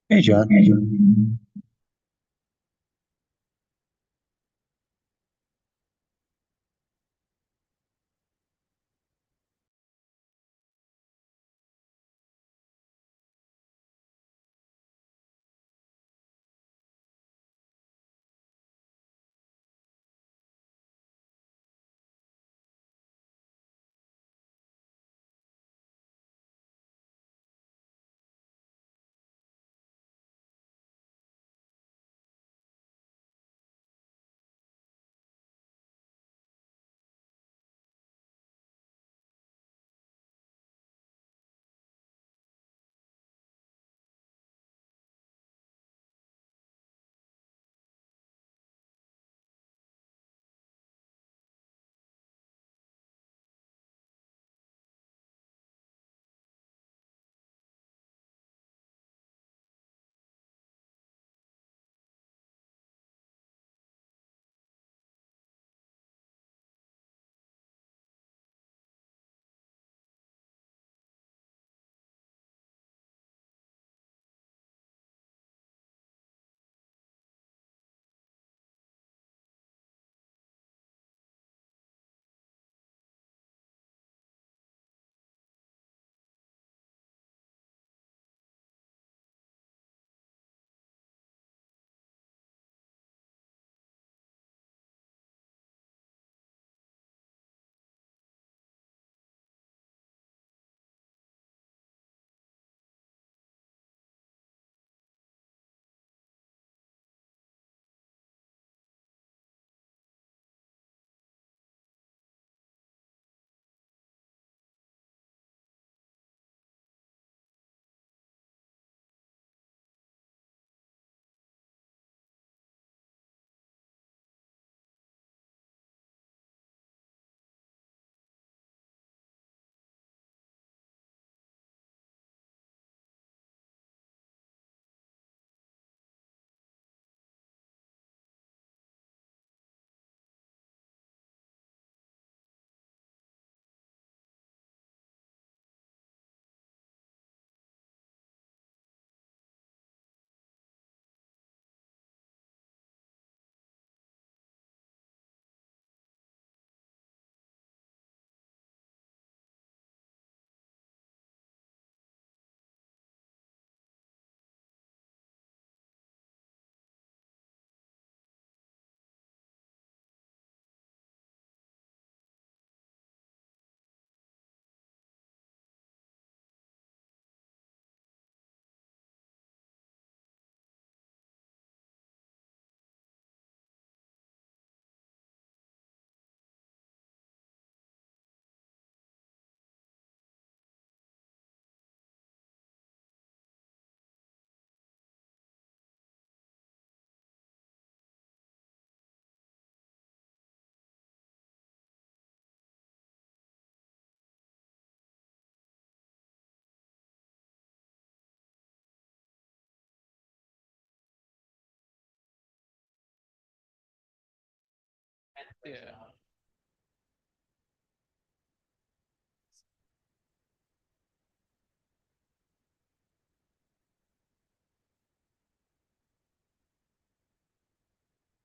Hey, John. Yeah.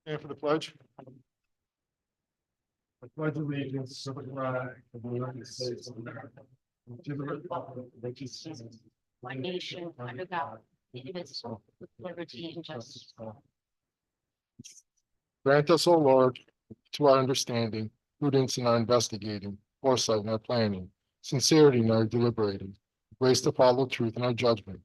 And for the pledge. I pledge allegiance to the flag of the United States of America, and to the republic which is one nation under God, indivisible, with liberty and justice for all. Grant us, O Lord, to our understanding, prudence in our investigating, foresight in our planning, sincerity in our deliberating, grace to follow truth in our judgment.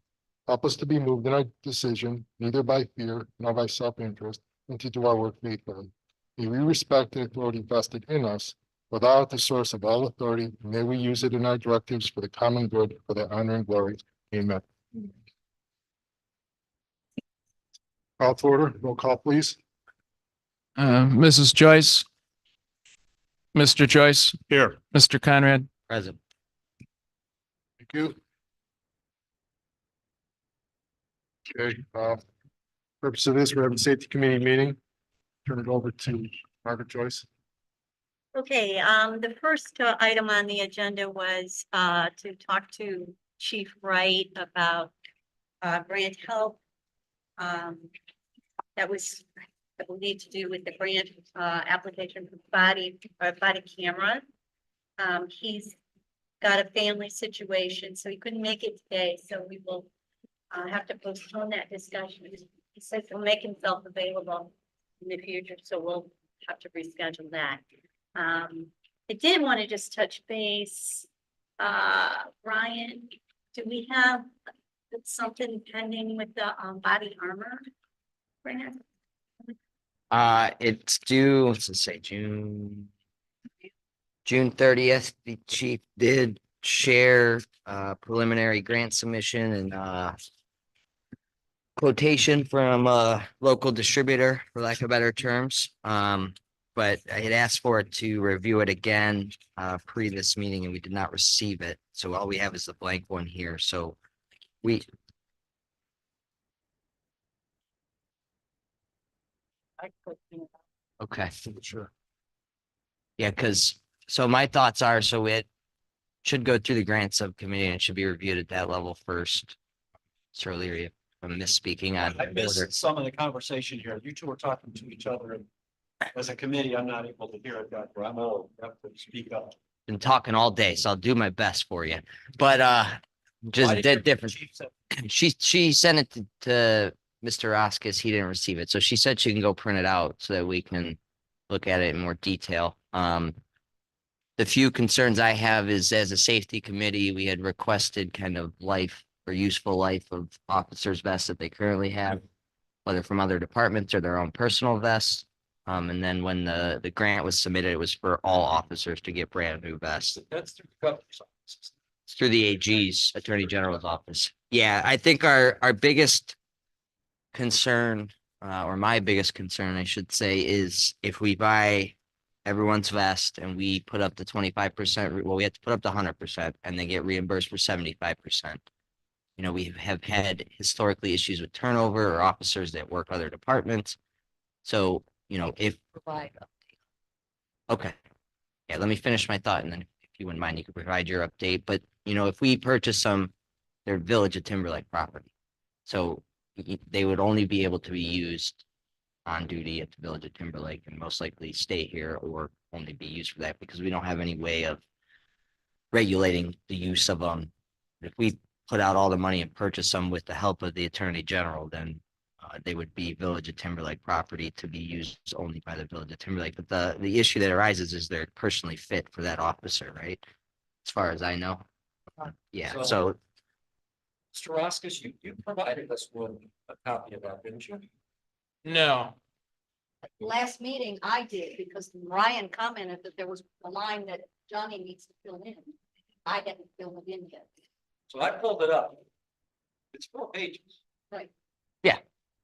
Help us to be moved in our decision, neither by fear nor by self-interest, and to do our work faithfully. May we respect the authority vested in us, for thou art the source of all authority, and may we use it in our directives for the common good, for the honor and glory. Amen. Call to order, roll call, please. Mrs. Joyce, Mr. Joyce, Here. Mr. Conrad, Present. Thank you. Okay, purpose of this, we're having a safety committee meeting. Turn it over to Margaret Joyce. Okay, the first item on the agenda was to talk to Chief Wright about grant help That was, I believe, to do with the grant, application for body camera. He's got a family situation, so he couldn't make it today, so we will, have to postpone that discussion. He says he'll make himself available in the future, so we'll have to reschedule that. I did want to just touch base. Brian, do we have something pending with the body armor grant? It's due, let's just say June 30th. The chief did share preliminary grant submission and quotation from a local distributor, for lack of better terms. But I had asked for it to review it again pre this meeting, and we did not receive it. So all we have is the blank one here. So we, okay, Sure. yeah, because so my thoughts are, so it should go through the grant subcommittee and it should be reviewed at that level first. Shirley, are you, I'm misspeaking on I order. missed some of the conversation here. You two were talking to each other, and as a committee, I'm not able to hear it, Doctor. I'm old. You have to speak up. Been talking all day, so I'll do my best for you. But Why just did did your different. chief say- She sent it to Mr. Roskis. He didn't receive it. So she said she can go print it out so that we can look at it in more detail. The few concerns I have is, as a safety committee, we had requested kind of life or useful life of officers' vests that they currently have, whether from other departments or their own personal vests. And then when the grant was submitted, it was for all officers to get brand new vests. That's through the governor's office. It's through the AG's, Attorney General's office. Yeah, I think our biggest concern, or my biggest concern, I should say, is if we buy everyone's vest and we put up the 25%, well, we have to put up the 100% and then get reimbursed for 75%. You know, we have had historically issues with turnover or officers that work other departments. So, you know, if, Provide. okay. Yeah, let me finish my thought and then if you wouldn't mind, you could provide your update. But, you know, if we purchase some, they're Village of Timberlake property. So they would only be able to be used on duty at the Village of Timberlake and most likely stay here or only be used for that because we don't have any way of regulating the use of them. If we put out all the money and purchase them with the help of the Attorney General, then they would be Village of Timberlake property to be used only by the Village of Timberlake. But the issue that arises is they're personally fit for that officer, right? As far as I know. Yeah, so Mr. Roskis, you provided us with a copy of that, didn't you? No, Last meeting I did because Ryan commented that there was a line that Johnny needs to fill in. I hadn't filled it in yet. So I pulled it up. It's 4 pages. Right. Yeah.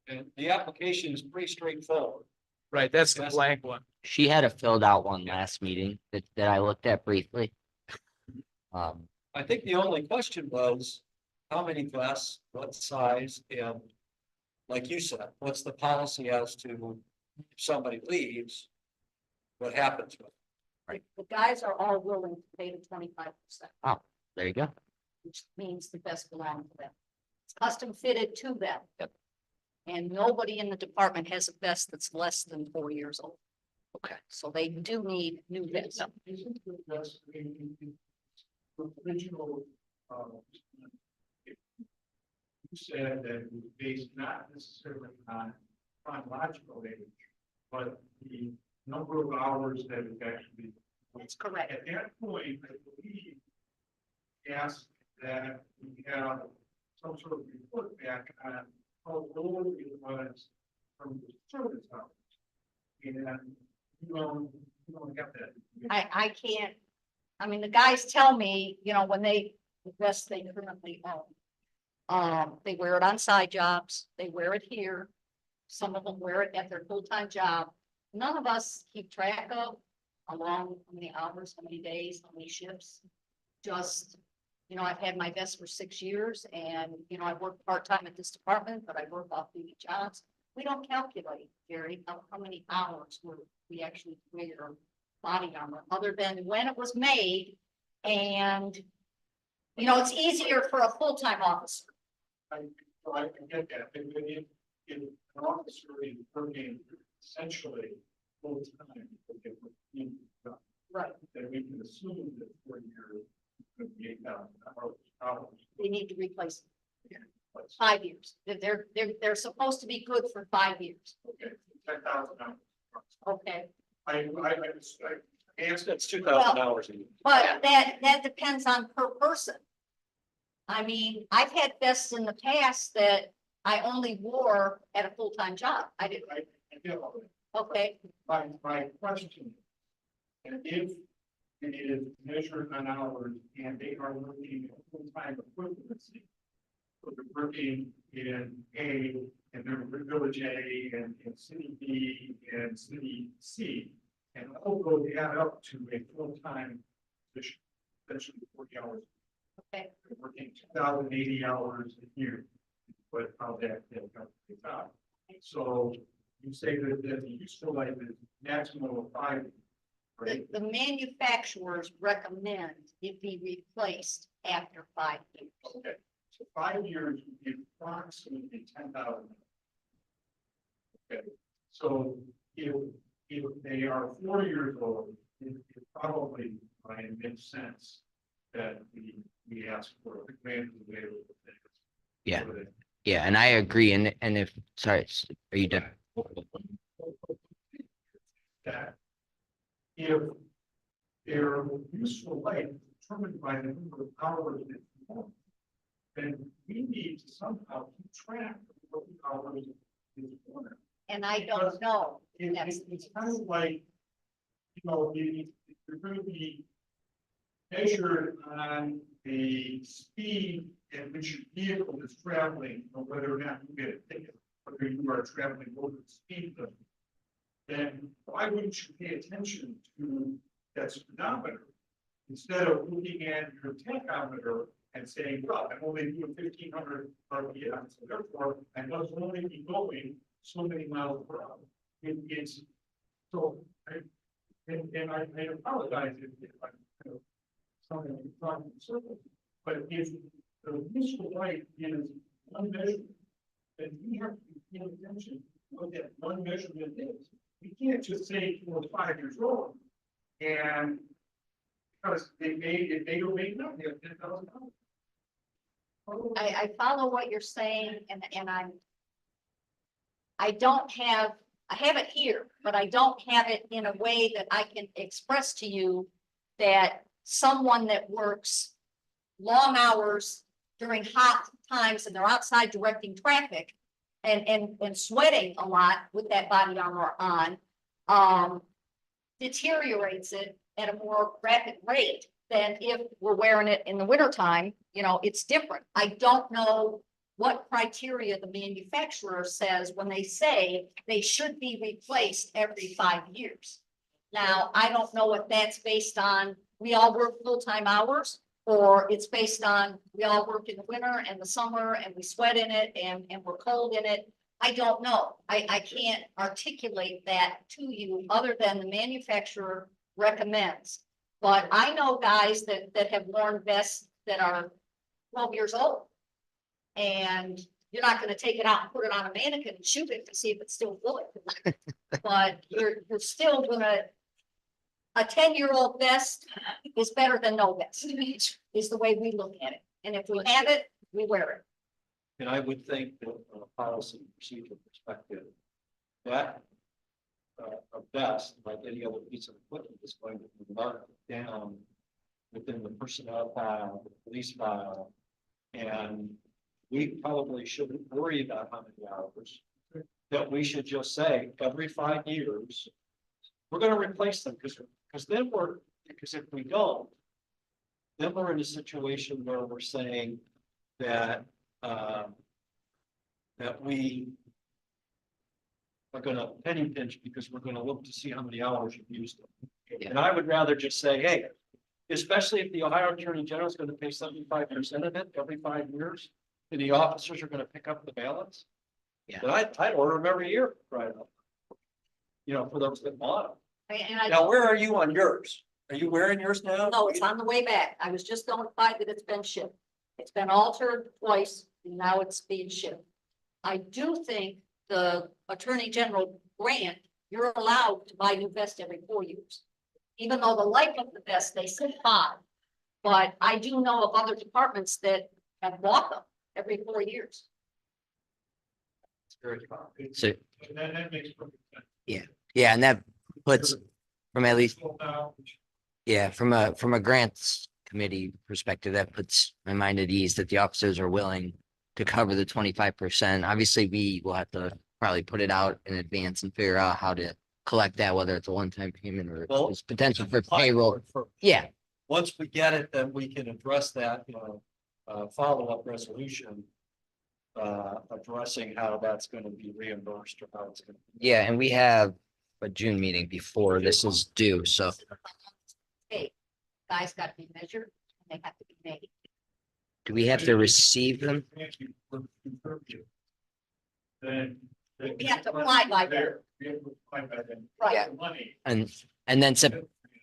And the application is pretty straightforward. right, that's the Yes. blank one. she had a filled out one last meeting that I looked at briefly. I think the only question was, how many vests, what size, and like you said, what's the policy as to if somebody leaves, what happens with it? The guys are all willing to pay the 25%, There you go. which means the best belong to them. It's custom fitted to them. Yep. And nobody in the department has a vest that's less than 4 years old. Okay. So they do need new vests. Isn't the best the original, you said that it was based not necessarily on chronological age, but the number of hours that it actually. That's correct. At that point, I believe, asked that we have some sort of report back on how old it was from the service hours. And you don't have that. I can't, I mean, the guys tell me, when the vest they currently own. They wear it on side jobs, they wear it here. Some of them wear it at their full-time job. None of us keep track of how many hours, how many days, how many shifts. Just, I've had my vest for 6 years and, I work part-time at this department, but I work off-duty jobs. We don't calculate, Gary, how many hours we actually wear body armor, other than when it was made. And, it's easier for a full-time officer. I can get that, but if an officer is working essentially full time, because they were in the job, Right. then we can assume that 4 years could be $8,000. They need to replace Yeah. 5 years. They're supposed to be good for 5 years. Okay, $10,000. Okay, I answered. That's $2,000 a year. but that depends on per person. I mean, I've had vests in the past that I only wore at a full-time job. I didn't, I get all that. okay, My question, and if it is measured on hours and they are working a full-time equivalency, so they're working in A and they're in village A and in city B and city C, and all those add up to a full-time position, essentially 40 hours. okay. They're working 2,080 hours a year, but how that comes out. So you say that the useful life is maximum of 5 years, right? The manufacturers recommend it be replaced after 5 years. Okay, so 5 years would be approximately 10,000. Okay, so if they are 4 years old, it probably makes sense that we ask for a grant available. Yeah. Yeah, and I agree. And if, sorry, are you done? That if their useful life is determined by the number of hours that you work, then we need to somehow keep track of what the hours is worth. And I don't know. It's kind of like, you know, if you're going to be measured on the speed at which your vehicle is traveling, or whether or not you get a ticket, whether you are traveling over the speed limit, then why wouldn't you pay attention to that speedometer instead of looking at your tachometer and saying, well, I'm only doing 1,500 RPM, so therefore I must only be going so many miles per hour. It's so, and I apologize if I'm kind of something talking in circles, but if the useful life is one measurement, then we have to be paying attention to what that one measurement is. We can't just say it was 5 years old and because it may or may not have $10,000. I follow what you're saying and I have it here, but I don't have it in a way that I can express to you that someone that works long hours during hot times and they're outside directing traffic and sweating a lot with that body armor on, deteriorates it at a more rapid rate than if we're wearing it in the wintertime. You know, it's different. I don't know what criteria the manufacturer says when they say they should be replaced every 5 years. Now, I don't know if that's based on, we all work full-time hours, or it's based on, we all work in the winter and the summer and we sweat in it and we're cold in it. I don't know. I can't articulate that to you other than the manufacturer recommends. But I know guys that have worn vests that are 12 years old. And you're not gonna take it out and put it on a mannequin and shoot it to see if it's still bullet. But you're still gonna, a 10-year-old vest is better than no vest, is the way we look at it. And if we have it, we wear it. And I would think that from a policy and procedure perspective, that a vest, like any other piece of equipment, is going to be marked down within the personnel file, the police file, and we probably shouldn't worry about how many hours. That we should just say every 5 years, we're going to replace them because if we don't, then we're in a situation where we're saying that that we are going to penny pinch because we're going to look to see how many hours you've used them. Yeah. And I would rather just say, hey, especially if the Ohio Attorney General is going to pay 75% of it every 5 years, and the officers are going to pick up the balance. Yeah. Then I'd order them every year, right? You know, for those that want them. And I, Now, where are you on yours? Are you wearing yours now? no, it's on the way back. I was just notified that it's been shipped. It's been altered twice, and now it's being shipped. I do think the Attorney General grant, you're allowed to buy new vests every 4 years. Even though the life of the vest, they say 5. But I do know of other departments that have bought them every 4 years. It's very common. So, And that makes perfect sense. yeah, and that puts from at least, Well, now, yeah, from a grants committee perspective, that puts my mind at ease that the officers are willing to cover the 25%. Obviously, we will have to probably put it out in advance and figure out how to collect that, whether it's a one-time payment or Well, it's potential for Apply payroll. it for- Yeah, Once we get it, then we can address that, follow-up resolution. Addressing how that's gonna be reimbursed or how it's gonna. yeah, and we have a June meeting before this is due, so Hey, guys got to be measured and they have to be made. do we have to receive them? Thank you for confirming. Then. We have to apply by then. There, we have to apply by then. Right. The money. And then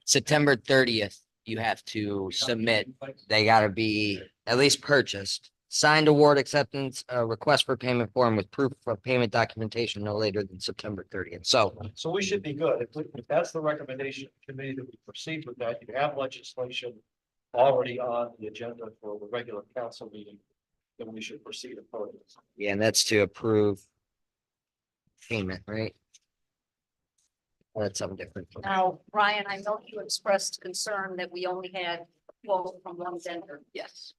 September 30th, you have to submit, they gotta be at least purchased. Signed award acceptance, request for payment form with proof of payment documentation no later than September 30th. So, So we should be good. If that's the recommendation of the committee that we proceed with that, you have legislation already on the agenda for the regular council meeting, then we should proceed accordingly. yeah, and that's to approve payment, right? Oh, that's something different. Okay. Now, Brian, I know you expressed concern that we only had a quote from one vendor. Yes.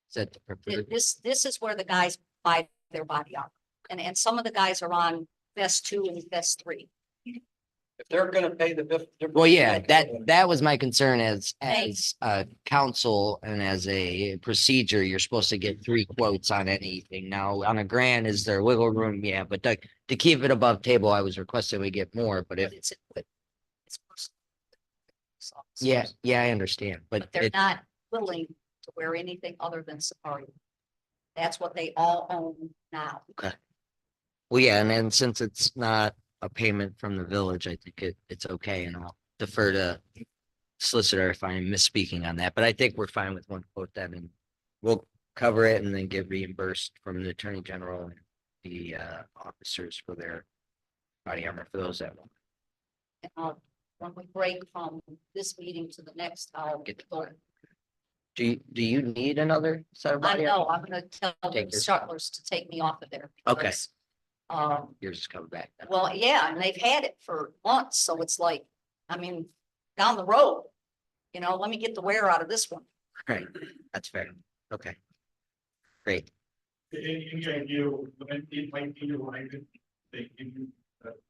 Is that the preferred? This is where the guys buy their body armor. And some of the guys are on vest 2 and vest 3. If they're gonna pay the. Well, yeah, that was my concern as a council and as a procedure, you're supposed to get 3 quotes on anything. Now, on a grant, is there wiggle room? Yeah, but to keep it above table, I was requesting we get more, but if, It's personal. So- yeah, I understand, But but they're it, not willing to wear anything other than safari. That's what they all own now. well, yeah, and then since it's not a payment from the village, I think it's okay, and I'll defer to solicitor if I'm misspeaking on that, but I think we're fine with one quote then, and we'll cover it and then get reimbursed from the attorney general and the officers for their body armor for those that want. And when we break from this meeting to the next, I'll Get the go. Do you need another set of I body armor? know, I'm gonna tell the Take yours. shuttlers to take me off of there. Okay. because, Yours is coming back. then. well, yeah, and they've had it for months, so it's like, I mean, down the road. Let me get the wear out of this one. Right, that's fair. Okay. Great. Any idea when it might be arriving? They give you.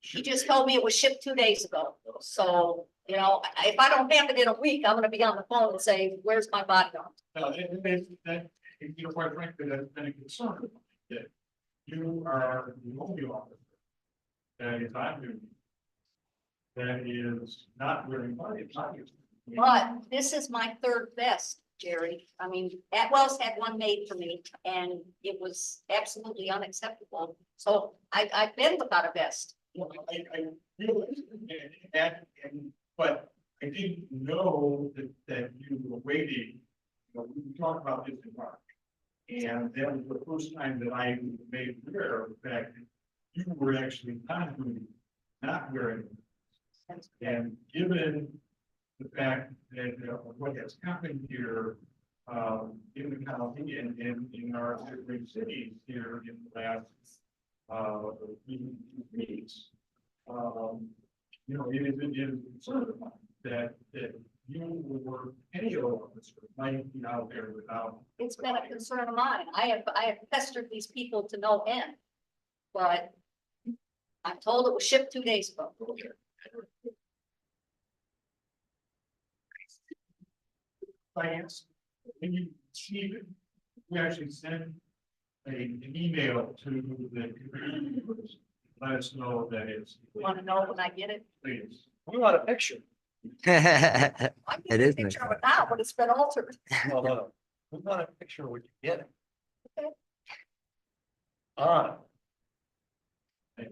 He just told me it was shipped 2 days ago, so, if I don't have it in a week, I'm gonna be on the phone and say, where's my body armor? No, that, quite frankly, that's been a concern of mine, that you are the only officer that is on duty that is not wearing body armor. But this is my 3rd vest, Jerry. I mean, Atwell's had one made for me and it was absolutely unacceptable. So I've been without a vest. Well, I realize that, but I didn't know that you were waiting. We talked about this in March. And that was the first time that I was made aware of the fact that you were actually not wearing. And given the fact that what has happened here in the county and in our different cities here in the last few weeks, it is a concern of mine that you were any officer might be out there without. It's been a concern of mine. I have pestered these people to no end. But I'm told it was shipped 2 days ago. Finance, when you receive it, we actually send an email to the community members. Let us know that it's. Want to know when I get it? Please. We want a picture. I'm It getting a is picture nice. of it now, but it's been altered. No. We want a picture when you get it. Okay. All right.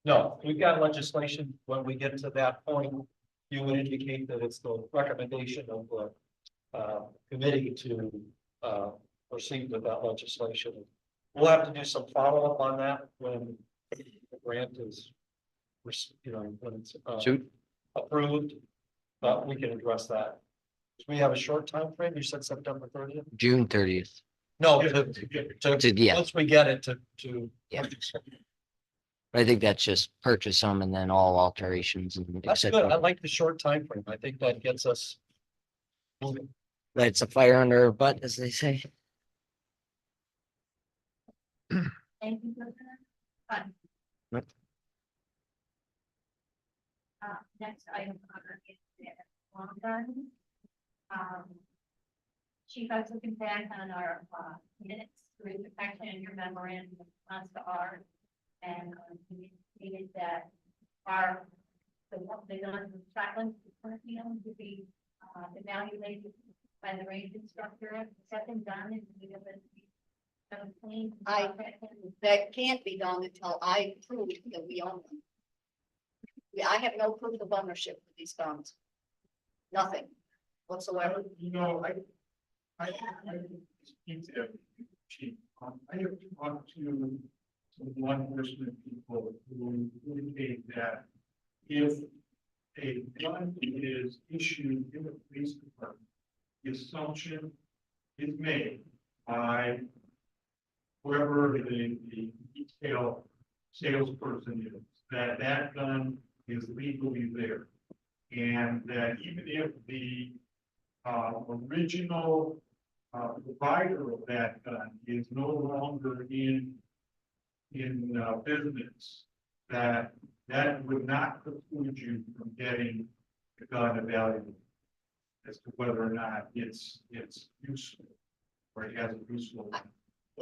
No, we've got legislation. When we get to that point, you would indicate that it's the recommendation of the committee to proceed with that legislation. We'll have to do some follow-up on that when the grant is, when it's Shoot. approved, but we can address that. We have a short time frame. You said September 30th? June 30th. No, Yeah. once we get it to. Yeah. I think that's just purchase them and then all alterations and et That's good. I cetera. like the short time frame. I think that gets us moving. Lights a fire under our butt, as they say. Thank you, President. Fine. Yep. Next item on our agenda, lawn garden. Chief, I was looking back on our, minutes, through the fact and your memorandum of response to ours. And we stated that our, the non-Scotland currently owned to be, evaluated by the range instructor. Has that been done? And we have been clean? That can't be done until I prove that we own them. I have no proof of ownership for these guns. Nothing whatsoever. You know, I speak to chief. I have talked to some law enforcement people who indicate that if a gun is issued in the police department, the assumption is made by whoever the detail salesperson is, that that gun is legally there. And that even if the original provider of that gun is no longer in business, that would not preclude you from getting the gun evaluated as to whether or not it's useful or it has a useful.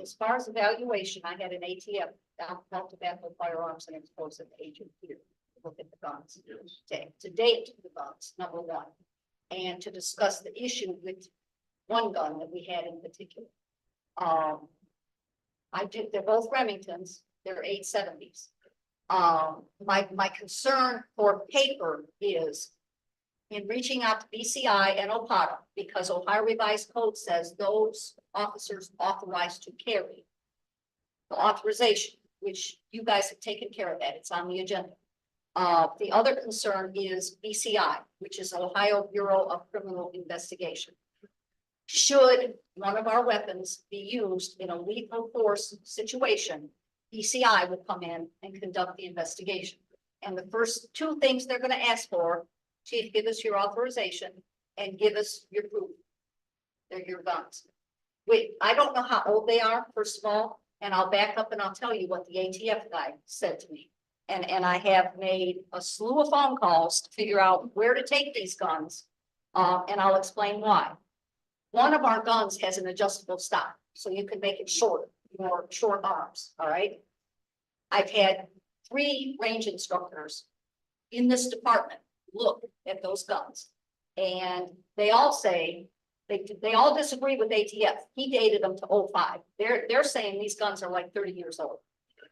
As far as evaluation, I had an ATF, alcohol, tobacco, firearms, and explosive agent here. to Look at the guns. To date the guns, number one. And to discuss the issue with one gun that we had in particular. They're both Remingtons, they're 870s. My concern for paper is in reaching out to BCI and OPATA, because Ohio Revised Code says those officers authorized to carry. The authorization, which you guys have taken care of that, it's on the agenda. The other concern is BCI, which is Ohio Bureau of Criminal Investigation. Should one of our weapons be used in a lethal force situation, BCI will come in and conduct the investigation. And the first two things they're going to ask for, Chief, give us your authorization and give us your proof. They're your guns. Wait, I don't know how old they are, first of all, and I'll back up and I'll tell you what the ATF guy said to me. And I have made a slew of phone calls to figure out where to take these guns. And I'll explain why. One of our guns has an adjustable stock, so you can make it shorter, more short arms, all right? I've had 3 range instructors in this department look at those guns. And they all say, they all disagree with ATF. He dated them to 05. They're saying these guns are like 30 years old.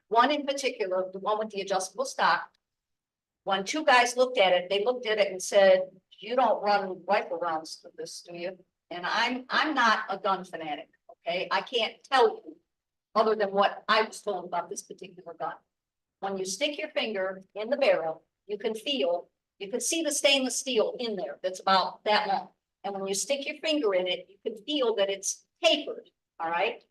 One in particular, the one with the adjustable stock, when 2 guys looked at it, they looked at it and said, you don't run rifle rounds to this, do you? And I'm not a gun fanatic, okay? I can't tell you other than what I was told about this particular gun. When you stick your finger in the barrel, you can see the stainless steel in there that's about that long. And when you stick your finger in it, you can feel that it's tapered, all right?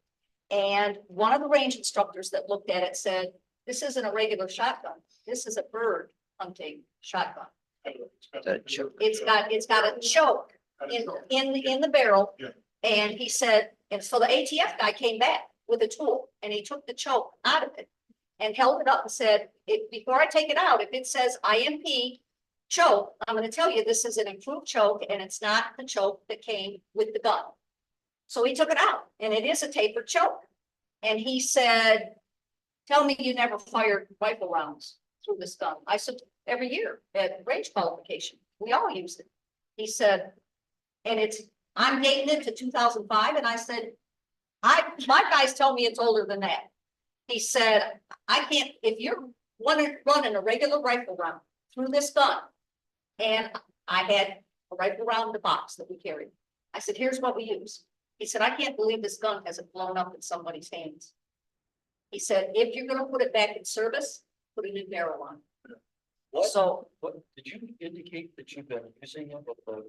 And one of the range instructors that looked at it said, this isn't a regular shotgun. This is a bird hunting shotgun. It's got a choke in the barrel. Yeah. And he said, and so the ATF guy came back with a tool and he took the choke out of it and held it up and said, before I take it out, if it says IMP choke, I'm going to tell you this is an improved choke and it's not the choke that came with the gun. So he took it out and it is a tapered choke. And he said, tell me you never fired rifle rounds through this gun. I said, every year at range qualification, we all used it. He said, and I'm dating it to 2005. And I said, my guys tell me it's older than that. He said, I can't, if you're running a regular rifle round through this gun, and I had a rifle round in the box that we carried. I said, here's what we use. He said, I can't believe this gun hasn't blown up in somebody's hands. He said, if you're gonna put it back in service, put a new barrel on. What, So what, did you indicate that you've been using it with the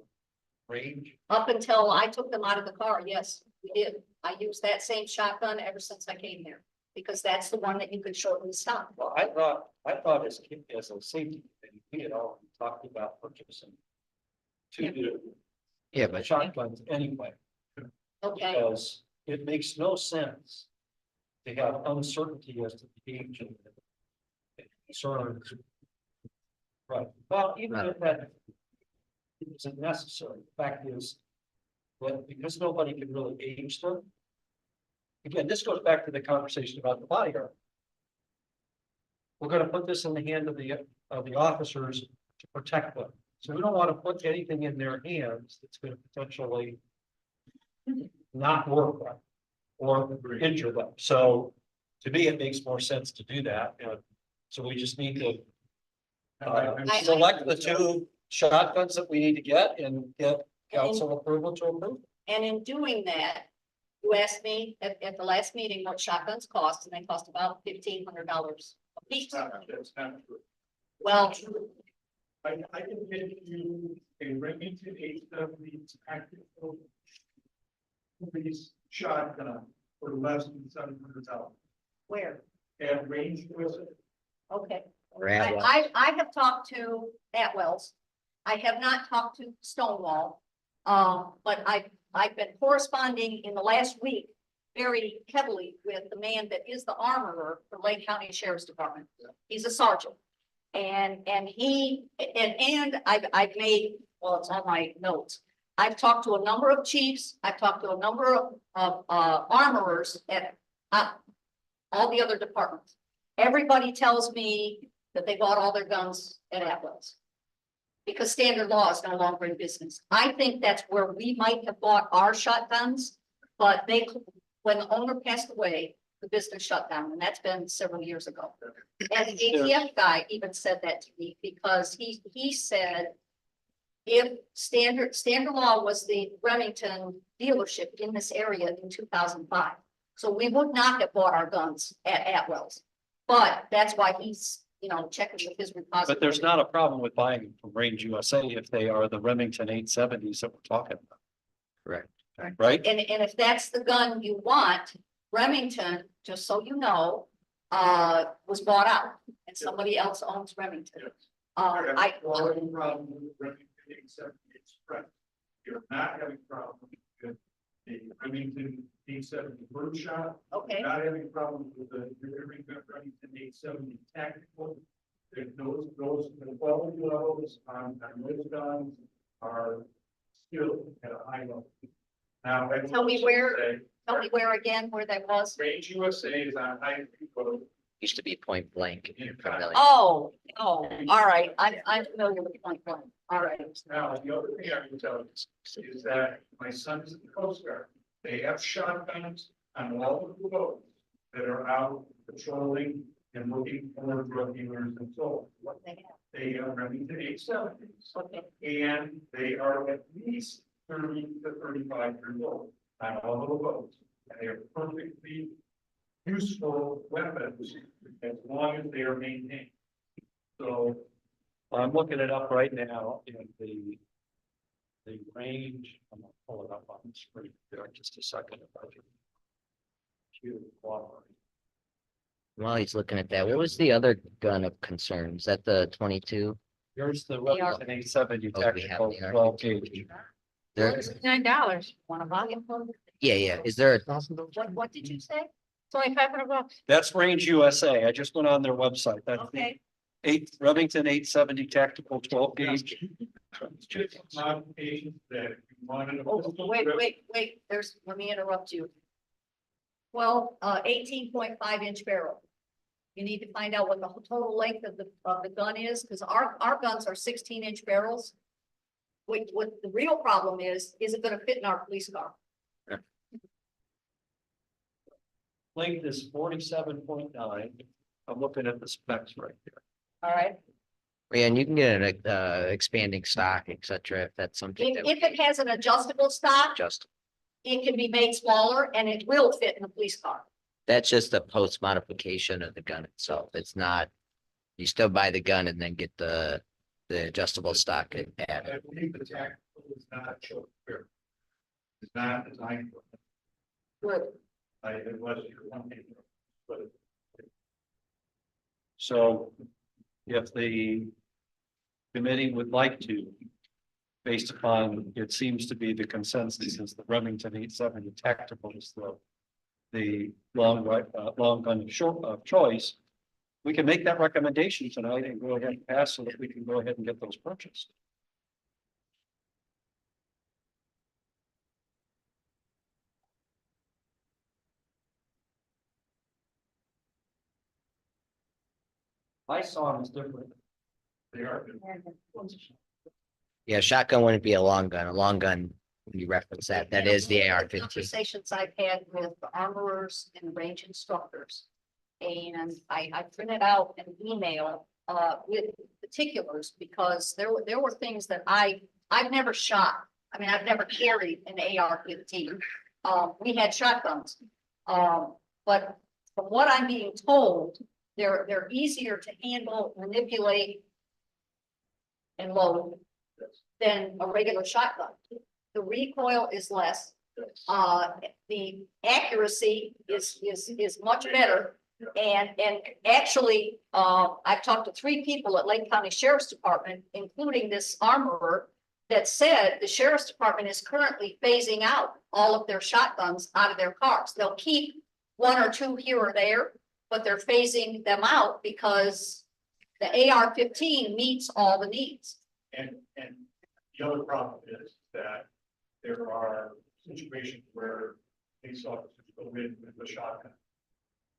range? up until I took them out of the car, yes, we did. I used that same shotgun ever since I came here, because that's the one that you could shorten the stop. Well, I thought as a safety committee, we had already talked about purchasing two Yeah, but shotguns anyway, Okay, because it makes no sense to have uncertainty as to the age of the concerns. Right, well, even if that isn't necessary, the fact is, well, because nobody can really age them. Again, this goes back to the conversation about the body armor. We're gonna put this in the hand of the officers to protect them. So we don't want to put anything in their hands that's gonna potentially not work right or injure them. So to me, it makes more sense to do that. And so we just need to select the two shotguns that we need to get and get council approval to approve. and in doing that, you asked me at the last meeting what shotguns cost, and they cost about $1,500 a piece. That's not true. Well, I can get you a Remington 870 tactical police shotgun for less than $700 where? at range with it. Okay. Brad, I have talked to Atwell's. I have not talked to Stonewall. But I've been corresponding in the last week very heavily with the man that is the armorer for Lake County Sheriff's Department. He's a sergeant. And I've made, well, it's on my notes. I've talked to a number of chiefs. I've talked to a number of armorers at all the other departments. Everybody tells me that they bought all their guns at Atwell's, because standard law is no longer in business. I think that's where we might have bought our shotguns, but when the owner passed away, the business shut down, and that's been several years ago. And the ATF guy even said that to me, because he said, if standard law was the Remington dealership in this area in 2005. So we would not have bought our guns at Atwell's, but that's why he's, checking with his repository. But there's not a problem with buying them from Range USA if they are the Remington 870s that we're talking about, correct. right? And if that's the gun you want, Remington, just so you know, was bought out and somebody else owns Remington. I, Quality problem with Remington 870 Express. You're not having problems with the Remington 870 birdshot. okay, Not having problems with the Remington 870 tactical. Those, the quality levels on those guns are still at a high level. Now, I will Tell me also where- say, tell me where again, where that was. Range USA is on high road. Used to be point blank. if you're familiar. Oh, all right, I'm familiar with point blank, all right. Now, the other thing I can tell you is that my son's in the Coast Guard. They have shotguns on all of the boats that are out patrolling and looking for drug dealers and so on. What they have, They are Remington 870s. okay, And they are at least 30 to 35 years old on all of the boats. And they are perfectly useful weapons as long as they are maintained. So I'm looking it up right now in the range. I'm gonna pull it up on the screen there in just a second. If I can. Cue cooperate. While he's looking at that, what was the other gun of concern? Is that the 22? Here's the They are- Remington 870 Oh, we have tactical the 12 gauge. There, $9. want to buy it? yeah. Is there a, What did you say? It's only $500. That's Range USA. I just went on their website. That's the Okay, Remington 870 tactical 12 gauge. just modifications that you wanted. oh, wait, let me interrupt you. Well, 18.5-inch barrel. You need to find out what the total length of the gun is, because our guns are 16-inch barrels. What the real problem is it gonna fit in our police car? Length is 47.9. I'm looking at the specs right there. All right, yeah, and you can get an expanding stock, et cetera, if that's something that if it has an adjustable stock, just, it can be made smaller and it will fit in a police car. That's just a post modification of the gun itself. It's not, you still buy the gun and then get the adjustable stock added. I believe the tactical is not shown here. It's not designed for, Good. it was your company, but So if the committee would like to, based upon, it seems to be the consensus is the Remington 870 tactical is the long gun of choice. We can make that recommendation tonight and go ahead and pass so that we can go ahead and get those purchased. I saw them as different. they are. Yeah, shotgun wouldn't be a long gun. A long gun, when you reference that, that is the AR-15. Conversations I've had with armorers and range instructors. And I printed out an email with particulars because there were things that I've never shot. I mean, I've never carried an AR-15. We had shotguns. But from what I'm being told, they're easier to handle, manipulate, and load than a regular shotgun. The recoil is less. The accuracy is much better. And actually, I've talked to 3 people at Lake County Sheriff's Department, including this armorer, that said the Sheriff's Department is currently phasing out all of their shotguns out of their cars. They'll keep 1 or 2 here or there, but they're phasing them out because the AR-15 meets all the needs. And the other problem is that there are situations where police officers go in with a shotgun.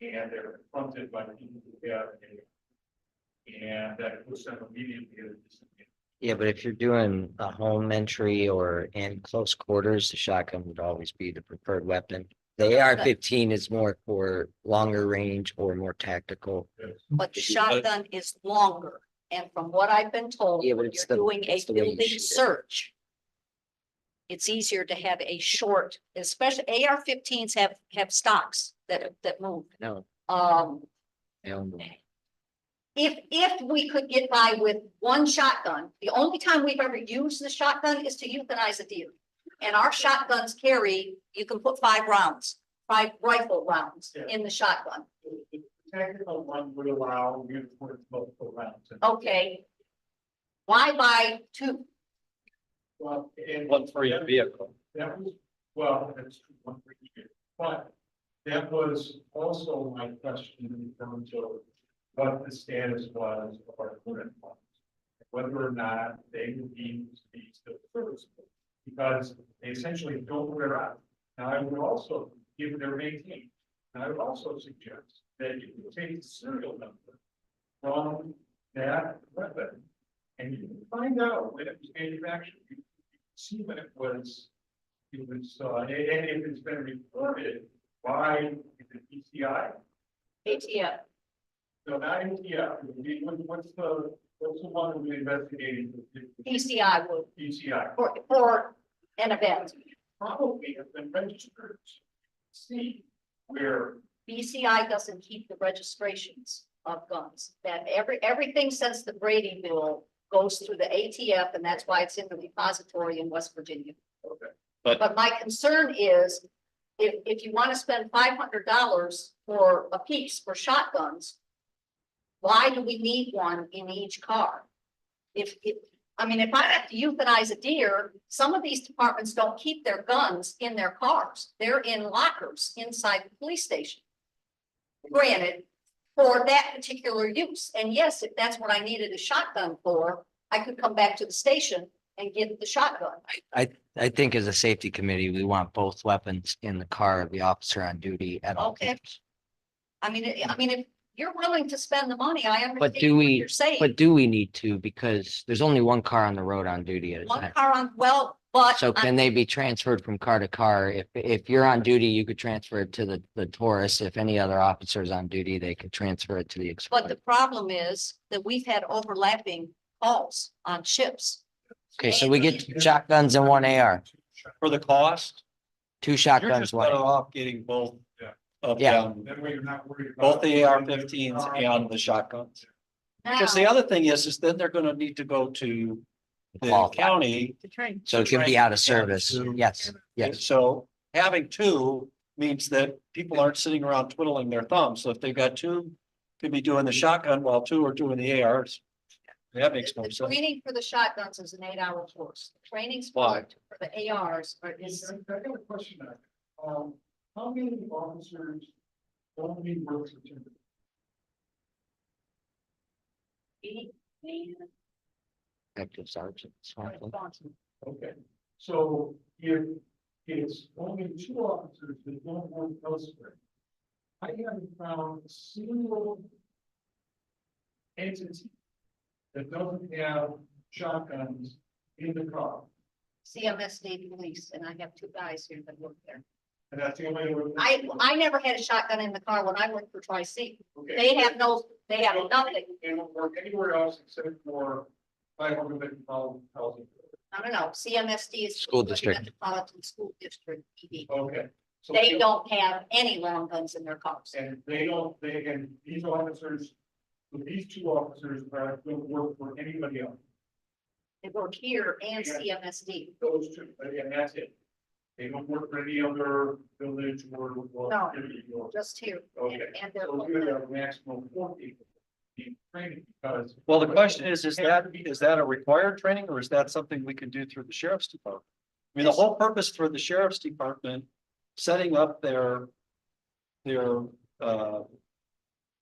And they're confronted by people who have and that puts them immediately at a disadvantage. Yeah, but if you're doing a home entry or in close quarters, the shotgun would always be the preferred weapon. The AR-15 is more for longer range or more tactical. But the shotgun is longer, and from what I've been told, Yeah, but when it's you're the- doing a it's the way you building shoot it. search. It's easier to have a short, especially AR-15s have stocks that move. No, Um, I own them. if we could get by with 1 shotgun, the only time we've ever used the shotgun is to euthanize a deer. And our shotguns carry, you can put 5 rounds, 5 rifle rounds in the shotgun. The tactical one would allow you to put multiple rounds. Okay. Why buy 2? Well, and One for your vehicle. that was, well, that's one for each. But that was also my question in terms of what the status was of our current ones. Whether or not they would be still serviceable, because they essentially don't wear out. Now, I would also, given their maintained, and I would also suggest that you can take the serial number from that weapon, and you can find out when it was manufactured. You can see when it was, and if it's been reported by the PCI. ATF, No, not ATF. What's the one we're investigating? PCI would, PCI. for an event. Probably have been registered. See where, BCI doesn't keep the registrations of guns. That everything since the Brady bill goes through the ATF, and that's why it's in the repository in West Virginia. okay, But my concern is, if you want to spend $500 for a piece for shotguns, why do we need one in each car? If I have to euthanize a deer, some of these departments don't keep their guns in their cars. They're in lockers inside the police station. Granted, for that particular use. And yes, if that's what I needed a shotgun for, I could come back to the station and get the shotgun. I think as a safety committee, we want both weapons in the car of the officer on duty at all Okay. times. I mean, if you're willing to spend the money, I do understand what we- you're saying. But do we need to? Because there's only 1 car on the road on duty at a One time. car on, well, but. So can they be transferred from car to car? If you're on duty, you could transfer it to the Taurus. If any other officer's on duty, they could transfer it to the But Explorer. the problem is that we've had overlapping calls on ships. Okay, so we get 2 shotguns and 1 AR. For the cost, two You're shotguns, just better one. off getting both Yeah. of Yeah. them, That way you're not worried about. both the AR-15s and the shotguns. Because the Now, other thing is then they're gonna need to go to the Qualify. county. To train. So it can be out of Train service. to- Yes, yes. So having two means that people aren't sitting around twiddling their thumbs. So if they've got two, could be doing the shotgun while two are doing the ARs. That makes the more sense. training for the shotguns is an 8-hour course. The training Why? for the ARs is, I got a question now. How many officers only work for Timberlake? Active sergeant. responsible. Okay, so if it's only two officers that don't work elsewhere. I haven't found a single entity that doesn't have shotguns in the car. CMSD police, and I have 2 guys here that work there. And that's the only way. I never had a shotgun in the car when I worked for Tri-C. Okay. They have nothing. They don't work anywhere else except for 500 housing. No, CMSD is. School district. Metropolitan School District, ED. Okay. So They don't have any long guns in their cars. And and these officers, these two officers don't work for anybody else. They work here and CMSD. Those two, and that's it. They don't work for any other village or. No. city or- Just here. Okay. And they're. So you have a maximum of 4 people in training because. Well, the question is that a required training or is that something we can do through the sheriff's department? I mean, the whole purpose for the sheriff's department setting up their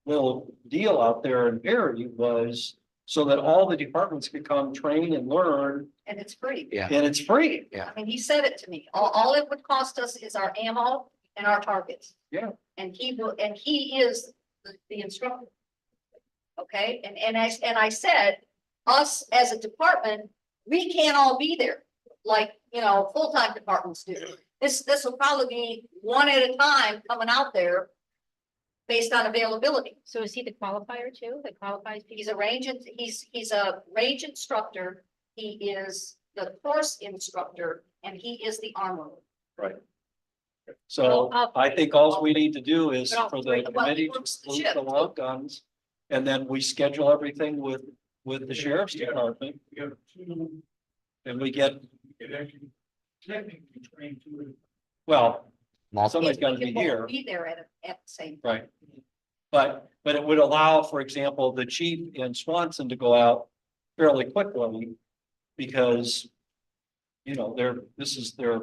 little deal out there in Erie was so that all the departments could come train and learn, And it's free. Yeah. and it's free. I mean, he said it to me. All it would cost us is our ammo and our targets. Yeah. And he is the instructor. Okay, and I said, us as a department, we can't all be there, like, full-time departments do. This will probably be one at a time coming out there based on availability. So is he the qualifier too, that qualifies people? He's a range instructor, he is the course instructor, and he is the armorer. So I think all we need to do is Well, for the well, he committee to works the approve shift, the too. long guns. And then we schedule everything with the sheriff's Yeah. department We have two, and we get, it actually technically trained two. well, Multiple. somebody's gotta We be can both here. Be there at the same. Right. But it would allow, for example, the chief in Swanson to go out fairly quickly. Because, this is their,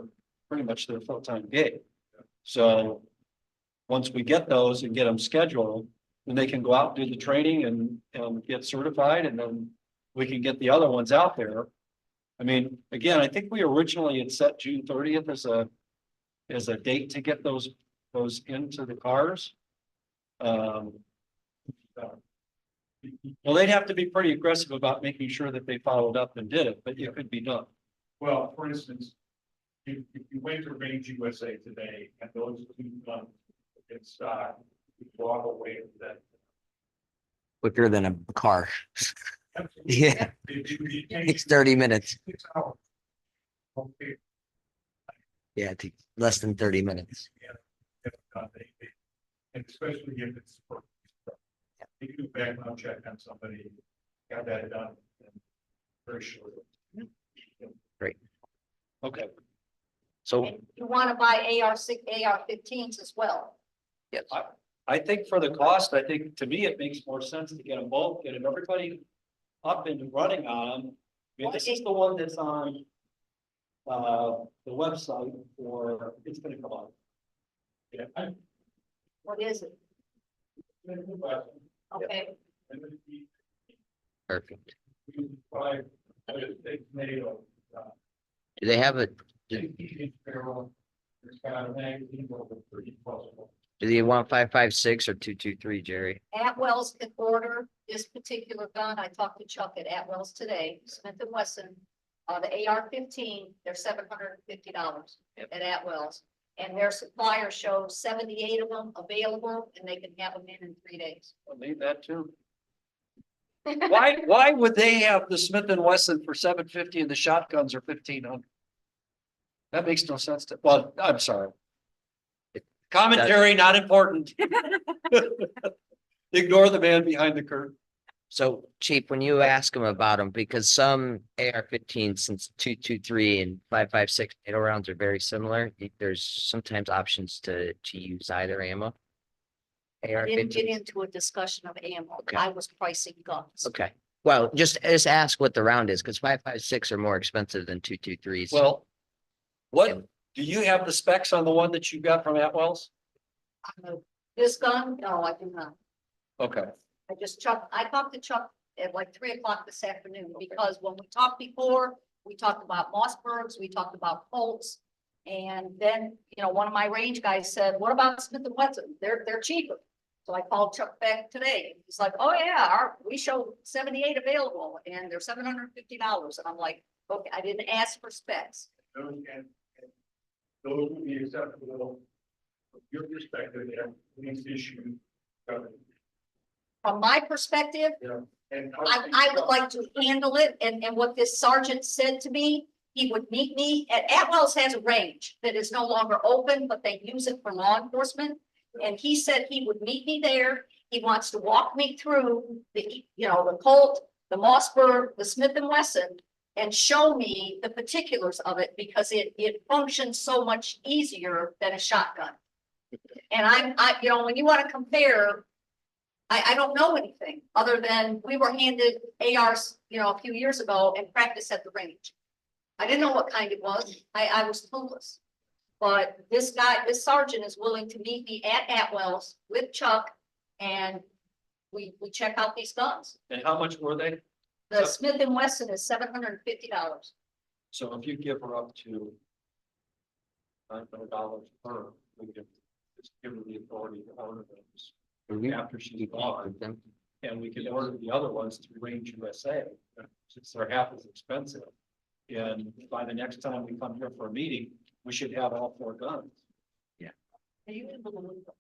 pretty much their full-time gig. So. Once we get those and get them scheduled, then they can go out, do the training and get certified, and then we can get the other ones out there. I mean, again, I think we originally had set June 30th as a date to get those into the cars. Well, they'd have to be pretty aggressive about making sure that they followed up and did it, but it could be done. Well, for instance, if you went to Range USA today and those two guns in stock, you walk away with that. Quicker than a car. Yeah, It it's 30 minutes. 6 hours. Okay. Yeah, it takes less than 30 minutes. And especially if it's. You can do background check on somebody, got that done. Very short. Okay. So, And you want to buy AR-15s as well. yes, I think for the cost, I think to me, it makes more sense to get them both, get everybody up and running on them. I mean, this is the one that's on the website for, it's gonna come out. Yeah. What is it? Okay, perfect. Five, Do they have a, do they want 5.56 or 2.23, Jerry? Atwell's can order this particular gun. I talked to Chuck at Atwell's today, Smith and Wesson. The AR-15, they're $750 at Atwell's. And their supplier shows 78 of them available and they can have them in 3 days. I'll leave that too. Why would they have the Smith and Wesson for $750 and the shotguns are $1,500? That makes no sense to, well, I'm sorry. Commentary, not important. Ignore the man behind the curtain. So Chief, when you ask them about them, because some AR-15 since 223 and 5.56 NATO rounds are very similar, there's sometimes options to use either ammo. I didn't get AR-15. into a discussion of ammo. Okay. I was pricing guns. Okay, well, just ask what the round is, because 5.56 are more expensive than 223s. Well, what, do you have the specs on the one that you got from Atwell's? This gun, no, I do not. Okay, I talked to Chuck at like 3 o'clock this afternoon, because when we talked before, we talked about Mossbergs, we talked about Colts. And then, one of my range guys said, what about Smith and Wesson? They're cheaper. So I called Chuck back today. He's like, oh yeah, we showed 78 available and they're $750. And I'm like, okay, I didn't ask for specs. Those and those would be acceptable from your perspective, and police issue. From my perspective, And I would like to handle it, and what this sergeant said to me, he would meet me at Atwell's has a range that is no longer open, but they use it for law enforcement. And he said he would meet me there. He wants to walk me through the Colt, the Mossberg, the Smith and Wesson, and show me the particulars of it, because it functions so much easier than a shotgun. And when you want to compare, I don't know anything other than we were handed ARs, a few years ago and practiced at the range. I didn't know what kind it was. I was clueless. But this sergeant is willing to meet me at Atwell's with Chuck, and we check out these guns. and how much were they? The Smith and Wesson is $750. So if you give her up to $900 per, we can just give her the authority to order those after she's gone. And we can order the other ones through Range USA, since they're half as expensive. And by the next time we come here for a meeting, we should have all 4 guns. Are you able to move them?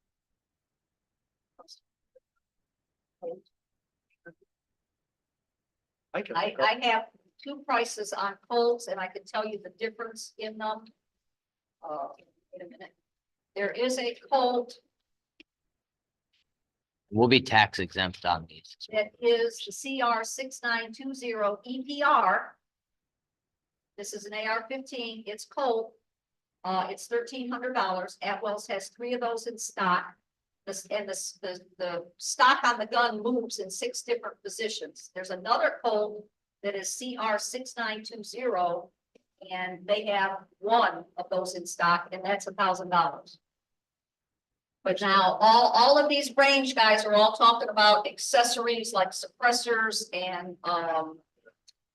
I have 2 prices on Colts, and I can tell you the difference in them. Wait a minute. There is a Colt We'll be tax exempt on these. that is the CR 6920 EPR. This is an AR-15. It's Colt. It's $1,300. Atwell's has 3 of those in stock. The stock on the gun moves in 6 different positions. There's another Colt that is CR 6920, and they have 1 of those in stock, and that's $1,000. But now all of these range guys are all talking about accessories like suppressors and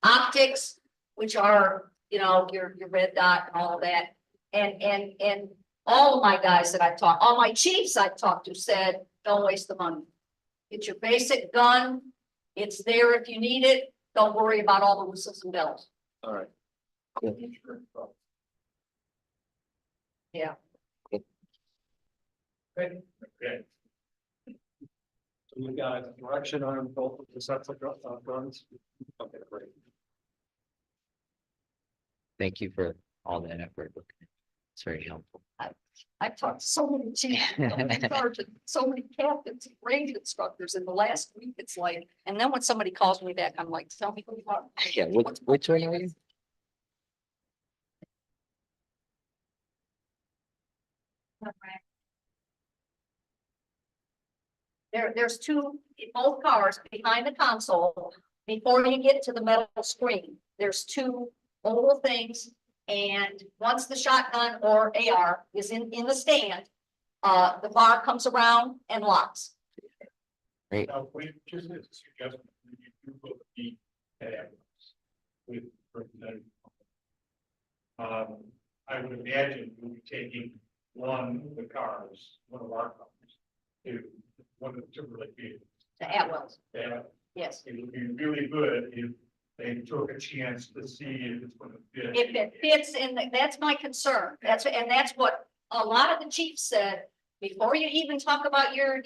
optics, which are, your red dot and all of that. And all of my guys that I've talked, all my chiefs I've talked to said, don't waste the money. Get your basic gun. It's there if you need it. Don't worry about all the whistles and bells. All right. Yeah. Okay. So we got a direction on both of the sets of guns. Okay, great. Thank you for all that effort. It's very helpful. I've talked to so many chiefs, so many sergeants, so many captains, range instructors in the last week. It's like, and then when somebody calls me back, I'm like, tell me who you are. Yeah, which one are you? There's 2 in both cars behind the console. Before you get to the metal screen, there's 2 oval things. And once the shotgun or AR is in the stand, the bar comes around and locks. Now, we just as a suggestion, you do put the with representative. I would imagine we'll be taking one of the cars, one of our cars, to one of the Timberlake vehicles. The Atwells, Yeah, yes. it would be really good if they took a chance to see if it's going to fit. If it fits in, that's my concern. That's what a lot of the chiefs said. Before you even talk about your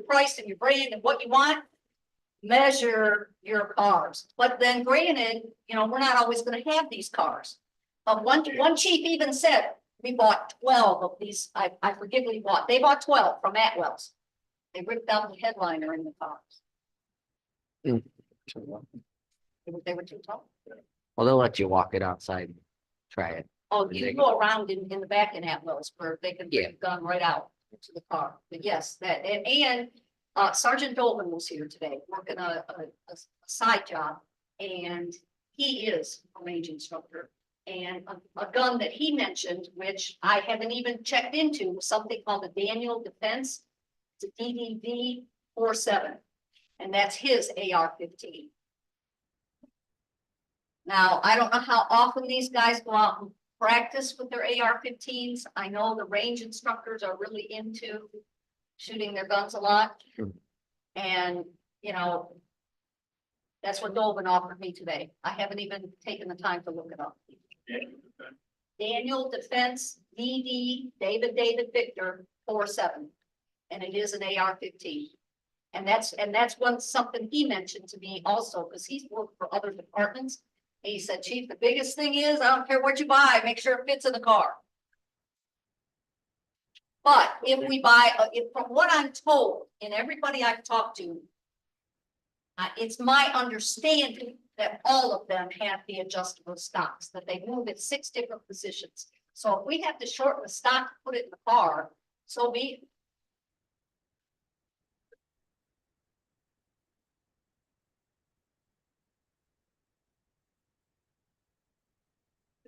price and your brand and what you want, measure your cars. But then granted, we're not always gonna have these cars. One chief even said, we bought 12 of these, I forget what he bought, they bought 12 from Atwell's. They ripped out the headliner in the cars, they were too tall. Well, they'll let you walk it outside. And try it. Oh, Yeah. you go around in the back in Atwell's where they can bring Yeah. the gun right out into the car, but yes, that, and Sergeant Dolman was here today, working a side job, and he is a range instructor. And a gun that he mentioned, which I haven't even checked into, was something called the Daniel Defense. It's a DDV 47, and that's his AR-15. Now, I don't know how often these guys go out and practice with their AR-15s. I know the range instructors are really into shooting their guns a lot. Sure. And, you know, that's what Dolvin offered me today. I haven't even taken the time to look it up. Daniel Defense DD David Victor 47, and it is an AR-15. And that's something he mentioned to me also, because he's worked for other departments. He said, Chief, the biggest thing is, I don't care what you buy, make sure it fits in the car. But if we buy, from what I'm told, and everybody I've talked to, it's my understanding that all of them have the adjustable stocks, that they move at 6 different positions. So if we have to shorten the stock, to put it in the car, so be it.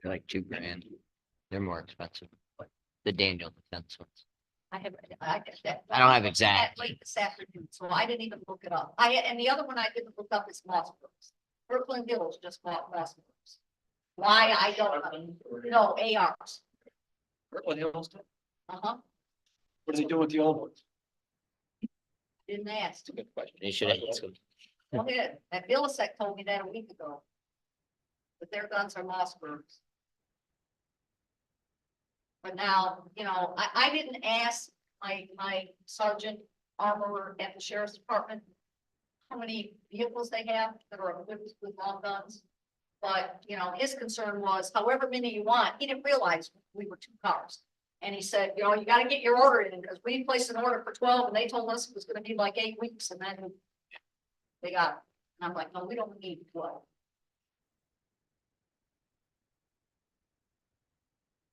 They're like $2,000. They're more expensive, but the Daniel Defense ones. I have, I get that. I don't have exact. Late this afternoon, so I didn't even look it up. And the other one I didn't look up is Mossbergs. Brooklyn Hills just bought Mossbergs. Why, I don't know. No, ARs. Kirkland Hills, Uh-huh, what does he do with the old ones? didn't ask. Good question. You should ask them. Go ahead. That Villasek told me that a week ago. But their guns are Mossbergs. But now, you know, I didn't ask my sergeant armorer at the sheriff's department how many vehicles they have that are equipped with long guns. But, you know, his concern was however many you want, he didn't realize we were 2 cars. And he said, you know, you gotta get your order in, because we placed an order for 12 and they told us it was gonna be like 8 weeks, and then they got it. And I'm like, no, we don't need 12.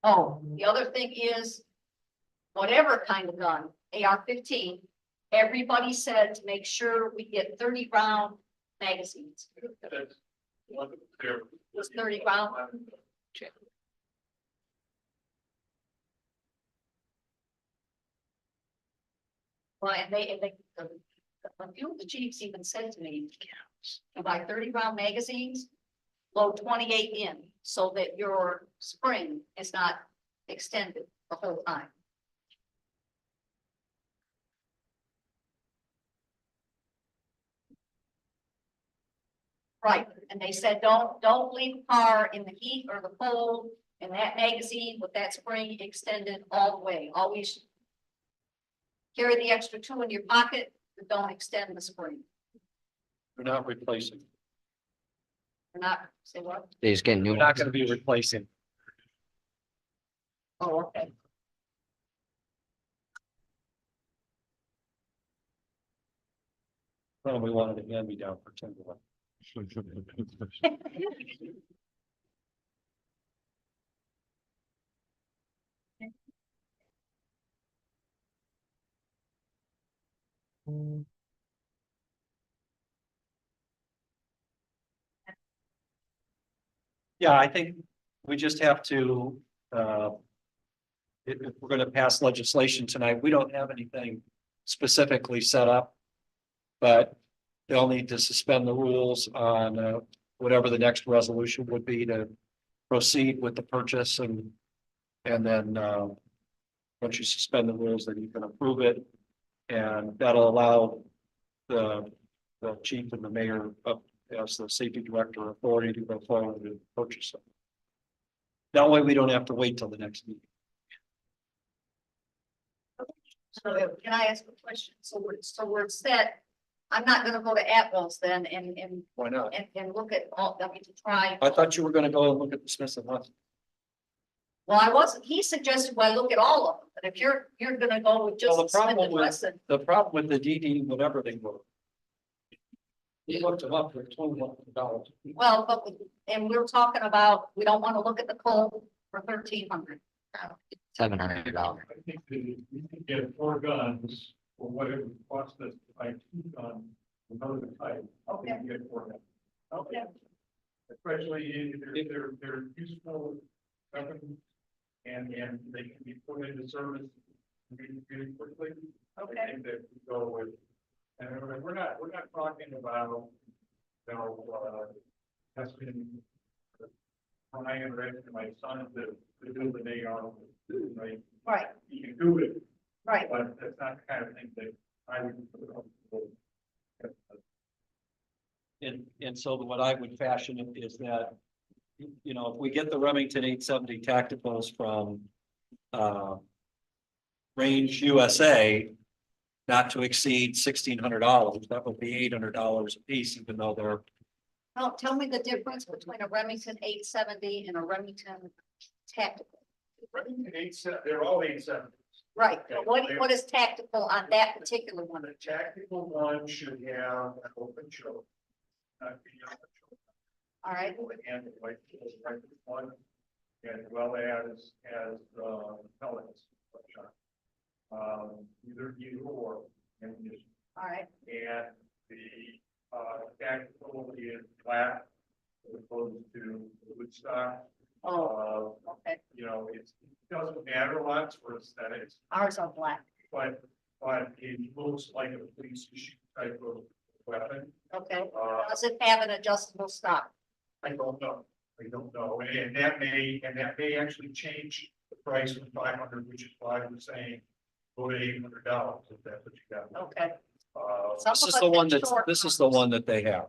Oh, the other thing is, whatever kind of gun, AR-15, everybody said to make sure we get 30 round magazines. Was 30 round? Well, and a few of the chiefs even said to me, to buy 30 round magazines, load 28 in, so that your spring is not extended the whole time. Right, and they said, don't leave the car in the heat or the cold, and that magazine with that spring extended all the way, always carry the extra 2 in your pocket, but don't extend the spring. We're not replacing. Or not, say what? They just get new We're not ones. gonna be replacing. Oh, okay. Well, we wanted to hand me down for Timberlake. Yeah, I think we just have to, if we're gonna pass legislation tonight, we don't have anything specifically set up. But they'll need to suspend the rules on, whatever the next resolution would be to proceed with the purchase and then, once you suspend the rules, then you can approve it. And that'll allow the chief and the mayor of, as the safety director authority to go forward and purchase it. That way we don't have to wait till the next meeting. So can I ask a question? So we're set. I'm not gonna go to Atwell's then and Why not? look at all, I mean, to try. I thought you were gonna go and look at the Smith and Wesson. Well, I wasn't, he suggested, well, look at all of them, but if you're gonna go with just Well, the Smith problem and with- Wesson, The problem with the DD, whatever they were. We looked them up for $2,100. well, but, and we were talking about, we don't wanna look at the coal for 1,300. $700. I think that if we could get 4 guns for whatever it costs us to buy 2 guns, another type. we can Get 4 guns. Okay. Especially if they're useful weapons and they can be put into service really quickly. Okay. I think that we go with, and we're not talking about, testing. Ryan or asking my son to do the AR, right? Right, He can do it, right. but that's not the kind of thing that I would. And so what I would fashion it is that, you know, if we get the Remington 870 tacticals from, Range USA, not to exceed $1,600, that would be $800 a piece, even though they're, Now, tell me the difference between a Remington 870 and a Remington tactical. They're all 870. Right, but what is tactical on that particular one? The tactical one should have an open choke. Not be on the choke. All right, And the white one, as well as pellets. Either or ammunition. all right, And the tactical is flat as opposed to wood stock. oh, okay, You know, it doesn't matter a lot for aesthetics, ours are black, but it looks like a police issue type of weapon. okay. Uh, Does it have an adjustable stock? I don't know. And that may actually change the price from 500, which is why we're saying go to $800 if that's what you got. Okay. Uh, Some this of is us the one have that's, short this is the arms. one that they have.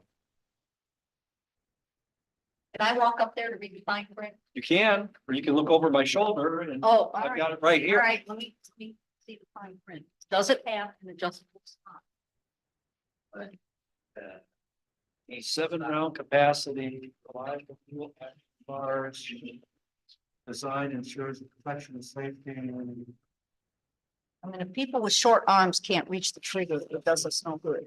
Can I walk up there to read the fine print? You can, or you can look over my shoulder and Oh, all I've right, got it right all here. right, let me see the fine print. Does it have an adjustable stock? A 7-round capacity, reliable fuel bars. Design ensures the protection and safety. I mean, if people with short arms can't reach the trigger, it does us no good.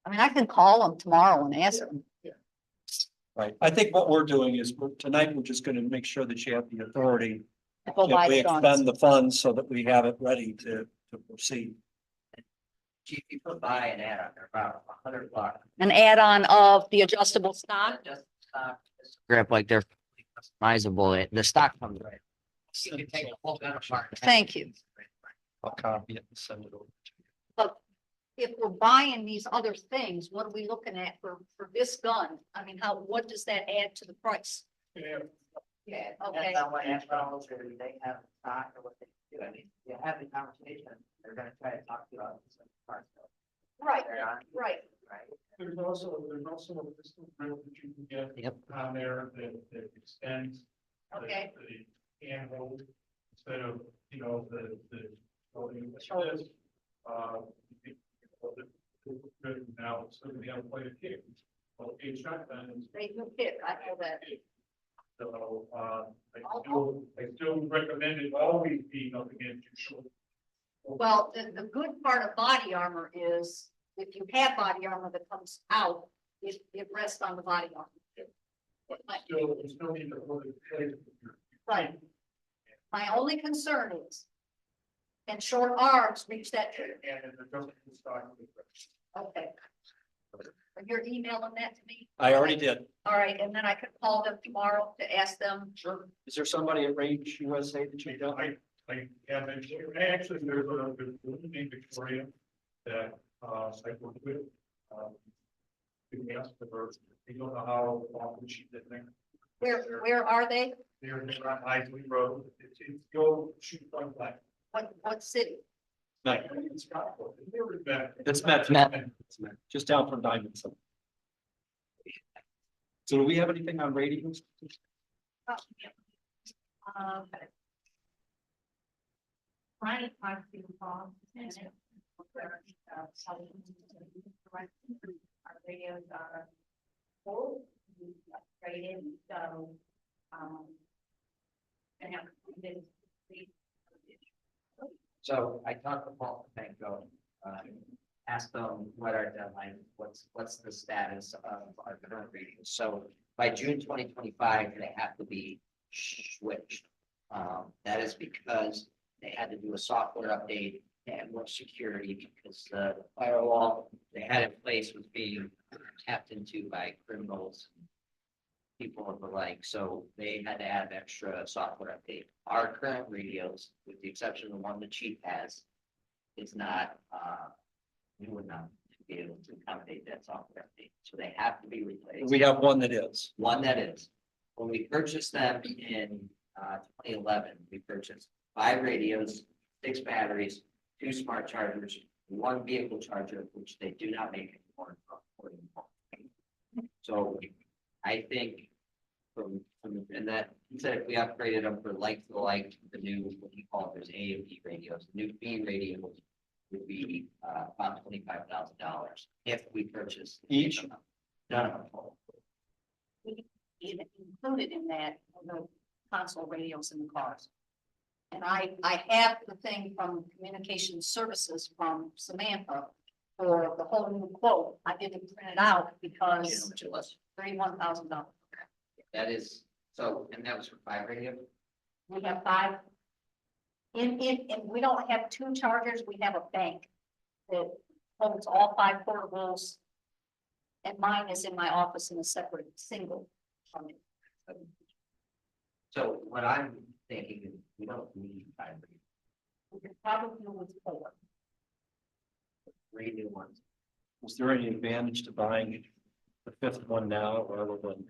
I mean, I can call them tomorrow and ask them. Right, I think what we're doing is, tonight, we're just gonna make sure that you have the authority. to go buy If we the guns. expend the funds so that we have it ready to proceed. Chief, you put buy and add on there about $100. An add-on of the adjustable stock? Just stock. Grab like they're customizable, the stock comes right. You can take the whole gun apart. Thank you. I'll copy it and send it over. But if we're buying these other things, what are we looking at for this gun? I mean, what does that add to the price? yeah, Yeah, okay. what Astros or they have stock or what they do. I mean, you have the conversation, they're gonna try to talk to you about some parts. Right, They're on, right. right? there's also a pistol grill that you can get Yep. on there that extends. Okay. The handhold instead of, the. holding like Shoulder. this. You can hold it good now, so we have quite a kick. Well, a shotgun is. They do fit, I know that. So, I still recommend it always being up against your shoulder. Well, the good part of body armor is if you have body armor that comes out, it rests on the body armor. You still need to hold it. Place. Right. My only concern is, can short arms reach that trigger? And the adjustable stock. Okay. You're emailing that to me? I already did. All right, and then I could call them tomorrow to ask them. Sure. Is there somebody at Range USA that you know? I have actually, there's a woman named Victoria that, I worked with. We asked her, you don't know how often she's in there. Where are they? They're on Isley Road. It's the old shoot front line. What city? Right. It's Scottsville. It's never been- It's Met. It's Met. Just down from Diamond. So do we have anything on radios? Right, I've seen calls. Our radios are full, we upgraded, so, and have, So I talked to Paul Banco, asked them what our deadline, what's the status of our current readings. So by June 2025, they have to be switched. That is because they had to do a software update and more security because the firewall they had in place was being tapped into by criminals, people of the like, so they had to have extra software update. Our current radios, with the exception of the one the chief has, is not, we would not be able to accommodate that software update, so they have to be replaced. We have one that is. One that is, when we purchased them in 2011, we purchased 5 radios, 6 batteries, 2 smart chargers, 1 vehicle charger, which they do not make anymore. So I think and that, he said if we upgraded them for like the new, what you call it, there's A and B radios, the new B radios would be about $25,000 if we purchase Each? None of them total. included in that, the console radios in the cars. And I have the thing from communication services from Samantha for the whole new quote. I didn't print it out You know because what it was. $31,000. That is, so, and that was for 5 radios? We have 5. And we don't have 2 chargers, we have a bank that holds all 5 portables. And mine is in my office in a separate single. So what I'm thinking is we don't need 5 radios, We could probably do with 4. 3 new ones. Is there any advantage to buying the 5th one now rather than?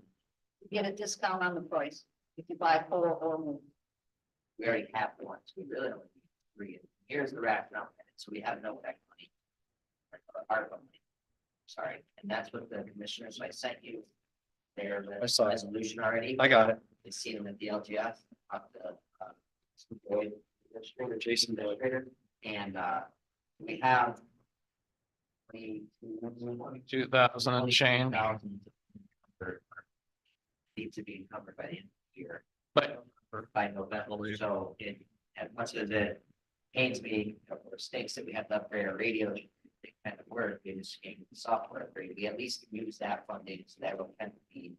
You get a discount on the price if you buy 4 or more. We already have the ones, we really don't need 3. Here's the rationale, so we have no tech money. Our money. Sorry, and that's what the commissioners, I sent you. Their I saw it. resolution already. I got it. They see them at the LGF, up the, Boyd administrator, Jason Boyd. administrator, and, we have. 2,000 and change. 20,000 need to be encumbered by the end of the year. But Or by November, so as much as it pains me, or stinks that we have to upgrade our radios, they kind of work, we just gave the software upgrade, we at least use that funding, so that will kind of be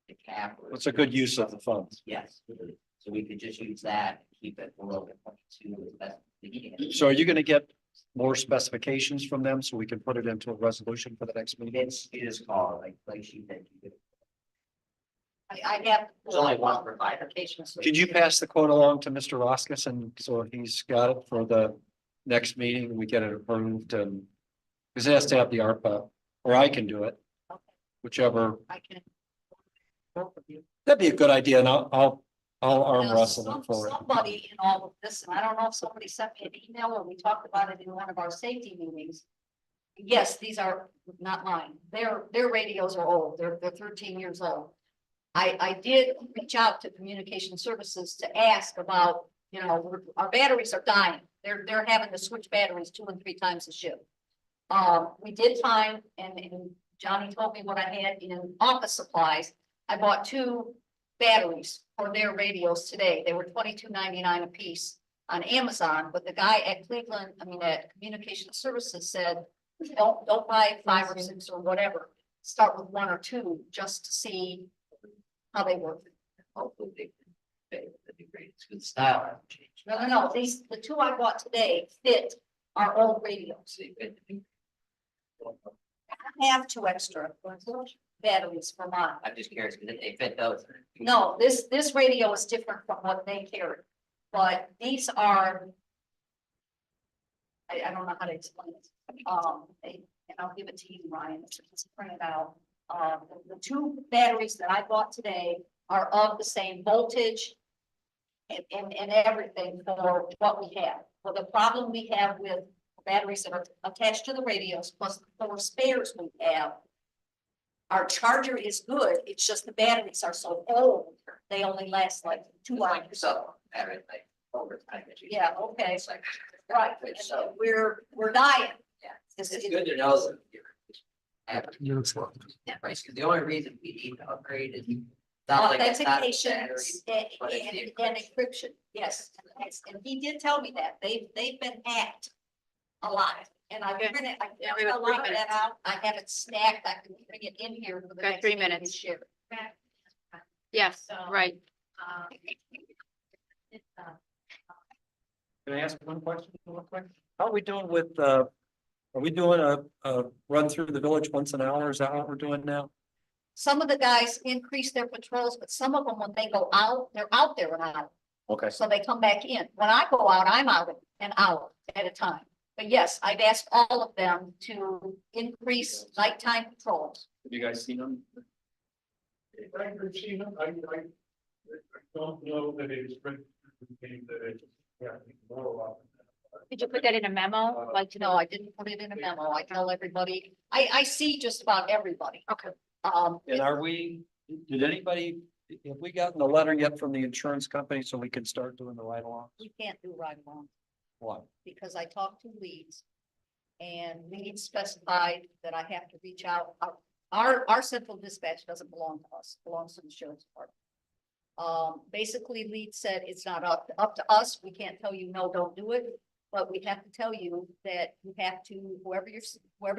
the cap. or- What's a good use of the funds? Yes, so we could just use that, and keep it below the 22 as best we can. So are you gonna get more specifications from them so we can put it into a resolution for the next meeting? It is called, like she said, I have. there's only one provider. Did you pass the quote along to Mr. Roskis and so he's got it for the next meeting, we get it approved and. Because it has to have the ARPA, or I can do it, Okay, whichever, I can. Both of you. that'd be a good idea and I'll arm Now, wrestle it for it. Somebody in all of this, and I don't know if somebody sent me an email or we talked about it in one of our safety meetings. Yes, these are not mine. Their radios are old. They're 13 years old. I did reach out to communication services to ask about, our batteries are dying. They're having to switch batteries 2 and 3 times a shift. We did find, and Johnny told me what I had in office supplies. I bought 2 batteries for their radios today. They were $22.99 a piece on Amazon, but the guy at at Communication Services said, don't buy 5 or 6 or whatever. Start with 1 or 2 just to see how they work. Hopefully that'd be great, it's good style hasn't changed. No. The 2 I bought today fit our old radios. I have 2 extra batteries for mine. I'm just curious, because if they fit those. No, this radio is different from what they carry, but these are. I don't know how to explain it. And I'll give it to you, Ryan, it's printed out. The 2 batteries that I bought today are of the same voltage. And everything for what we have. Well, the problem we have with batteries that are attached to the radios, plus the 4 spares we have. Our charger is good, it's just the batteries are so old, they only last like 2 hours. So, everything over time. Yeah, okay, It's like, right, so we're dying. yeah, This it's is- good to know that you're Units left. Yeah, right, 'cause the only reason we need to upgrade is. Sounds like it's not Authentication battery, but it's the and encryption, yes, and he did tell me that, they've been hacked a lot. And I've printed, I Yeah, we printed a have 3 lot of that minutes. out, I have it stacked, I can bring it in here for the Got next 3 meeting and minutes. share. Yes, So, right. It's, Can I ask one question real quick? How are we doing with, are we doing a run through the village once an hour? Is that what we're doing now? Some of the guys increase their patrols, but some of them, when they go out, they're out there an hour, Okay. so they come back in. When I go out, I'm out an hour at a time. But yes, I've asked all of them to increase nighttime patrols. Have you guys seen them? I've seen them, I don't know that it's written, that it's, yeah, more about. Did you put that in a memo? Like to No, know? I didn't put it in a memo. I tell everybody, I see just about everybody. Okay. And are we, did anybody, have we gotten a letter yet from the insurance company so we can start doing the ride along? We can't do ride along What? because I talked to Leeds. And Leeds specified that I have to reach out. Our central dispatch doesn't belong to us, it belongs to the sheriff's department. Basically, Leeds said it's not up to us. We can't tell you, no, don't do it. But we have to tell you that you have to, whoever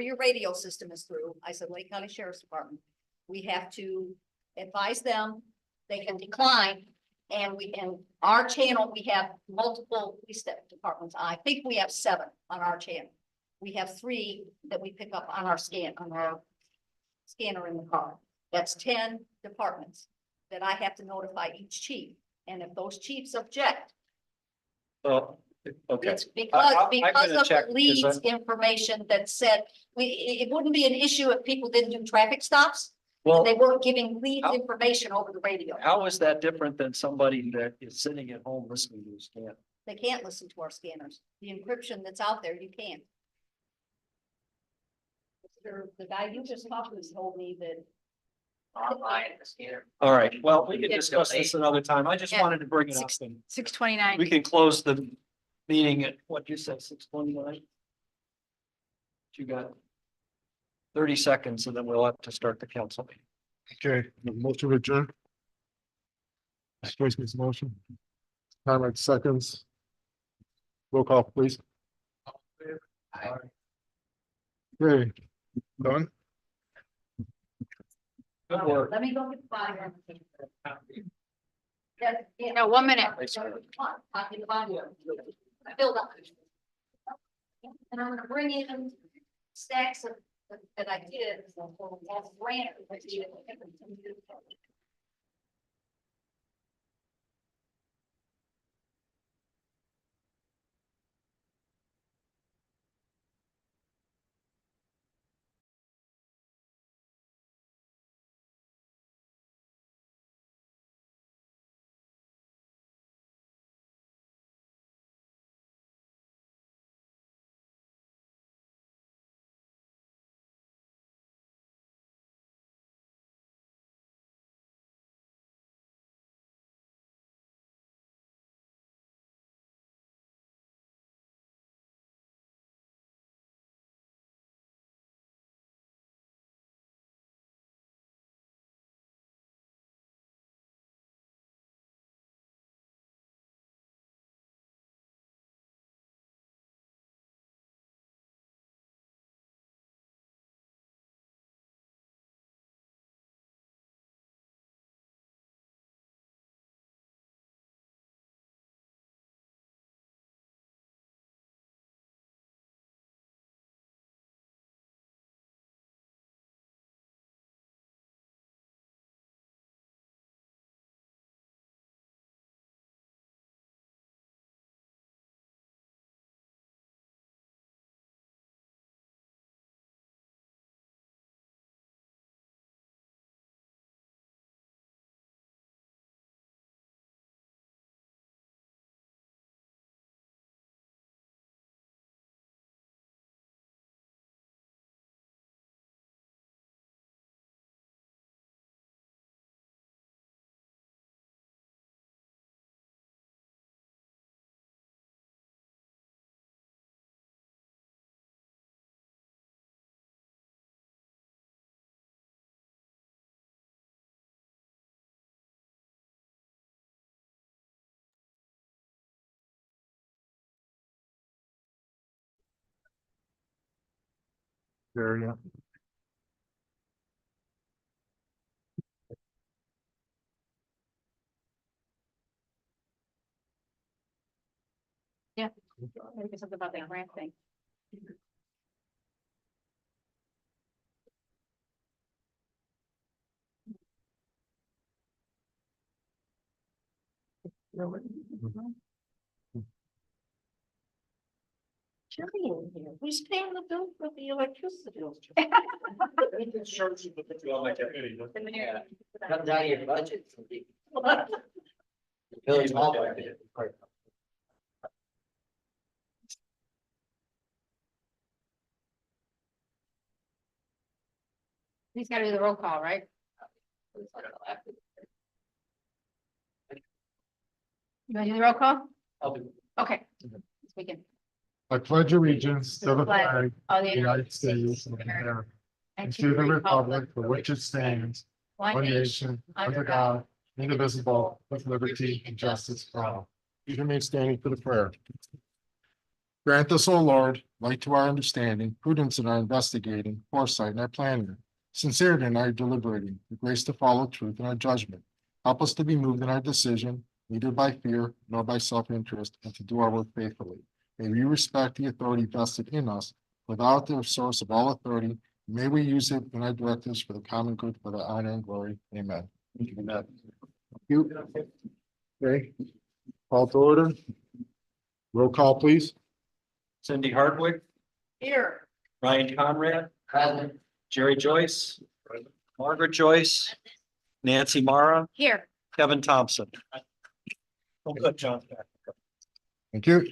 your radio system is through, I said Lake County Sheriff's Department. We have to advise them, they can decline. And our channel, we have multiple police departments. I think we have 7 on our channel. We have 3 that we pick up on our scanner in the car. That's 10 departments that I have to notify each chief. And if those chiefs object, Well, okay. it's I'm because gonna of check, the is Leeds that- information that said, it wouldn't be an issue if people didn't do traffic stops. Well, They weren't giving Leeds How- information over the radio. how is that different than somebody that is sitting at home listening to a scan? They can't listen to our scanners. The encryption that's out there, you can't. The guy you just talked to told me that online, the scanner. All right, well, we can Yeah, discuss this another time. I just Yeah. wanted to bring it up and 6:29. we can close the meeting at what you said, 6:29. You got 30 seconds and then we'll have to start the council meeting. Okay, the motion to adjourn. Joyce makes a motion. Time at seconds. Roll call, please. Okay, done. Good work. let me go get the fire. No, 1 minute. Talking about you. Filled up. And I'm gonna bring in stacks of, that I did. There, yeah. Maybe something about that grant thing. Jerry in here, who's paying the bill for the electricity? Comes out of your budget. Village hall budget. He's gotta do the roll call, right? You wanna do the roll call? Okay. We can. I pledge allegiance to the flag Of of the United States of America and to the republic for which it stands, one nation, under God, indivisible, with liberty and justice for all. You remain standing for the prayer. Grant us, O Lord, light to our understanding, prudence in our investigating, foresight in our planning, sincerity in our deliberating, the grace to follow truth in our judgment. Help us to be moved in our decision, neither by fear nor by self-interest, and to do our work faithfully. May we respect the authority vested in us without the source of all authority. May we use it in our directives for the common good, for the honor and glory. Amen. Thank you. Okay. Call to order. Roll call, please. Cindy Hardwick, Here. Ryan Conrad, Present. Jerry Joyce, Margaret Joyce, Nancy Mara, Here. Kevin Thompson. Oh, good, John. Thank you.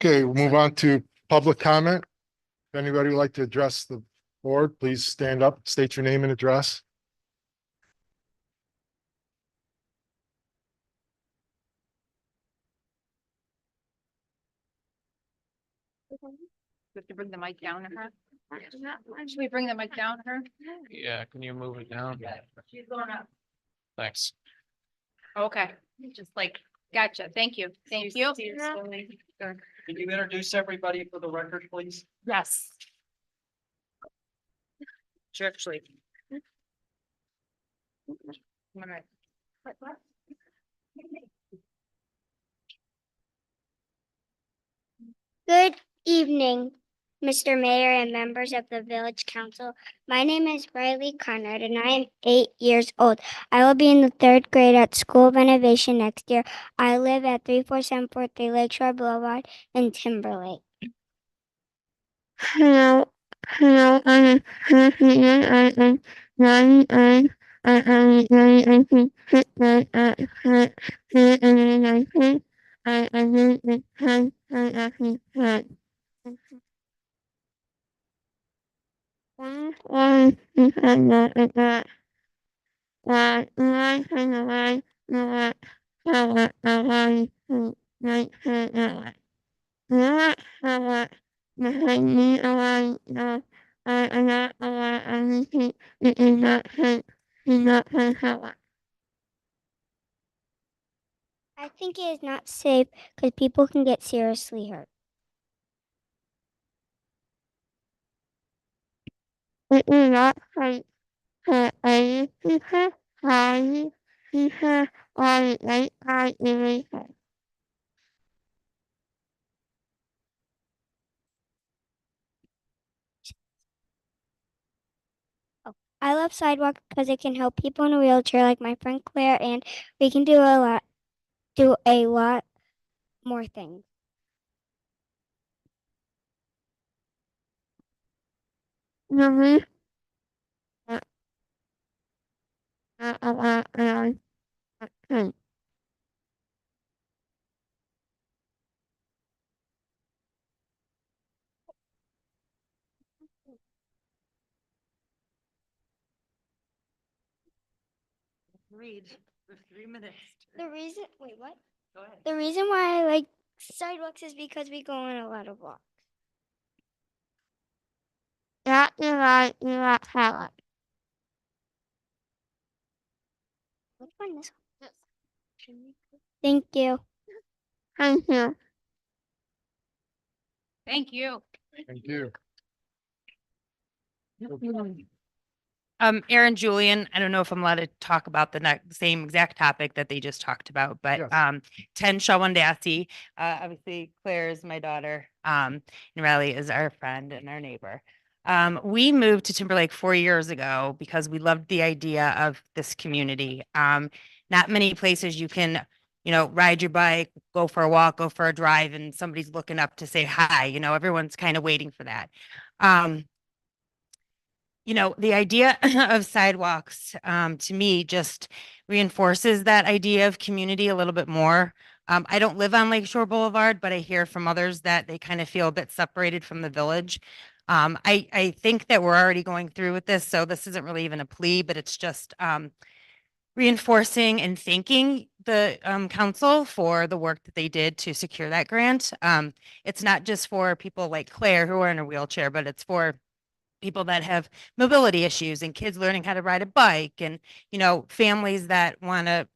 Okay, we'll move on to public comment. If anybody would like to address the board, please stand up, state your name and address. We have to bring the mic down to her. Should we bring the mic down to her? Yeah, can you move it down? She's going up. Thanks. Okay, just like, gotcha. Thank you. Thank you. Can you introduce everybody for the record, please? Yes. Actually. All right. Good evening, Mr. Mayor and members of the Village Council. My name is Riley Conrad and I am 8 years old. I will be in the 3rd grade at School of Innovation next year. I live at 34743 Lakeshore Boulevard in Timberlake. Hello, hello, I am 9 I think it is not safe because people can get seriously hurt. It is not safe for any people, high people, or late night erasers. I love sidewalks because it can help people in a wheelchair like my friend Claire, and we can do a lot more things. The Read for 3 minutes. reason, wait, what? Go ahead. The reason why I like sidewalks is because we go on a lot of walks. That is why we like sidewalks. Which one is? Thank you. Thank you. Thank you. Thank you. Aaron Julian, I don't know if I'm allowed to talk about the same exact topic that they just talked about, but Yes. 10 Shawandassi. Obviously Claire is my daughter. And Riley is our friend and our neighbor. We moved to Timberlake 4 years ago because we loved the idea of this community. Not many places you can, ride your bike, go for a walk, go for a drive, and somebody's looking up to say hi. Everyone's kind of waiting for that. The idea of sidewalks, to me, just reinforces that idea of community a little bit more. I don't live on Lakeshore Boulevard, but I hear from others that they kind of feel a bit separated from the village. I think that we're already going through with this, so this isn't really even a plea, but it's just reinforcing and thanking the council for the work that they did to secure that grant. It's not just for people like Claire who are in a wheelchair, but it's for people that have mobility issues and kids learning how to ride a bike and, families that want to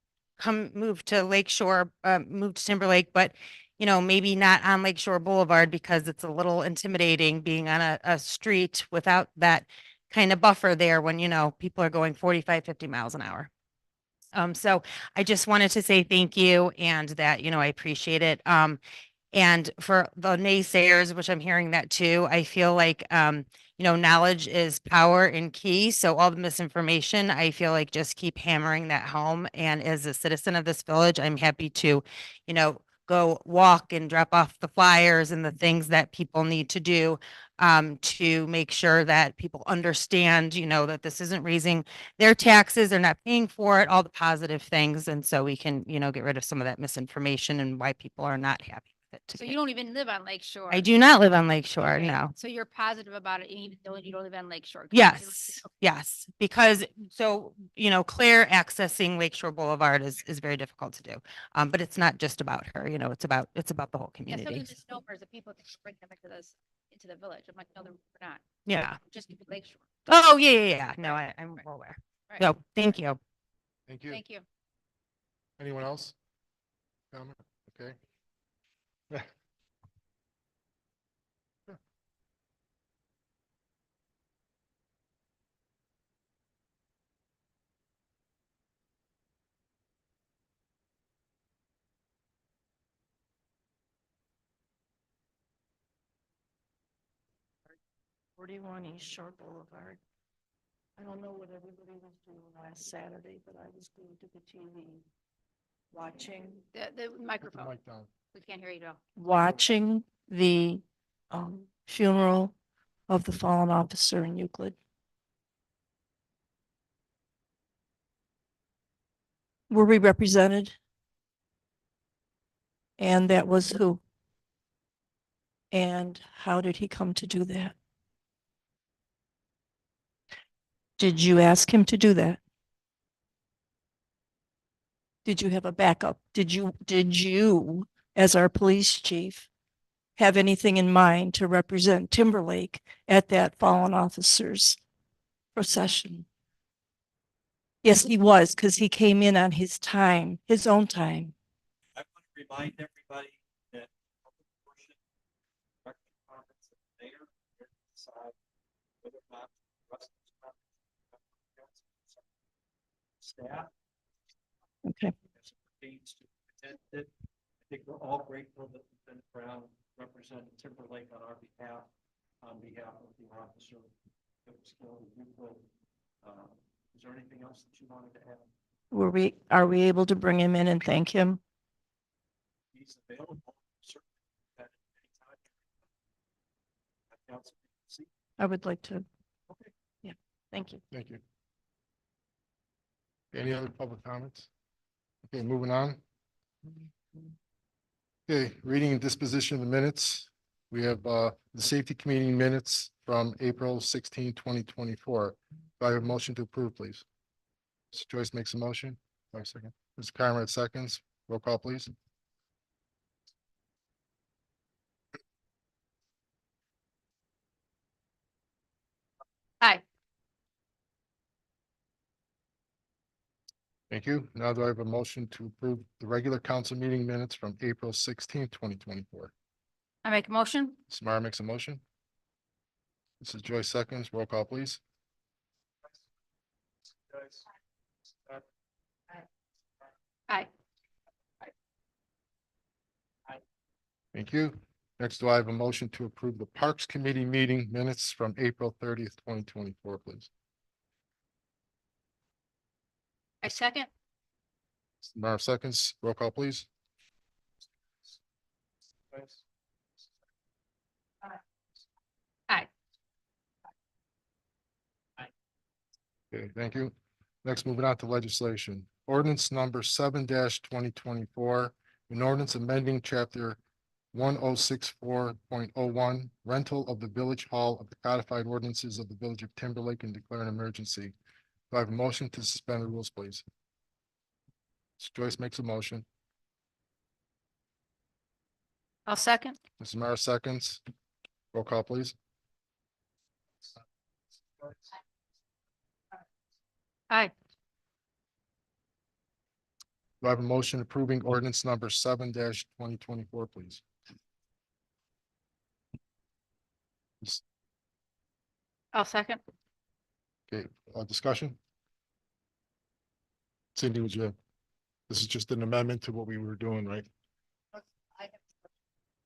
move to Lakeshore, move to Timberlake, but, maybe not on Lakeshore Boulevard because it's a little intimidating being on a street without that kind of buffer there when, people are going 45, 50 miles an hour. So I just wanted to say thank you and that, I appreciate it. And for the naysayers, which I'm hearing that too, I feel like, knowledge is power and key. So all the misinformation, I feel like just keep hammering that home. And as a citizen of this village, I'm happy to, go walk and drop off the flyers and the things that people need to do to make sure that people understand, that this isn't raising their taxes, they're not paying for it, all the positive things. And so we can, get rid of some of that misinformation and why people are not happy. So you don't even live on Lake Shore? I do not live on Lake Shore, Okay, no. So you're positive about it, even though you don't live on Lake Shore? 'Cause Yes, yes, because Claire accessing Lake Shore Boulevard is very difficult to do. But it's not just about her, it's about the whole Yeah, some community. of the misnomers that people think bring them into the village. I'm like, no, they're not. Yeah. Just Lake Shore. Oh, yeah. No, I'm well aware. Right. So thank you. Thank you. Thank you. Anyone else? Comment? Okay. Forty-one East Shore Boulevard. I don't know what everybody was doing last Saturday, but I was glued to the TV, watching, The Put the microphone. mic down. We can't hear you at all. watching the funeral of the fallen officer in Euclid. Were we represented? And that was who? And how did he come to do that? Did you ask him to do that? Did you have a backup? Did you, as our police chief, have anything in mind to represent Timberlake at that fallen officer's procession? Yes, he was, because he came in on his time, his own time. I want to remind everybody that public portion, director comments of the mayor, will decide whether or not to trust this property. Staff. Okay. As it pertains to attended, I think we're all grateful that Lieutenant Brown represented Timberlake on our behalf, on behalf of the officer that was killed in Euclid. Is there anything else that you wanted to add? Are we able to bring him in and thank him? He's available, certainly, at any time. Council, see. I would like to. Okay. Yeah, thank you. Thank you. Any other public comments? Okay, moving on. Okay, reading and disposition of the minutes. We have the safety committee minutes from April 16, 2024. Do I have a motion to approve, please? Mr. Joyce makes a motion. Wait a second. Mr. Conrad seconds. Roll call, please. Hi. Thank you. Now do I have a motion to approve the regular council meeting minutes from April 16, 2024? I make a motion. Samara makes a motion. Mrs. Joyce seconds. Roll call, please. Aye. Thank you. Next, do I have a motion to approve the Parks Committee meeting minutes from April 30th, 2024, please? I second. Mar seconds. Roll call, please. Aye. Okay, thank you. Next, moving on to legislation. Ordinance number 7-2024, an ordinance amending chapter 1064.01, rental of the village hall of the codified ordinances of the village of Timberlake and declare an emergency. Do I have a motion to suspend the rules, please? Mrs. Joyce makes a motion. I'll second. Mrs. Mara seconds. Roll call, please. Aye. Do I have a motion approving ordinance number 7-2024, please? I'll second. Okay, discussion? Cindy, would you? This is just an amendment to what we were doing, right?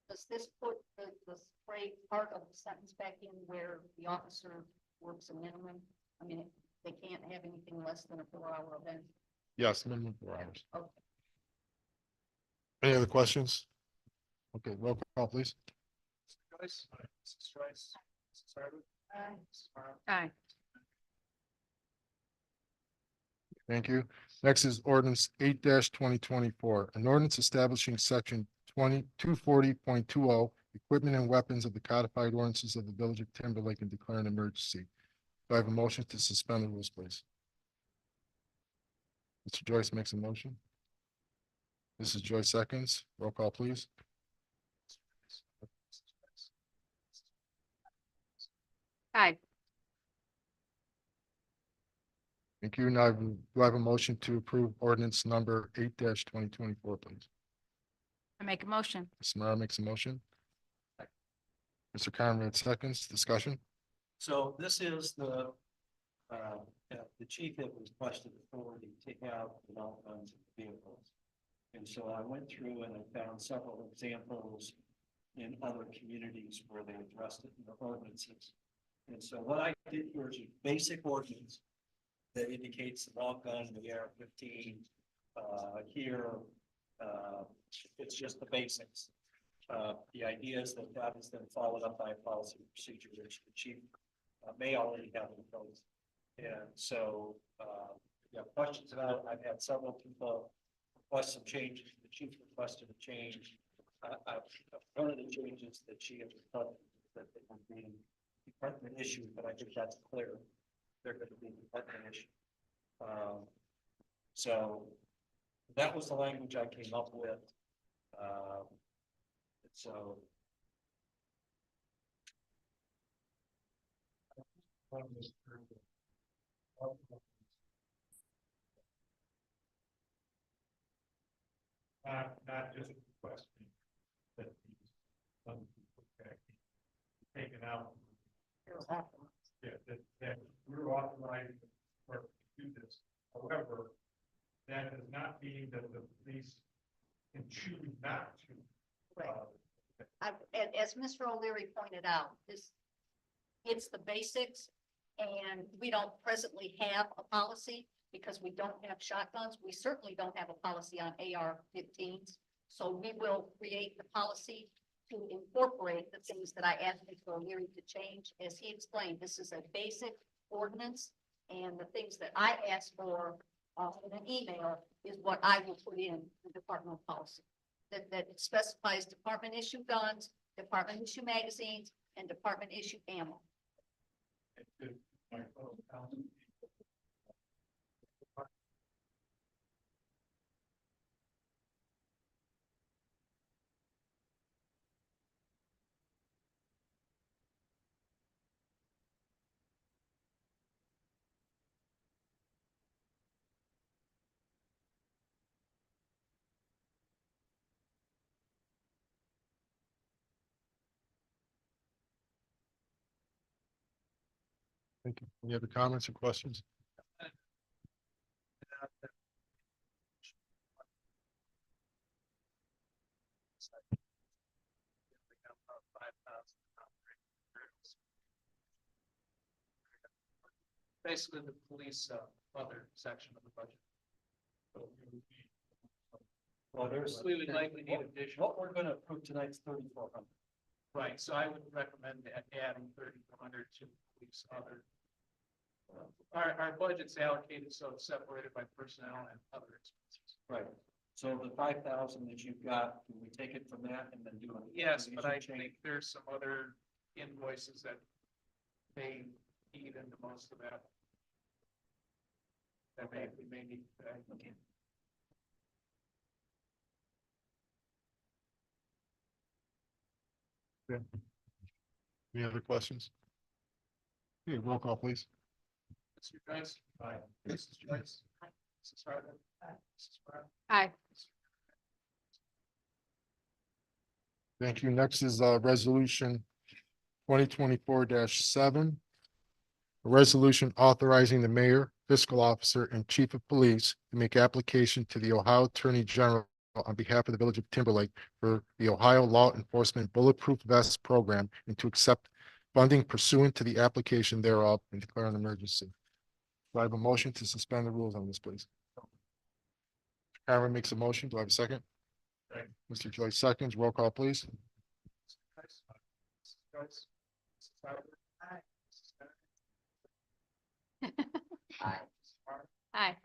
Does this put the spray part of the sentence back in where the officer works a minimum? I mean, they can't have anything less than a 4-hour event. Yes, minimum 4 hours. Okay. Any other questions? Okay, roll call, please. Joyce? Mrs. Joyce? Mrs. Harder? Aye. Thank you. Next is ordinance 8-2024, an ordinance establishing section 240.20, equipment and weapons of the codified ordinances of the village of Timberlake and declare an emergency. Do I have a motion to suspend the rules, please? Mr. Joyce makes a motion. Mrs. Joyce seconds. Roll call, please. Aye. Thank you. Now, do I have a motion to approve ordinance number 8-2024, please? I make a motion. Ms. Mara makes a motion. Mr. Conrad seconds. Discussion? So this is the chief had requested authority to take out the guns of vehicles. And so I went through and I found several examples in other communities where they addressed it in the ordinances. And so what I did here is a basic ordinance that indicates the long gun, the AR-15, here, it's just the basics. The idea is that that is then followed up by a policy procedure, which the chief may already have in place. And so, if you have questions about it, I've had several people request some changes. The chief requested a change. One of the changes that she has requested that they would be department issue, but I think that's clear. They're going to be department issue. So that was the language I came up with. So. Not just requesting that these, taken out. Yeah, that we're authorized to do this. However, that does not mean that the police can choose not to. As Mr. O'Leary pointed out, it's the basics. And we don't presently have a policy because we don't have shotguns. We certainly don't have a policy on AR-15s. So we will create the policy to incorporate the things that I asked Mr. O'Leary to change. As he explained, this is a basic ordinance, and the things that I asked for in an email is what I will put in the departmental policy. That specifies department issue guns, department issue magazines, and department issue ammo. Thank you. Any other comments or questions? Basically, the police, other section of the budget. Well, there's. We would likely need additional. What we're gonna approve tonight's 3,400. Right, so I would recommend adding 3,400 to police other. Our budget's allocated, so it's separated by personnel and other expenses. Right. So the 5,000 that you've got, can we take it from that and then do it? Yes, but I think there's some other invoices that may eat into most of that. That we may need. Okay. Any other questions? Okay, roll call, please. Mr. Joyce? Aye. Mrs. Joyce? Aye. Mrs. Harder? Aye. Mrs. Brown? Aye. Thank you. Next is resolution 2024-7. A resolution authorizing the mayor, fiscal officer, and chief of police to make application to the Ohio Attorney General on behalf of the village of Timberlake for the Ohio Law Enforcement Bulletproof Vest Program and to accept funding pursuant to the application thereof and declare an emergency. Do I have a motion to suspend the rules on this, please? Cameron makes a motion. Do I have a second? Second. Mr. Joyce seconds. Roll call, please. Mrs. Joyce? Mrs. Harder? Aye. Mrs. Bennett? Aye. Mrs. Martin? Aye.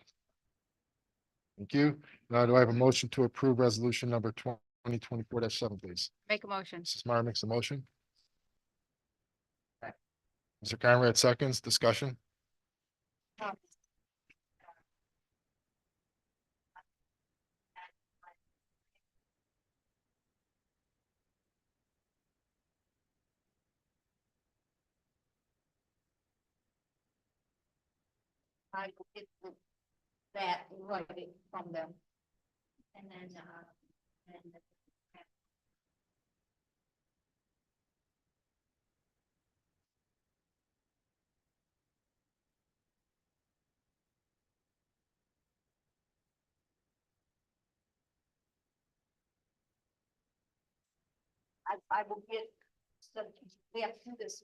Thank you. Now, do I have a motion to approve resolution number 2024-7, please? Make a motion. Mrs. Meyer makes a motion. Second. Mr. Conrad seconds. Discussion. I will get that in writing from them. And then, and I will get, so we have to do this,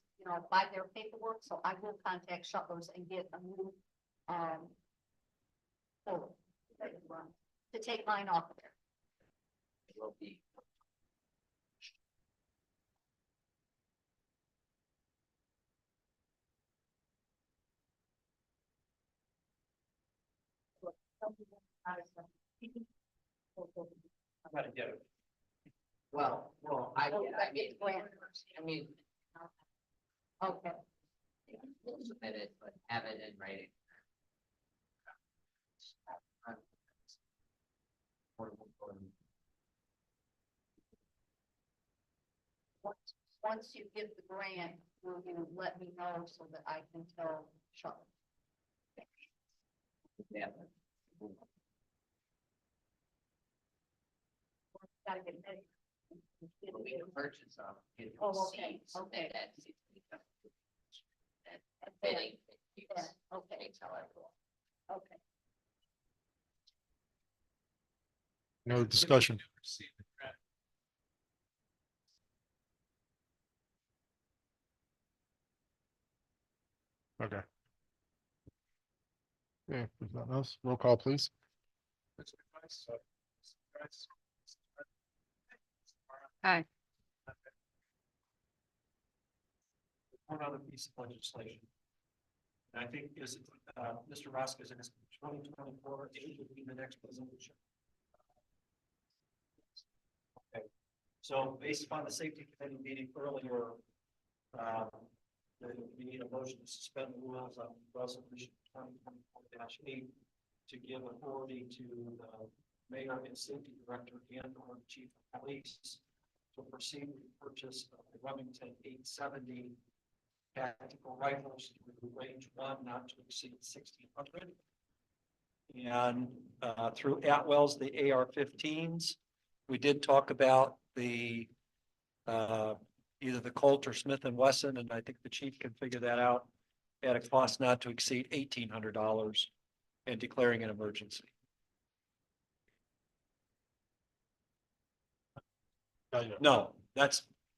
by their paperwork, so I will contact Shutters and get a new, folder to take mine off of there. It will be. I gotta get it. Well, I mean, Okay. we'll submit it, but have it in writing. Once you get the grant, will you let me know so that I can tell Shutters? Yeah. Gotta get ready. We can purchase them. Oh, okay, okay. Bidding. Yeah, okay, Takes however long. okay. No discussion. Okay. Okay, if there's nothing else. Roll call, please. Mr. Joyce? Mrs. Joyce? Mrs. Harder? Aye. One other piece of legislation. And I think is, Mr. Roscoe's in his 2024, it would be the next resolution. Okay, so based upon the safety committee meeting earlier, we need a motion to suspend the rules on resolution 2024-8 to give authority to the mayor and safety director and or chief of police to proceed with the purchase of the Remington 870 tactical rifles through range 1 not to exceed 1,600. And through Atwell's, the AR-15s. We did talk about the either the Colt or Smith and Wesson, and I think the chief can figure that out. at a cost not to exceed $1,800 and declaring an emergency. No,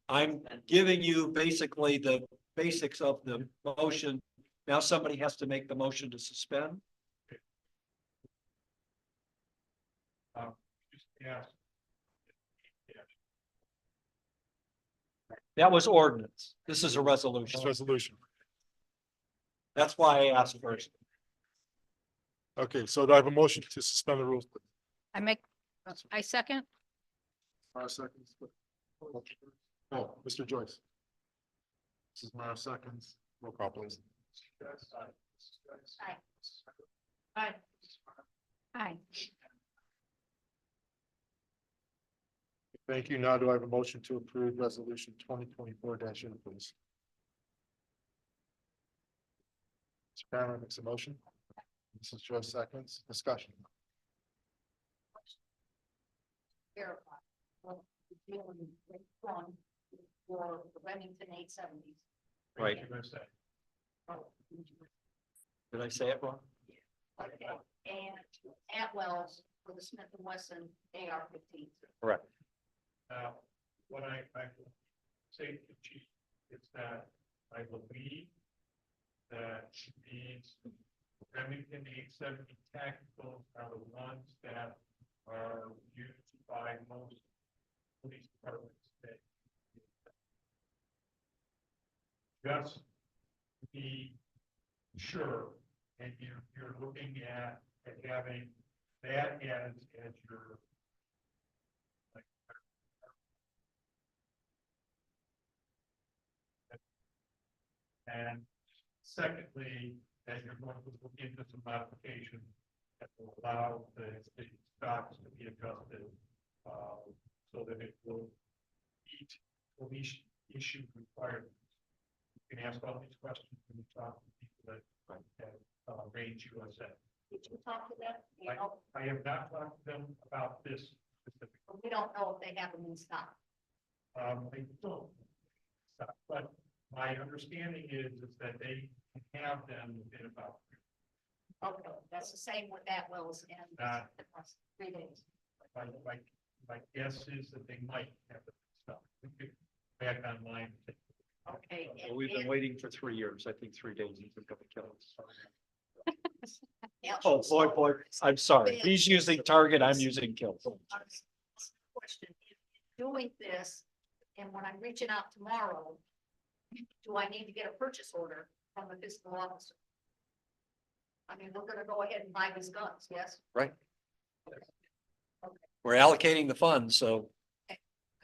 I'm giving you basically the basics of the motion. Now somebody has to make the motion to suspend. Just ask. That was ordinance. This is a resolution. This resolution. That's why I asked first. Okay, so do I have a motion to suspend the rules? I second. 5 seconds. Oh, Mr. Joyce. This is my seconds. Roll call, please. Aye. Aye. Aye. Thank you. Now do I have a motion to approve resolution 2024 please? Mr. Cameron makes a motion. Mrs. Joyce seconds. Discussion. Verify. Well, we're dealing with one for the Remington 870s. Right. You're gonna say. Oh, Did I say it wrong? okay. And Atwell's for the Smith and Wesson AR-15. Correct. What I will say to the chief is that I believe that these Remington 870 tacticals are the ones that are used by most police departments today. Just to be sure, and you're looking at having that as your and secondly, that you're going to look into some modifications that will allow the stocks to be adjusted, so that it will meet police issue requirements. You can ask all these questions when you talk to people that have Range USA. Did you talk to them? You I- know, I have not talked to them about this specific. we don't know if they have them in stock. They don't. But my understanding is that they have them within about Okay, that's the same with Atwell's and Uh, 3 days. my guess is that they might have the stuff. We could back online. Okay. Well, we've been waiting for 3 years. I think 3 days. He's gonna kill us. Oh, boy, I'm sorry. He's using target, I'm using kill. Question, doing this, and when I'm reaching out tomorrow, do I need to get a purchase order from the fiscal officer? I mean, we're gonna go ahead and buy these guns, yes? Right. We're allocating the funds, so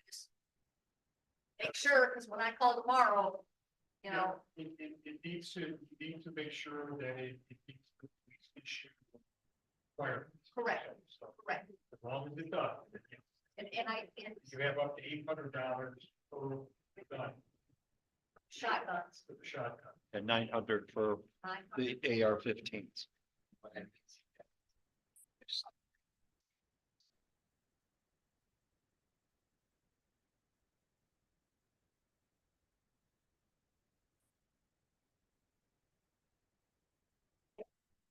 Just make sure, because when I call tomorrow, you know, It needs to, you need to make sure that it meets the police issue requirements. correct, So, correct. as long as it does, And you have up to $800 per gun shotguns, for the shotgun. and 900 for the AR-15s.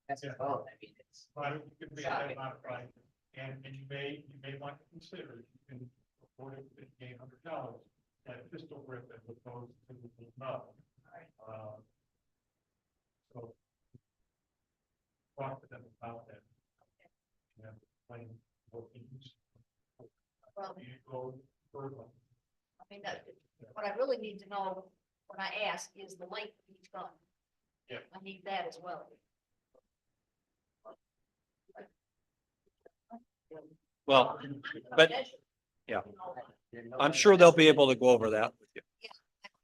That's Yeah. all. I mean, it's. But you can make that modified, and you may want to consider, you can afford it at $800, that pistol grip as opposed to the nut. So. Talk to them about that. And explain what you use. well, You go further. I mean, what I really need to know when I ask is the length of each gun. Yeah. I need that as well. Well, but yeah. I'm sure they'll be able to go over that with you.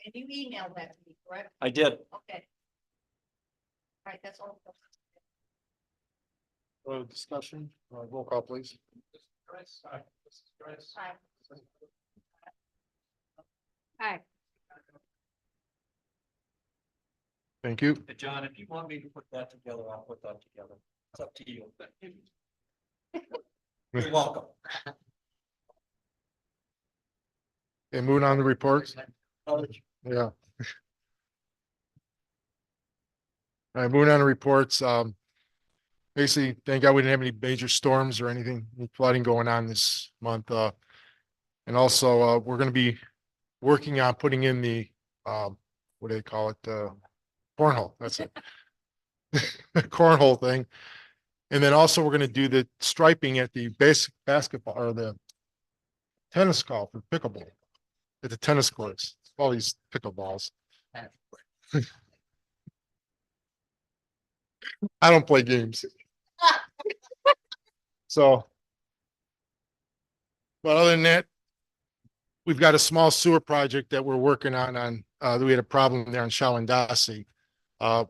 And you emailed that to me, correct? I did. Okay. All right, that's all. Discussion, roll call, please. Chris, Chris. Aye. Aye. Thank you. Hey, John, if you want me to put that together, I'll put that together. It's up to you. You're welcome. Okay, moving on to reports. Yeah. All right, moving on to reports. Basically, thank God we didn't have any major storms or anything, any flooding going on this month. And also, we're gonna be working on putting in the, what do they call it? Cornhole, that's it. Cornhole thing. And then also we're gonna do the striping at the basic basketball or the tennis call for pickleball at the tennis courts, all these pickleballs. I don't play games. So, but other than that, we've got a small sewer project that we're working on, we had a problem there on Shawandasi.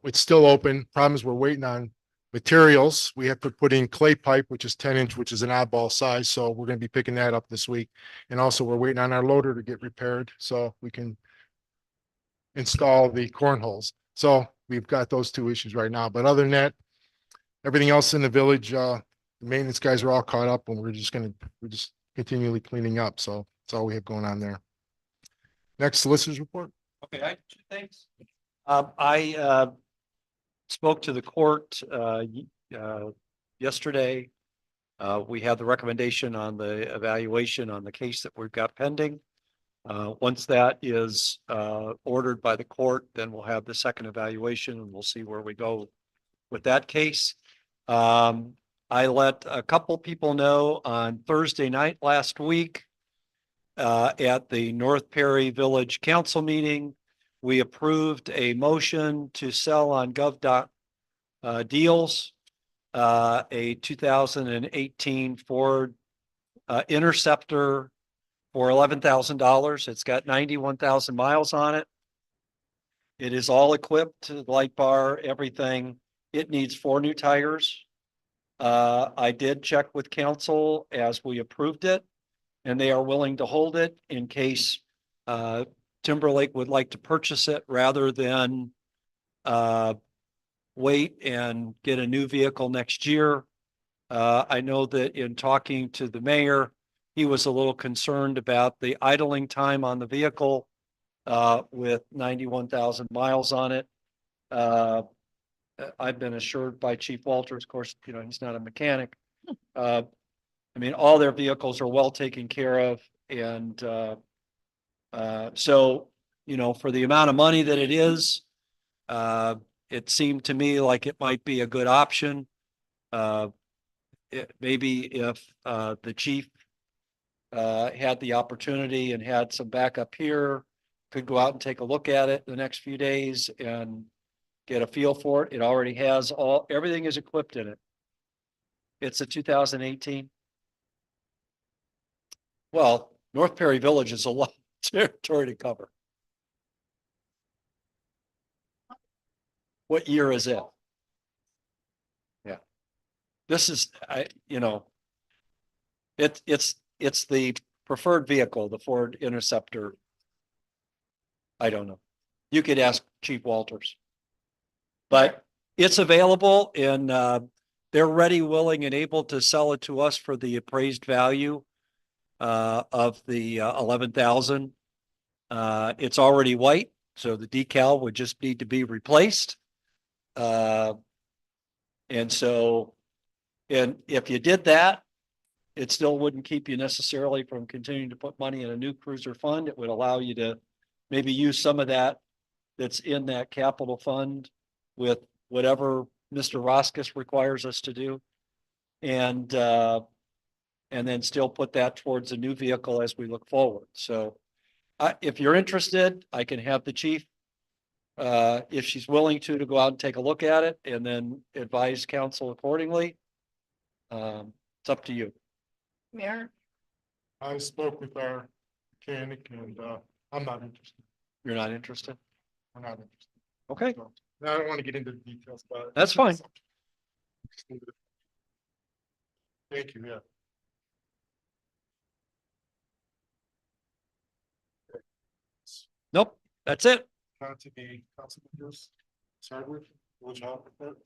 It's still open. Problem is we're waiting on materials. We have to put in clay pipe, which is 10-inch, which is an oddball size. So we're going to be picking that up this week. And also we're waiting on our loader to get repaired so we can install the cornholes. So we've got those two issues right now. But other than that, everything else in the village, the maintenance guys are all caught up and we're just continually cleaning up. So that's all we have going on there. Next, solicitors report. Okay, I have 2 things. I spoke to the court yesterday. We had the recommendation on the evaluation on the case that we've got pending. Once that is ordered by the court, then we'll have the second evaluation and we'll see where we go with that case. I let a couple people know on Thursday night last week at the North Perry Village Council meeting. We approved a motion to sell on deals a 2018 Ford Interceptor for $11,000. It's got 91,000 miles on it. It is all equipped, light bar, everything. It needs 4 new tires. I did check with council as we approved it, and they are willing to hold it in case Timberlake would like to purchase it rather than wait and get a new vehicle next year. I know that in talking to the mayor, he was a little concerned about the idling time on the vehicle with 91,000 miles on it. I've been assured by Chief Walters, of course, he's not a mechanic. I mean, all their vehicles are well taken care of. And so, for the amount of money that it is, it seemed to me like it might be a good option. Maybe if the chief had the opportunity and had some backup here, could go out and take a look at it the next few days and get a feel for it. It already has everything is equipped in it. It's a 2018. Well, North Perry Village is a lot of territory to cover. What year is it? Yeah. This is, it's the preferred vehicle, the Ford Interceptor. I don't know. You could ask Chief Walters. But it's available and they're ready, willing, and able to sell it to us for the appraised value of the 11,000. It's already white, so the decal would just need to be replaced. And if you did that, it still wouldn't keep you necessarily from continuing to put money in a new cruiser fund. It would allow you to maybe use some of that that's in that capital fund with whatever Mr. Roskis requires us to do. And then still put that towards a new vehicle as we look forward. So if you're interested, I can have the chief, if she's willing to go out and take a look at it and then advise council accordingly. It's up to you. Mayor, I spoke with our mechanic and I'm not interested. You're not interested? I'm not interested. Okay, So, I don't want to get into the details, but that's fine. Thank you, yeah. Nope, that's it. On to the council members. Start with, which I'll prefer.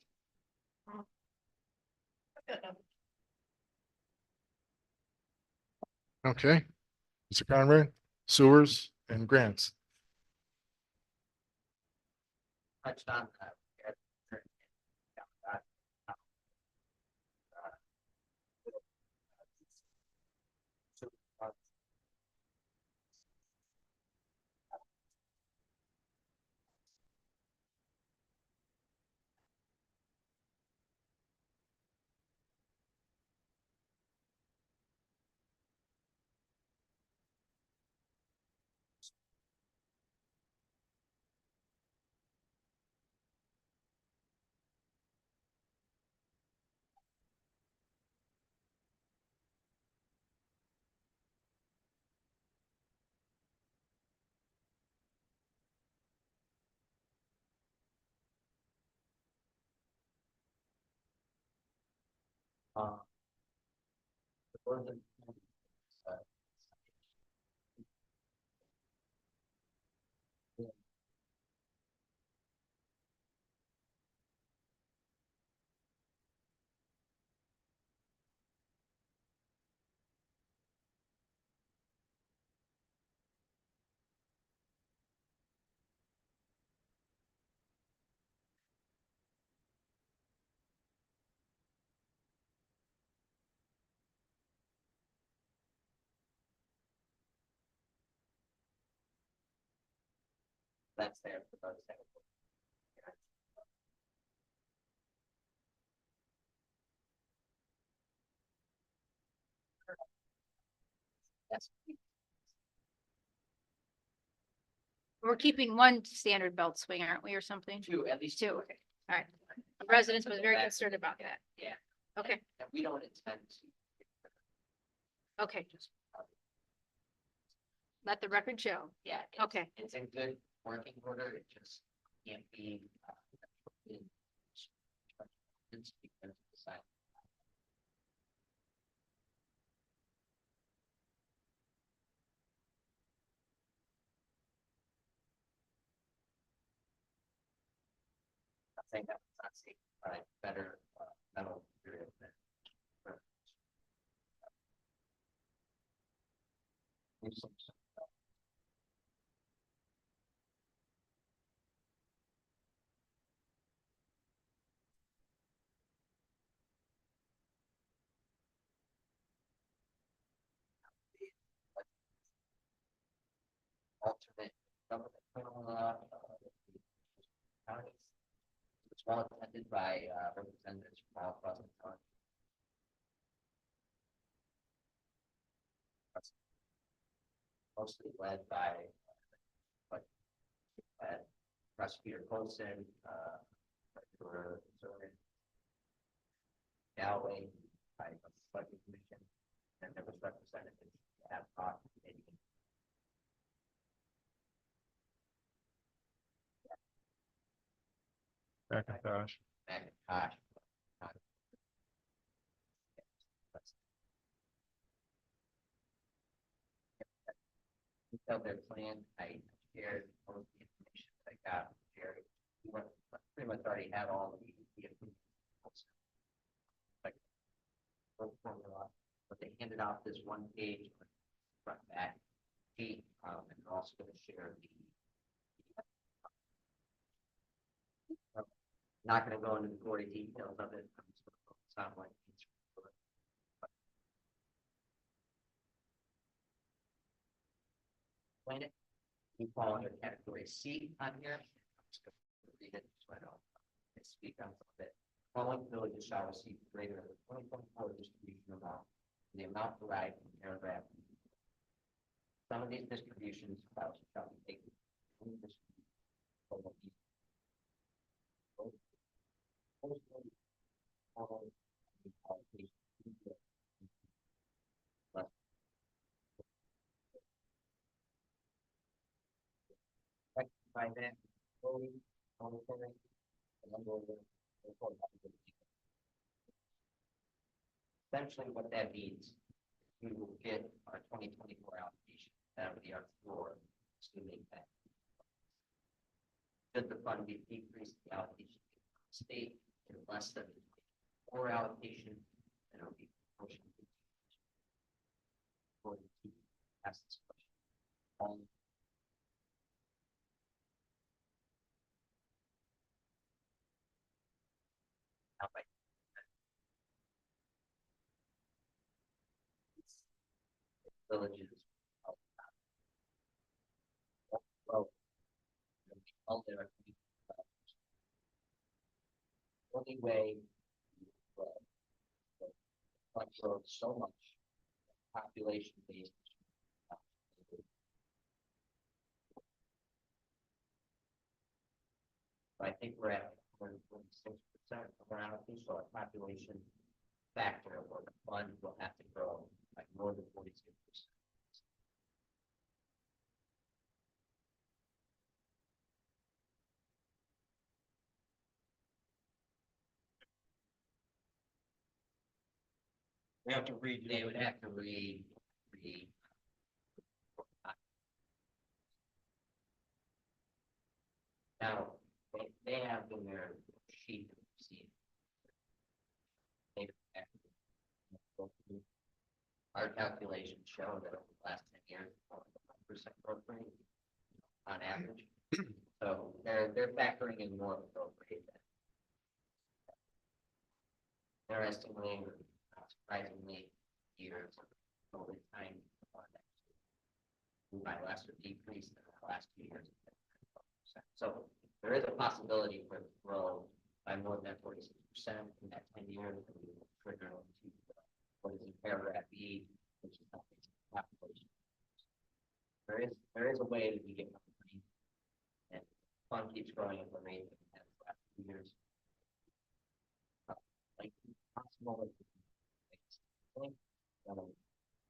Okay, Mr. Conrad, sewers and grants. Touched on that. Uh, the further- uh, That's there for those second. That's We're keeping one standard belt swing, aren't we, or something? two, at least Two, two. okay, all right. The residents was very concerned about that. Yeah, Okay, and we don't intend to. okay. Let the record show. Yeah. Okay. It's in good working order, it just can't be. It's because of the site. I think that's not safe, better, metal material than. Alternate governmental, counties. It's well attended by, representatives from all across the country. Mostly led by, like, prosecutor Colson, for Galloway, by the Select Commission, and there was representatives at Fox. McIntosh. McIntosh. Detailed their plan, I shared all of the information that I got from Jerry. We went, pretty much already had all of the. Like, full formula, but they handed out this one page, front back sheet, and they're also gonna share the. Not gonna go into the gory details of it. I'm just gonna focus on like. Explain it. We fall under category C on here. I'm just gonna read it so I don't speak on some of it. Following villages shall receive greater than 2024 distribution amount, the amount derived from paragraph. Some of these distributions shall be taken. from the distribution of the- By that, essentially what that means, we will get our 2024 allocation, that would be our floor, assuming that. Should the fund be decreased, the allocation to the state to less than the 24 allocation, then it will be proportional. Going to ask this question. Now, by villages. Well, all their only way grow so much population base. I think we're at 46% of our allocation, so our population factor or the fund will have to grow like more than 46%. We have to read. They would have to read. Now, they have in their sheet. See, they have to go through. Our calculations show that over the last 10 years, 1% growth rate on average. So they're factoring in more of a growth rate. They're estimating, surprisingly, years over time. By lesser decrease than the last 2 years. So there is a possibility for it to grow by more than 46% in that 10 years. And we will trigger into what is in paragraph E, which is population. There is a way that we get money, and the fund keeps growing at the rate that it has the last 2 years. Like possible,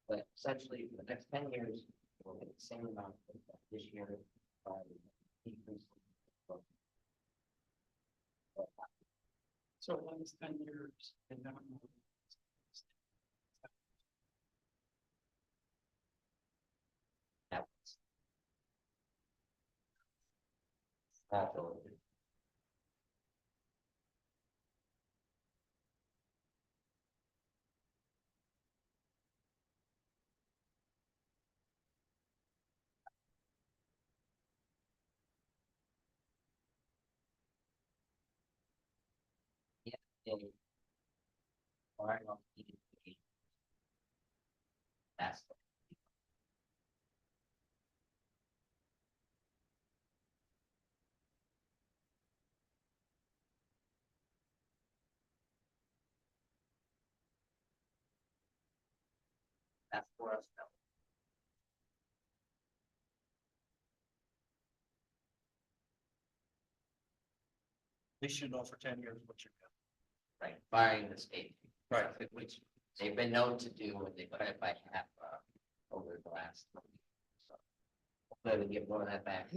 but essentially for the next 10 years, we'll get the same amount this year. Decrease. So one is 10 years and then. That's for us. They should know for 10 years what you're Right, barring the state. Right. Which they've been known to do when they cut it by half over the last. So hopefully we get more of that back.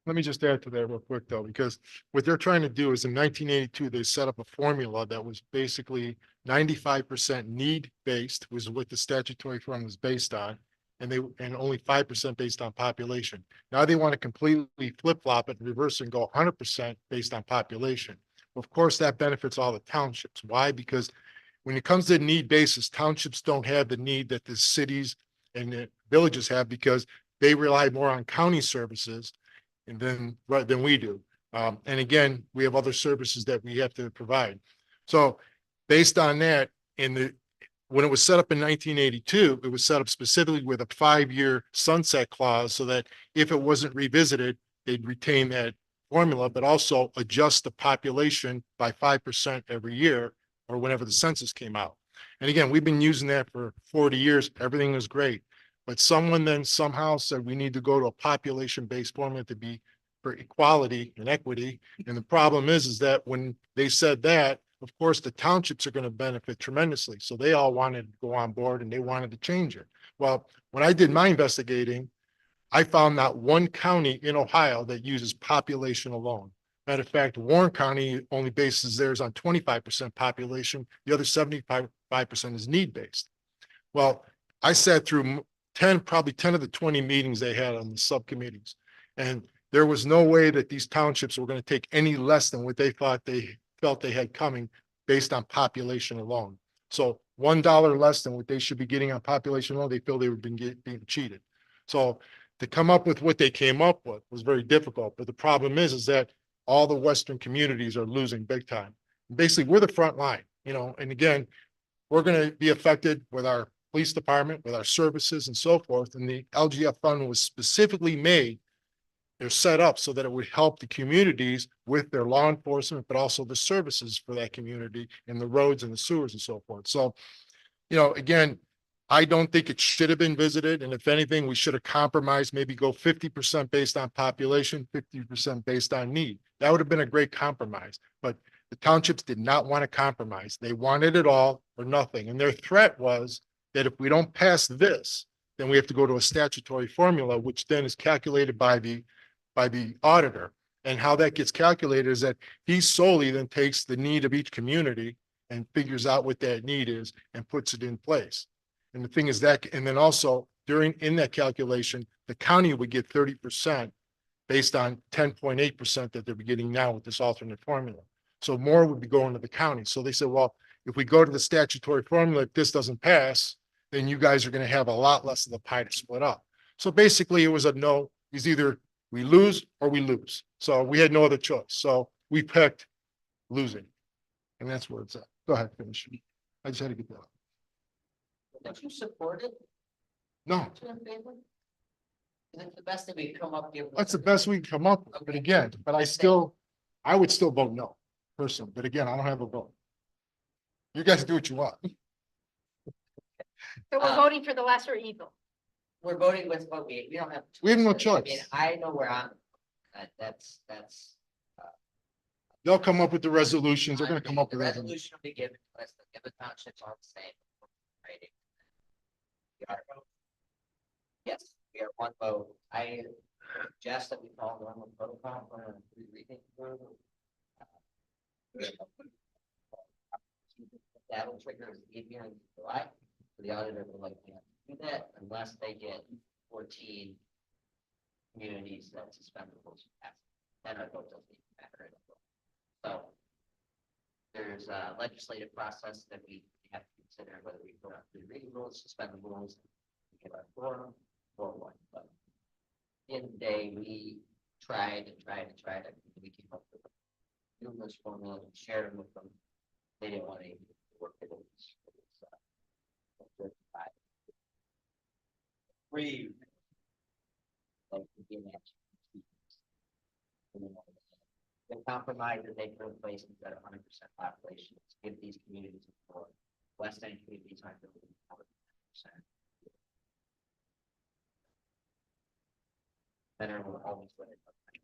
Let me just add to that real quick though, because what they're trying to do is in 1982, they set up a formula that was basically 95% need-based, was what the statutory fund was based on. And only 5% based on population. Now they want to completely flip-flop it and reverse and go 100% based on population. Of course, that benefits all the townships. Why? Because when it comes to need basis, townships don't have the need that the cities and the villages have because they rely more on county services and than we do. And again, we have other services that we have to provide. So based on that, when it was set up in 1982, it was set up specifically with a 5-year sunset clause so that if it wasn't revisited, they'd retain that formula, but also adjust the population by 5% every year or whenever the census came out. And again, we've been using that for 40 years. Everything was great. But someone then somehow said we need to go to a population-based formula to be for equality and equity. And the problem is that when they said that, of course, the townships are going to benefit tremendously. So they all wanted to go on board and they wanted to change it. Well, when I did my investigating, I found not one county in Ohio that uses population alone. Matter of fact, Warren County only bases theirs on 25% population. The other 75% is need-based. Well, I sat through probably 10 of the 20 meetings they had on the subcommittees. And there was no way that these townships were going to take any less than what they felt they had coming based on population alone. So $1 less than what they should be getting on population alone, they feel they were being cheated. So to come up with what they came up with was very difficult. But the problem is that all the Western communities are losing big time. Basically, we're the front line, and again, we're going to be affected with our police department, with our services and so forth. And the LGF fund was specifically made, they're set up so that it would help the communities with their law enforcement, but also the services for that community and the roads and the sewers and so forth. So, again, I don't think it should have been visited. And if anything, we should have compromised, maybe go 50% based on population, 50% based on need. That would have been a great compromise. But the townships did not want to compromise. They wanted it all or nothing. And their threat was that if we don't pass this, then we have to go to a statutory formula, which then is calculated by the auditor. And how that gets calculated is that he solely then takes the need of each community and figures out what that need is and puts it in place. And the thing is that, and then also in that calculation, the county would get 30% based on 10.8% that they're getting now with this alternate formula. So more would be going to the county. So they said, well, if we go to the statutory formula, if this doesn't pass, then you guys are going to have a lot less of the pie to split up. So basically it was a no, it's either we lose or we lose. So we had no other choice. So we picked losing. And that's where it's at. Go ahead, finish. I just had to get that out. Did you support it? No, You in favor? Is it the best that we come up with? that's the best we can come up with. But again, I would still vote no personally. But again, I don't have a vote. You guys do what you want. So we're voting for the lesser evil. We're voting with what we don't have. We have no I mean, choice. I know where I'm, that's. They'll come up with the resolutions. They're gonna come up The with that. resolution will be given to us, the other townships all the same. Right? We are- Yes, we are one vote. I suggest that we follow normal protocol for three reading. That'll trigger the hearing in July. So the auditor would like to do that unless they get 14 communities that suspend the rules. Then our vote doesn't even matter. So there's a legislative process that we have to consider whether we put up the reading rules, suspend the rules, give our forum or what. But in the day, we tried to, we came up with numerous formulas and shared them with them. They didn't want to work with it. Free. Like, the compromise that they put in place is that 100% population, give these communities support. West End communities aren't really 100%. Better will always win it,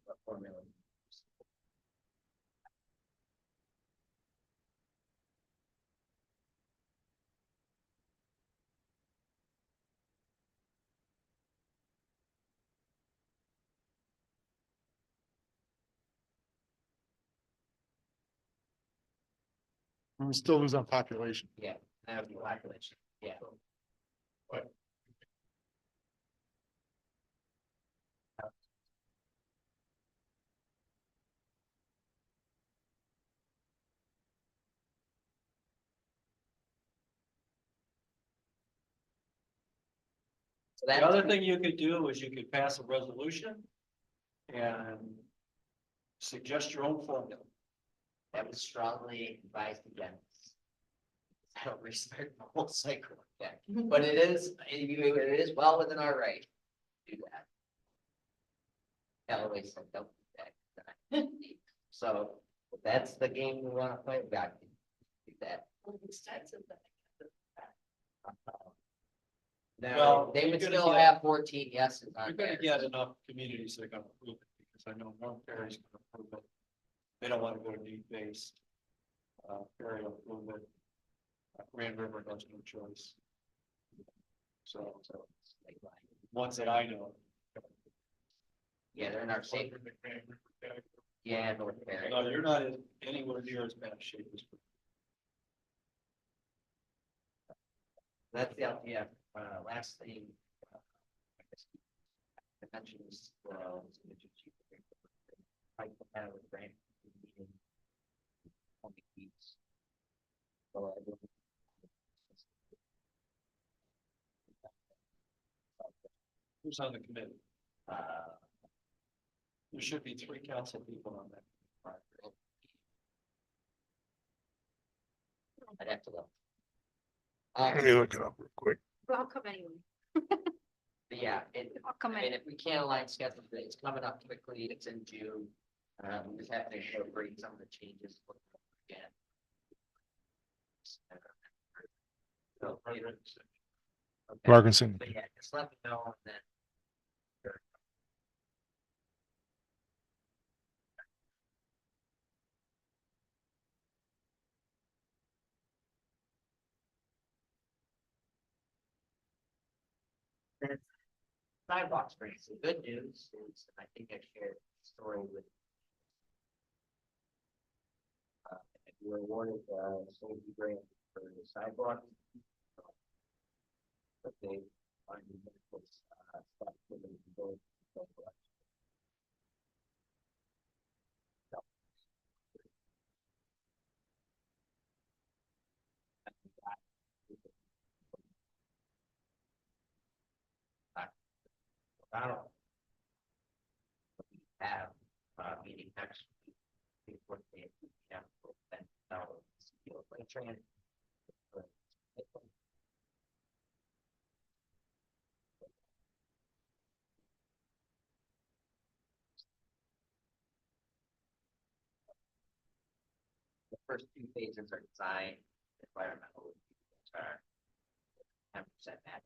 but formula. We still lose on population. Yeah, that would be population, yeah. So The other thing you could do is you could pass a resolution and suggest your own formula. That was strongly advised against. I don't restart the whole cycle again, but it is well within our right to do that. Callaway said, don't do that. So if that's the game we want to play, we got to do that. Now, Well, they would you're gonna still get- have 14 yeses You're on gonna there. get enough communities that are gonna approve it, because I know North Perry's gonna approve it. They don't wanna go to need base. Perry will approve it. Grand River has no choice. So, Like, ones that I know. yeah, they're in our safe. Yeah, North Perry. No, you're not anywhere near as bad shape as. That's the LTF. Last thing. I mentioned this. I have a grant meeting. On the keys. So I will- Who's on the committee? Uh, There should be 3 council people on that. I'd have to look. Let me look it up real quick. Well, I'll come anyway. But yeah, I'll come I mean, in. if we can't align schedules, it's coming up quickly, it's in June. We just have to incorporate some of the changes. Again. So, okay. Parkinson. But yeah, just let me know and then. Sidewalks brings the good news is, I think I shared the story with. we were awarded safety grant for the sidewalk. But they finally stopped giving the village. I don't have meeting next week. Before they have like training. The first two phases are design, environmental, are 10% match.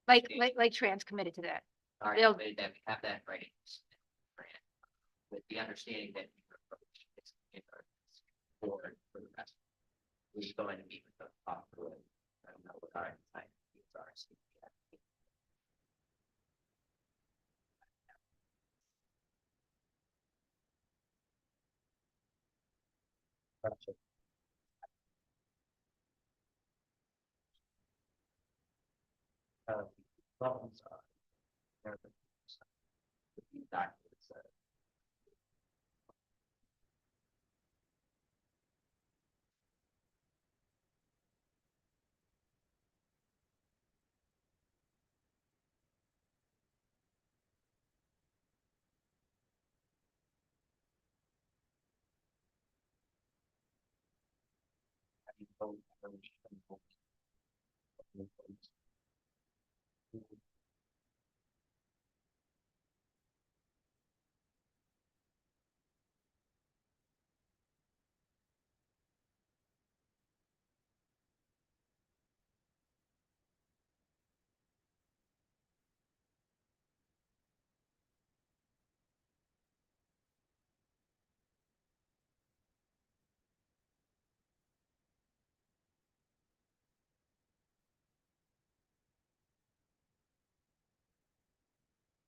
Like Trans committed to that. Already They'll- committed that we have that right. With the understanding that we approach is for the rest. We're going to meet with the top of it. I don't know what our design needs are. So Gotcha. Problems are. The documents,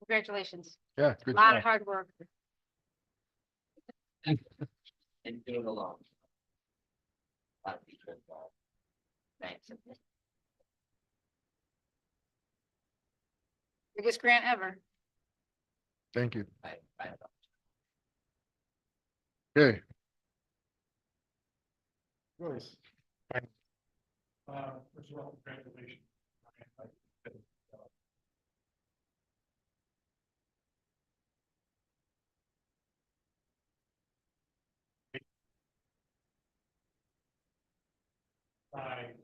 Congratulations. Yeah, A good lot job. of hard work. and doing along. A lot of people involved. Thanks. Biggest grant ever. Thank you. I Okay. Joyce. First of all, congratulations. I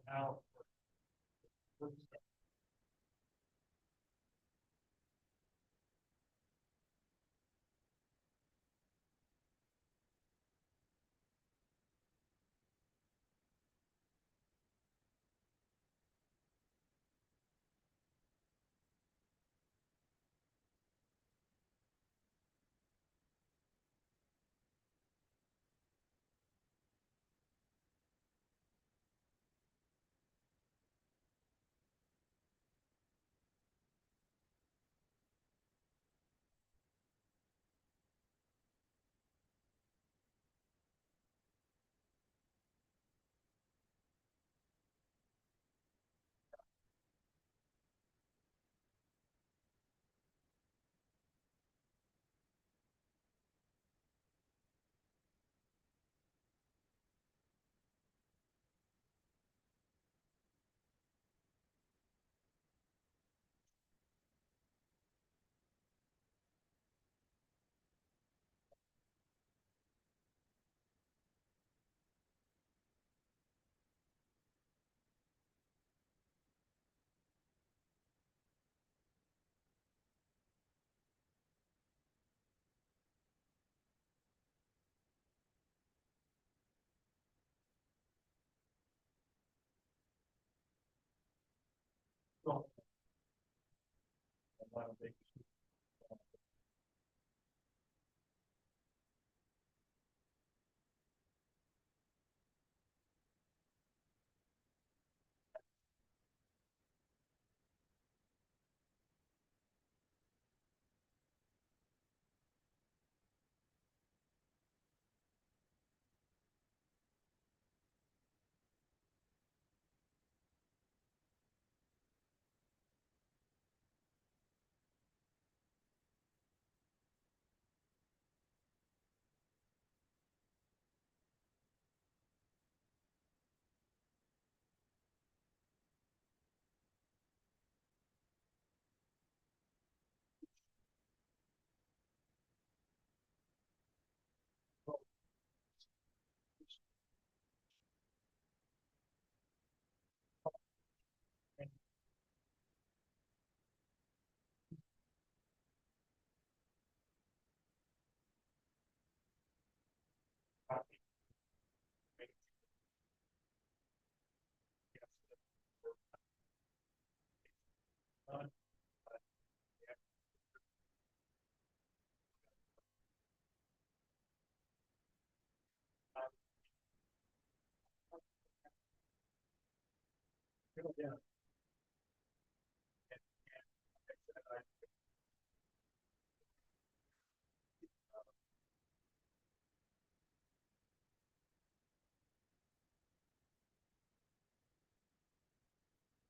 now.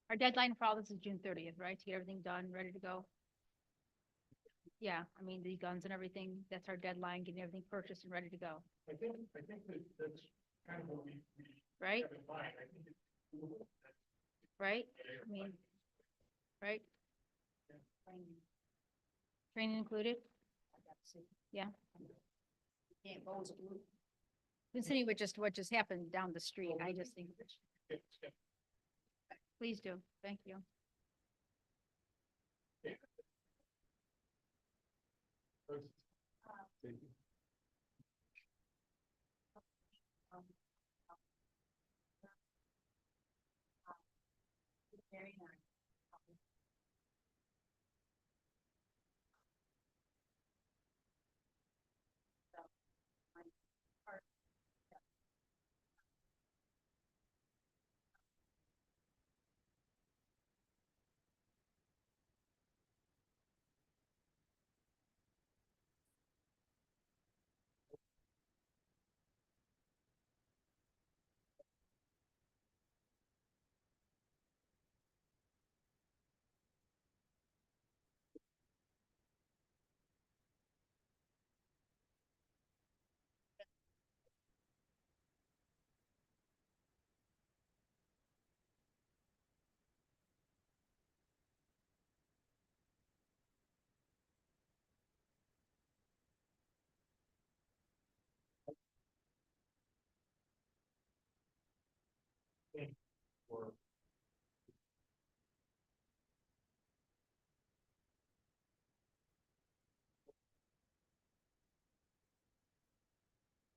Our deadline for all this is June 30th, right? To get everything done, ready to go. Yeah, I mean, the guns and everything, that's our deadline, getting everything purchased and ready to go, I think that that's kind of what we right? have in mind. I think it's doable. Right? I mean, right? Training included? Yeah. Can't go as a group. Considering what just happened down the street, I just think, please do. Thank you. Very nice.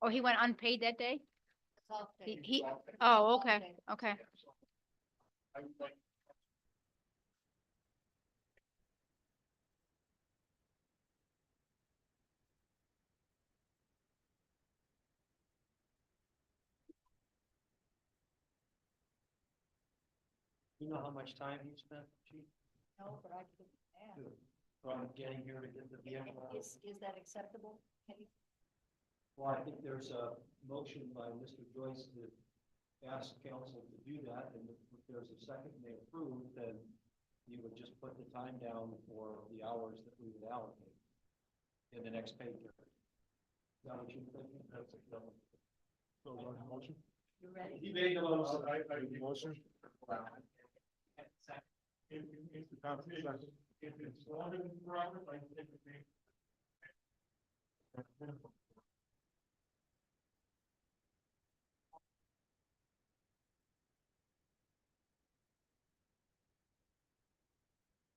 Oh, he went unpaid that day? It's all He, day. he, It's oh, all okay, day. okay. I would like You know how much time he spent, chief, No, but I could ask. from getting here to get the vehicle out? Is that acceptable? Kenny? Well, I think there's a motion by Mr. Joyce to ask council to do that, and if there's a second and they approve, then you would just put the time down for the hours that we would allocate in the next pay period. Is that what you're thinking? That's acceptable. So, motion? You ready? He made the motion. Motion? If it's longer than 4 hours, I think it may.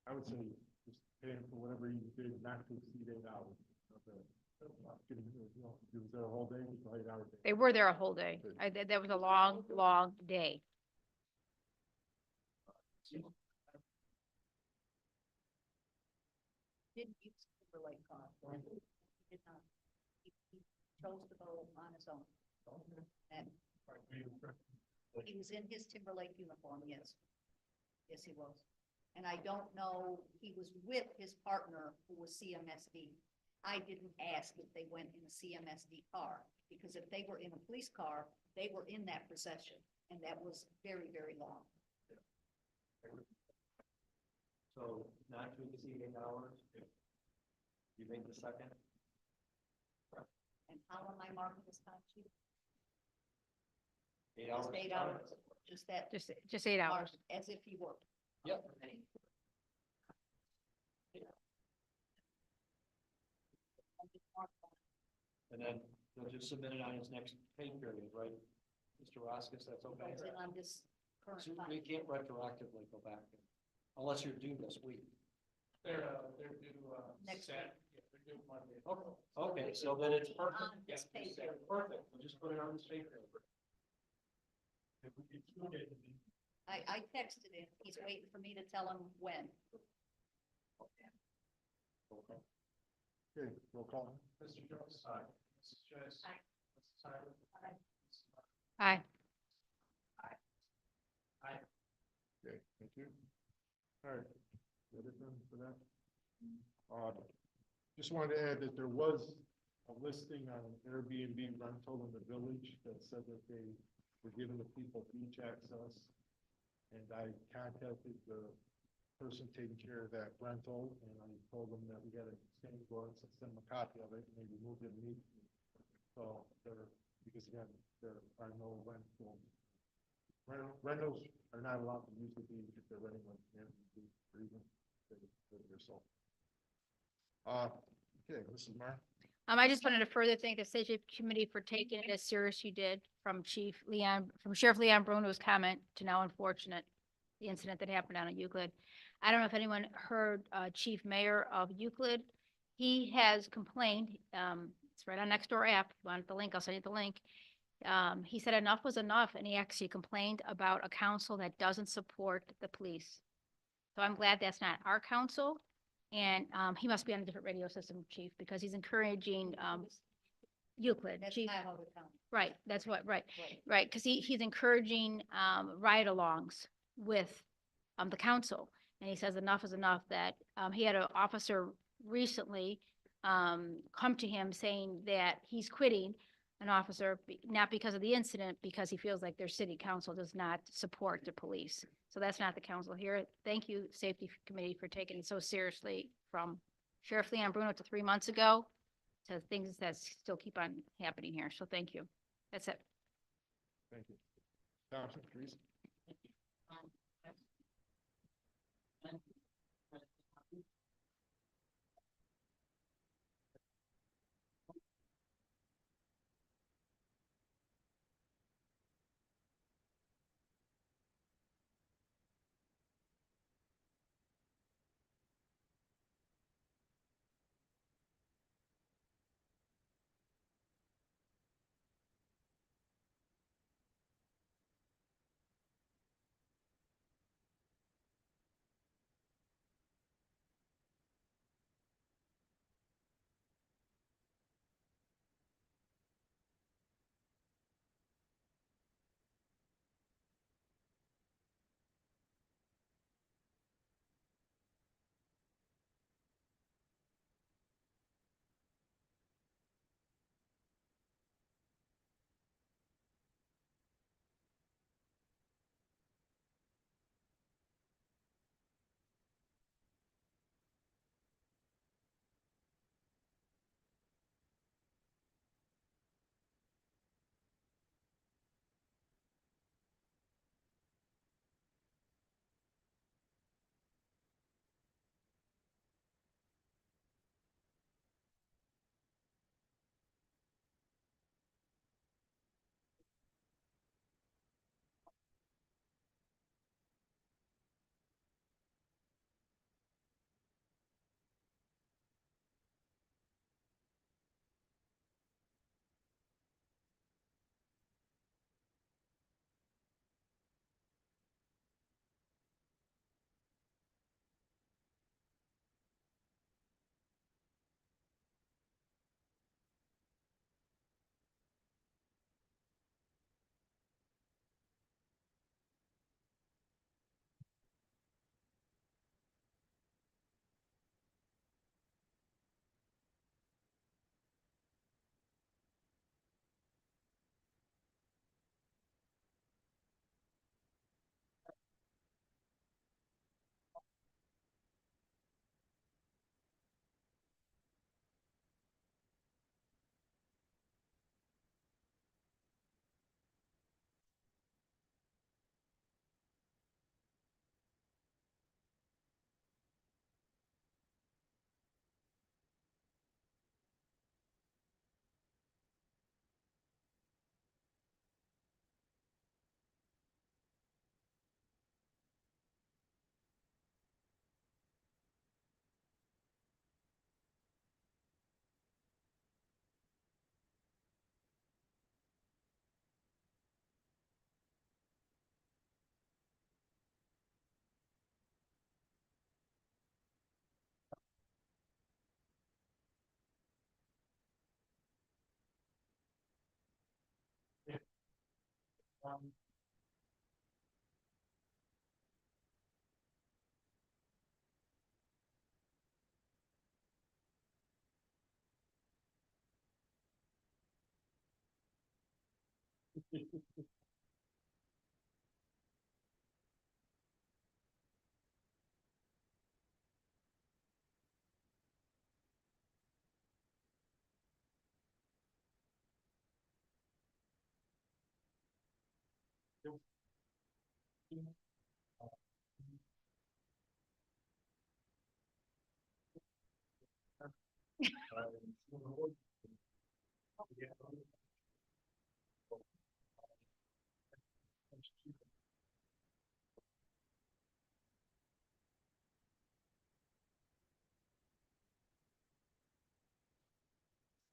I would say just pay him for whatever he did, not to exceed 8 hours. He was there a whole day, it's 8 hours. They were there a whole day. That was a long, long day. He did not. He chose to go on his own. And he was in his Timberlake uniform, yes. Yes, he was. And I don't know, he was with his partner who was CMSD. I didn't ask if they went in a CMSD car, because if they were in a police car, they were in that procession, and that was very, very long. So not to exceed 8 hours? You make the second? And how am I marking this time sheet? 8 hours? Just 8 hours, just that, Just 8 hours. marked as if he worked. Yep. And then he'll just submit it on his next pay period, right? Mr. Roskis, that's okay? Goes in on this current So time. we can't retroactively go back unless you're due this week. They're due, Next Saturday. Yeah, they're due Monday. Okay, so then it's perfect. On this pay Yeah, period. perfect. We'll just put it on this paper. If we exclude it, I texted him, he's waiting for me to tell him when. Okay, roll call. Mr. Jones. Aye. Mrs. Joyce. Aye. Mrs. Tyler. Aye. Mrs. Martin. Aye. Okay, thank you. All right. That it then for that? Just wanted to add that there was a listing on Airbnb rental in the village that said that they were giving the people beach access. And I contacted the person taking care of that rental, and I told them that we had a same board, so send them a copy of it, and they removed it immediately. So there, because again, there are no rentals are not allowed to use the beach if they're renting like Airbnb or even yourself. Okay, Mrs. Mar. I just wanted to further thank the safety committee for taking it as serious you did, from Sheriff Leon Bruno's comment to now unfortunate, the incident that happened down at Euclid. I don't know if anyone heard, Chief Mayor of Euclid. He has complained, it's right on Nextdoor app. If you want the link, I'll send you the link. He said enough was enough, and he actually complained about a council that doesn't support the police. So I'm glad that's not our council. And he must be on a different radio system, Chief, because he's encouraging Euclid. That's Chief, Cuyahoga County. right, that's what, right, Right. right, because he's encouraging ride-alongs with the council. And he says enough is enough, that he had an officer recently come to him saying that he's quitting, an officer, not because of the incident, because he feels like their city council does not support the police. So that's not the council here. Thank you, Safety Committee, for taking it so seriously, from Sheriff Leon Bruno to 3 months ago to things that still keep on happening here. So thank you. That's it. Thank you. Thompson, please.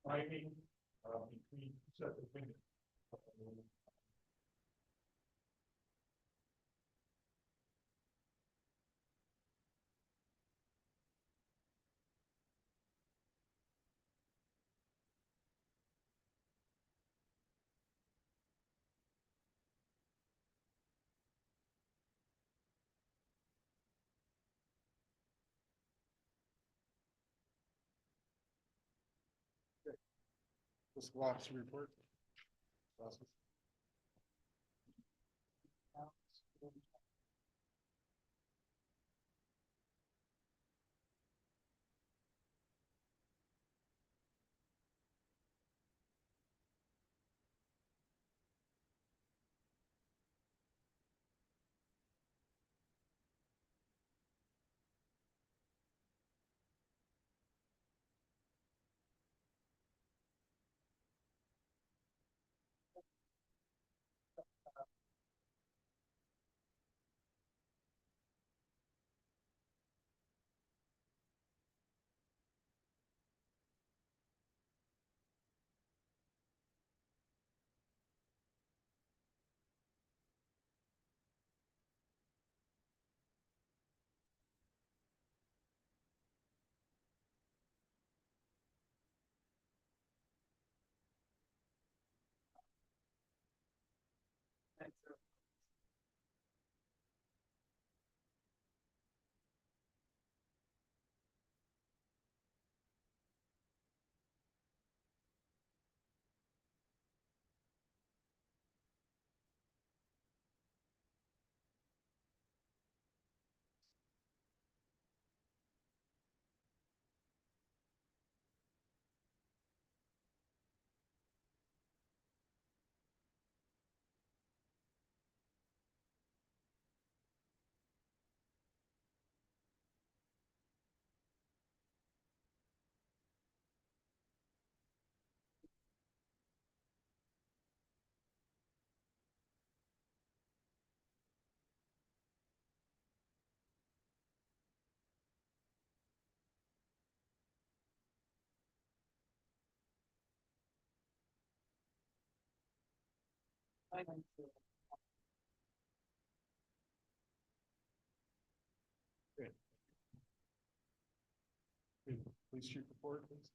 Fighting, between separate women. This officer report. Police chief report, please.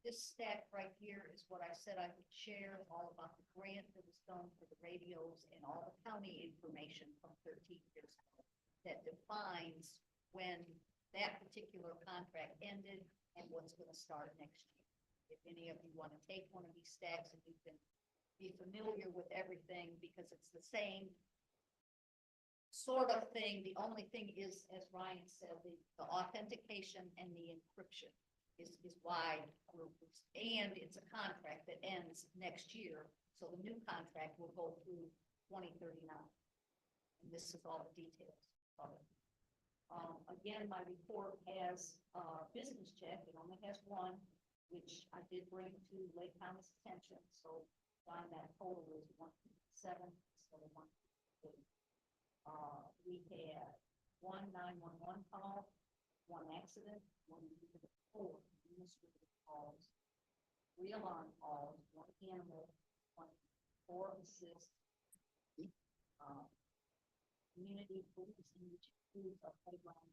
This stack right here is what I said I would share, all about the grant that was done for the radios and all the county information from 13 years ago that defines when that particular contract ended and what's going to start next year. If any of you want to take one of these stacks and you can be familiar with everything because it's the same sort of thing. The only thing is, as Ryan said, the authentication and the encryption is why and it's a contract that ends next year. So the new contract will go through 2039. And this is all the details of it. Again, my report has business check. It only has one, which I did bring to Lake Thomas' attention. So find that total is 1.7 instead of 1.3. We had 1 911 call, 1 accident, 1 4 administrative calls, 3 alarm calls, 1 animal, 4 assist, community policing, which includes our playground,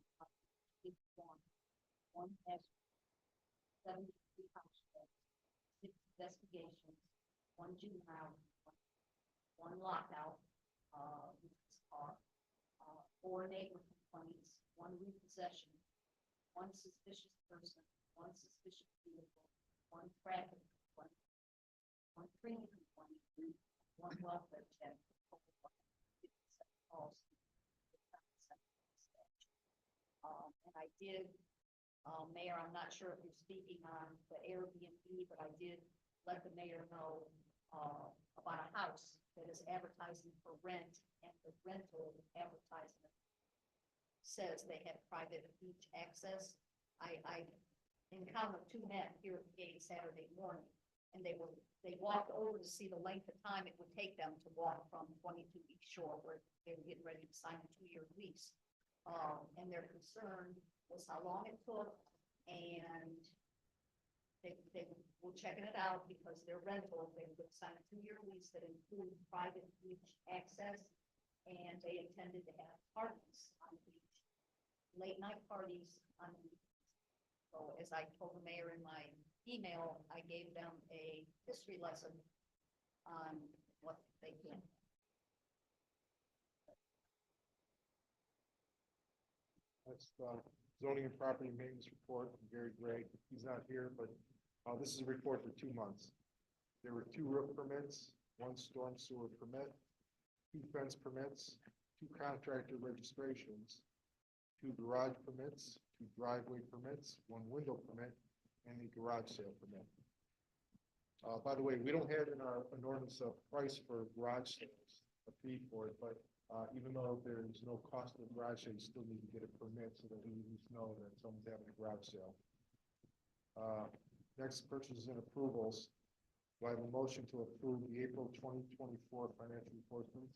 1 has 73 house arrests, 6 investigations, 1 juvenile, one lockout, four neighbor complaints, one repossession, one suspicious person, one suspicious vehicle, one traffic complaint, one cleaning complaint, one welfare check. And I did, Mayor, I'm not sure if you're speaking on the Airbnb, but I did let the mayor know about a house that is advertising for rent, and the rental advertisement says they have private beach access. I encountered two men here at the gate Saturday morning, and they walked over to see the length of time it would take them to walk from 22 East Shore, where they were getting ready to sign a 2-year lease. And their concern was how long it took, and they were checking it out because their rental, they would sign a 2-year lease that included private beach access, and they intended to have parties on the beach, late night parties on the beach. So as I told the mayor in my email, I gave them a history lesson on what they can. That's the zoning and property maintenance report from Gary Gray. He's not here, but this is a report for 2 months. There were 2 roof permits, 1 storm sewer permit, 2 fence permits, 2 contractor registrations, 2 garage permits, 2 driveway permits, 1 window permit, and a garage sale permit. By the way, we don't have in our an ordinance a price for garage sales, a fee for it, but even though there's no cost of garage sale, you still need to get a permit so that we at least know that someone's having a garage sale. Next, purchases and approvals. Do I have a motion to approve the April 2024 financial report, please?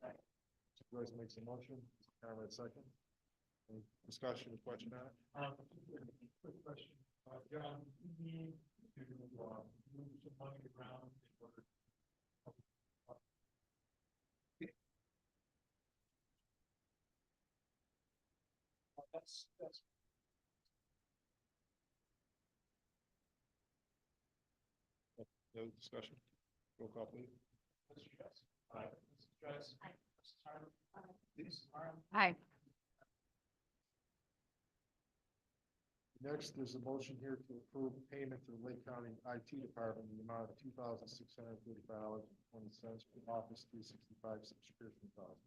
Mr. Joyce makes a motion. Mr. Conrad second. Any discussion or question on it? Quick question, John, you need to move some money around in order. That's. No discussion? Roll call, please. Mr. Joyce. Aye. Mrs. Joyce. Aye. Mrs. Tyler. Aye. Mrs. Arnold. Hi. Next, there's a motion here to approve payment to the Lake County IT Department in the amount of $2,635.20 for Office 365 subscription cost.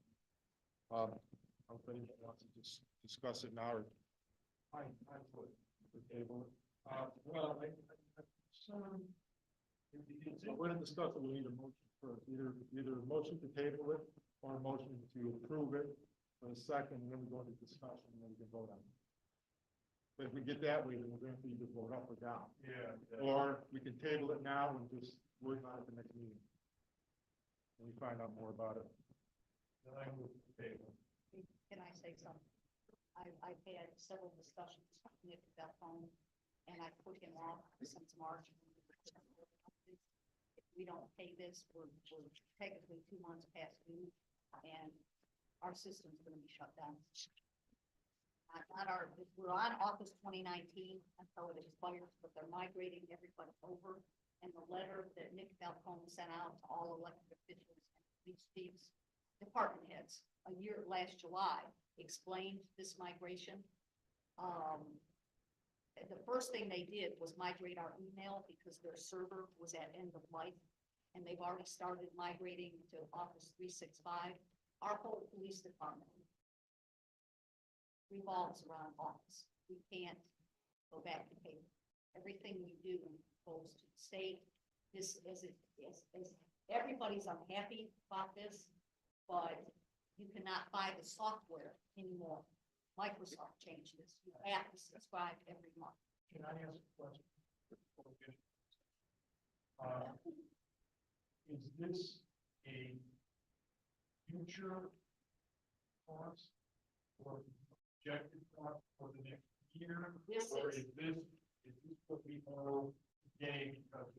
I don't know if anyone wants to just discuss it now or I would. table it. Well, I'm concerned. So we're going to discuss it. We need a motion for either a motion to table it or a motion to approve it for a second, and then we go into discussion and then we can vote on it. But if we get that way, then we're going to either vote up or down. Yeah. Or we can table it now and just work on it at the next meeting. And we find out more about it. Then I move to table. Can I say something? I've had several discussions with Nick about phone, and I put him off since March. If we don't pay this, we're technically 2 months past due, and our system's gonna be shut down. We're on Office 2019 until it expires, but they're migrating everybody over. And the letter that Nick Falcone sent out to all elected officials and police chiefs, department heads, last July, explained this migration. The first thing they did was migrate our email because their server was at end of life, and they've already started migrating to Office 365. Our whole police department revolves around Office. We can't go back to paper. Everything we do goes to the state. This is everybody's unhappy about this, but you cannot buy the software anymore. Microsoft changed this. You have to subscribe every month. Can I ask a question? Is this a future cost or projected cost for the next year? This Or is- is this what we owe today because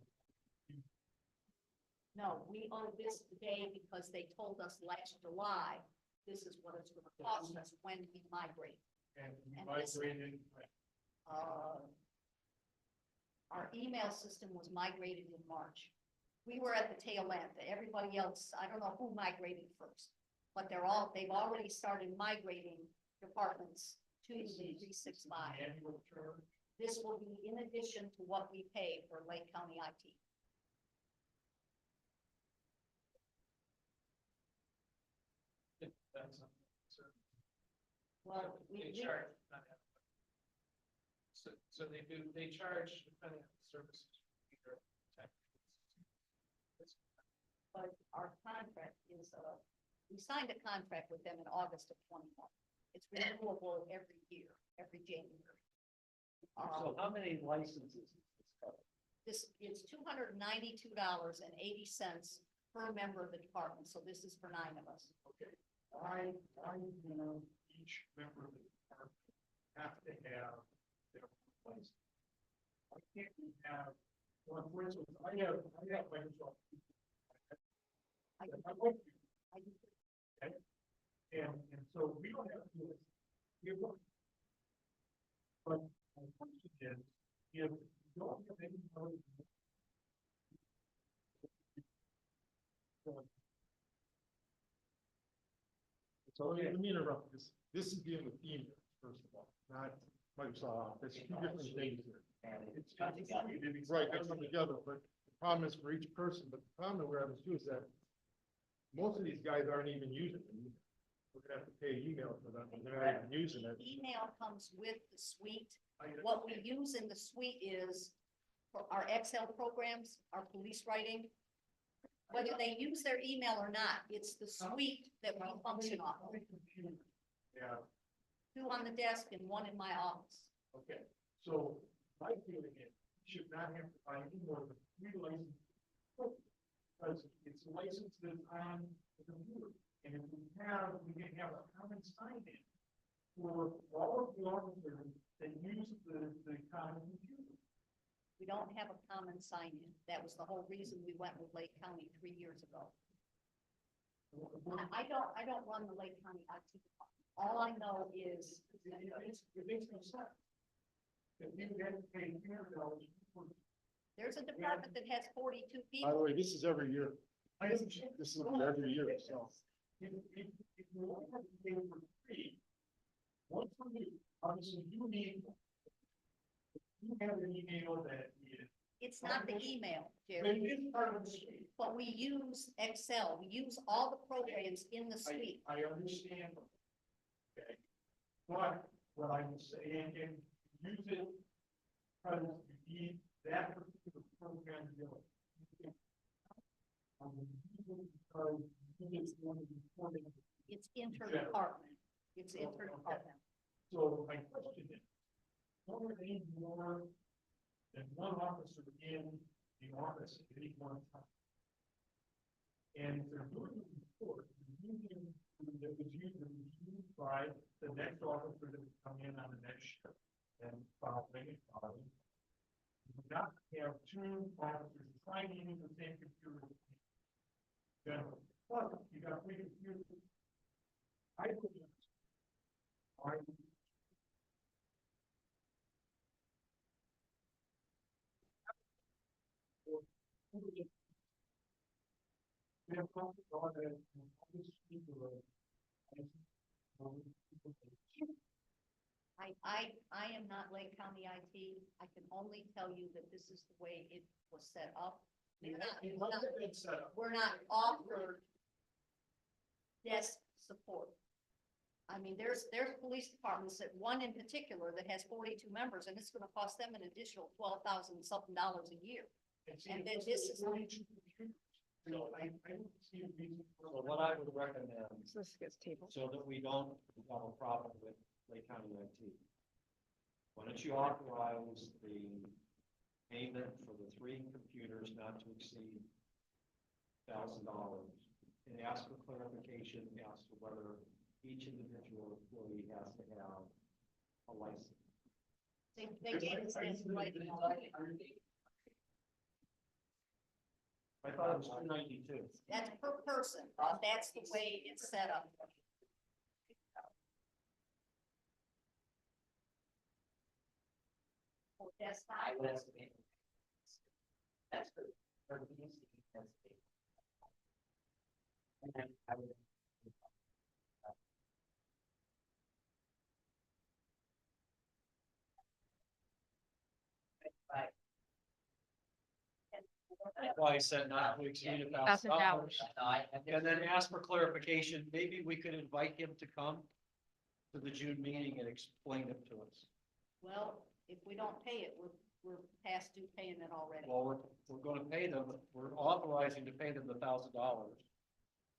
No, we owe this today because they told us last July, this is what it's gonna cost us when we migrate. and we And this- migrated? Our email system was migrated in March. We were at the tail end. Everybody else, I don't know who migrated first, but they've already started migrating departments to the 365. Annual term. This will be in addition to what we pay for Lake County IT. That's not certain. Well, They we, charge. So they charge depending on the services. but our contract is, we signed a contract with them in August of 21. It's renewable every year, every January. So how many licenses is this cover? It's $292.80 per member of the department, so this is for 9 of us. Okay, I know each member of the department have to have their place. I can't have, well, for instance, I have Microsoft. I I do- work with I do- you, and so we don't have to do it. We're working. But my question is, if you don't have any knowledge. So let me interrupt this. This is dealing with email, first of all, not Microsoft. There's two different things here. It's right, that's come together, but the problem is for each person, but the problem that we're having too is that most of these guys aren't even using it. We're gonna have to pay email for them, and they're not even using it. Email comes with the suite. What we use in the suite is for our Excel programs, our police writing. Whether they use their email or not, it's the suite that we function off of. Yeah, 2 on the desk and 1 in my office. okay, so my feeling is, you should not have to buy any more than 3 licenses. Because it's a license that's on the computer, and if we can have a common sign-in for all of the officers that use the common computer. We don't have a common sign-in. That was the whole reason we went with Lake County 3 years ago. I don't run the Lake County IT department. All I know is It makes no sense. If you had to pay $300 for. there's a department that has 42 By the people. way, this is every year. I understand. This is every year, so. If you only have to pay for 3, one for you, obviously you need. You have an email that is. It's not the email, But Jerry, it is part of the suite. but we use Excel. We use all the programs in the suite. I understand. Okay. But what I'm saying, and use it, because you need that particular program to do it. Because it's one of the important. It's interdepartment. It's interdepartment. So my question is, don't we need more than one officer in the office at any one time? And if they're doing the report, the union that was used by the next officer that would come in on the next shift and following and following. You do not have 2 officers trying to use the same computer. Generally, plus you got 3 computers. I would. I we have talked about it, and all this people are- I am not Lake County IT. I can only tell you that this is the way it was set up. You must have been set up. We're not offered desk support. I mean, there's police departments that one in particular that has 42 members, and it's gonna cost them an additional $12,000 something dollars a year. And then this is- 42 computers. So I don't see a reason for. So what I would recommend, So this gets tabled. so that we don't have a problem with Lake County IT. Why don't you authorize the payment for the 3 computers not to exceed $1,000 and ask for clarification as to whether each individual employee has to have a license. They gave us this right. I thought it was 292. That's per person. That's the way it's set up. For desktop, I would estimate. That's good. For these, And then I would. Right. That's why I said not to exceed $1,000. No, I. And then ask for clarification, maybe we could invite him to come to the June meeting and explain it to us. Well, if we don't pay it, we're past due paying it already. Well, we're gonna pay them, we're authorizing to pay them $1,000,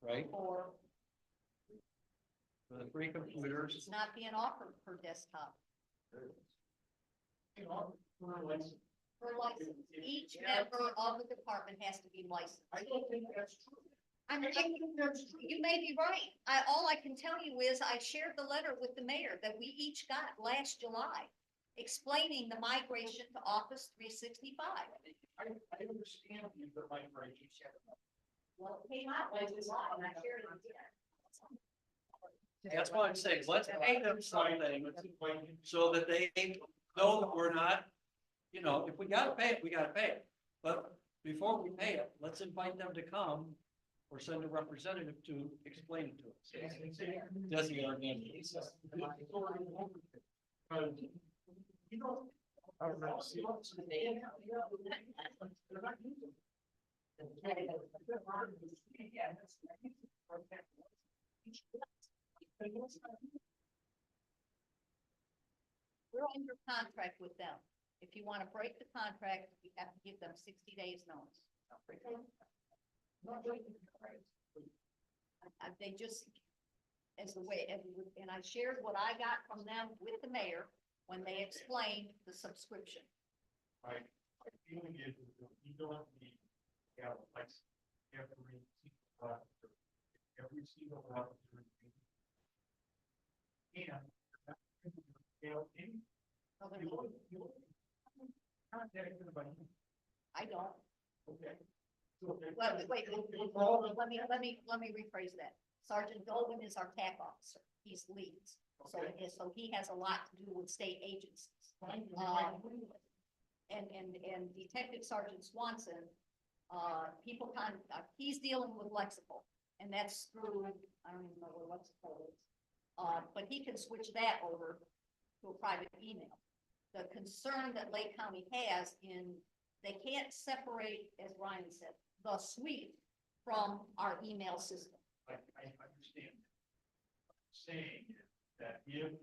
right? Or For the free computers. it's not being offered per desktop, You know, for license. per license. Each member of the department has to be licensed. I don't think that's true. You may be right. All I can tell you is I shared the letter with the mayor that we each got last July, explaining the migration to Office 365. I understand you, but my friend, you said. Well, it came out last July and I shared it again. That's why I'm saying, let's pay them something so that they know that we're not, you know, if we gotta pay it, we gotta pay it. But before we pay it, let's invite them to come or send a representative to explain it to us. Designate our name. You know. We're under contract with them. If you want to break the contract, you have to give them 60 days notice. They just, as the way, and I shared what I got from them with the mayor when they explained the subscription. Right. My feeling is that you don't need to have a license every single officer, every single officer. And. I don't. Okay. Well, wait, let me rephrase that. Sergeant Dolvin is our TAC officer. He's leads. So he has a lot to do with state agencies. And Detective Sergeant Swanson, he's dealing with Lexical, and that's through, I don't even know what Lexical is. But he can switch that over to a private email. The concern that Lake County has they can't separate, as Ryan said, the suite from our email system. I understand. Saying that if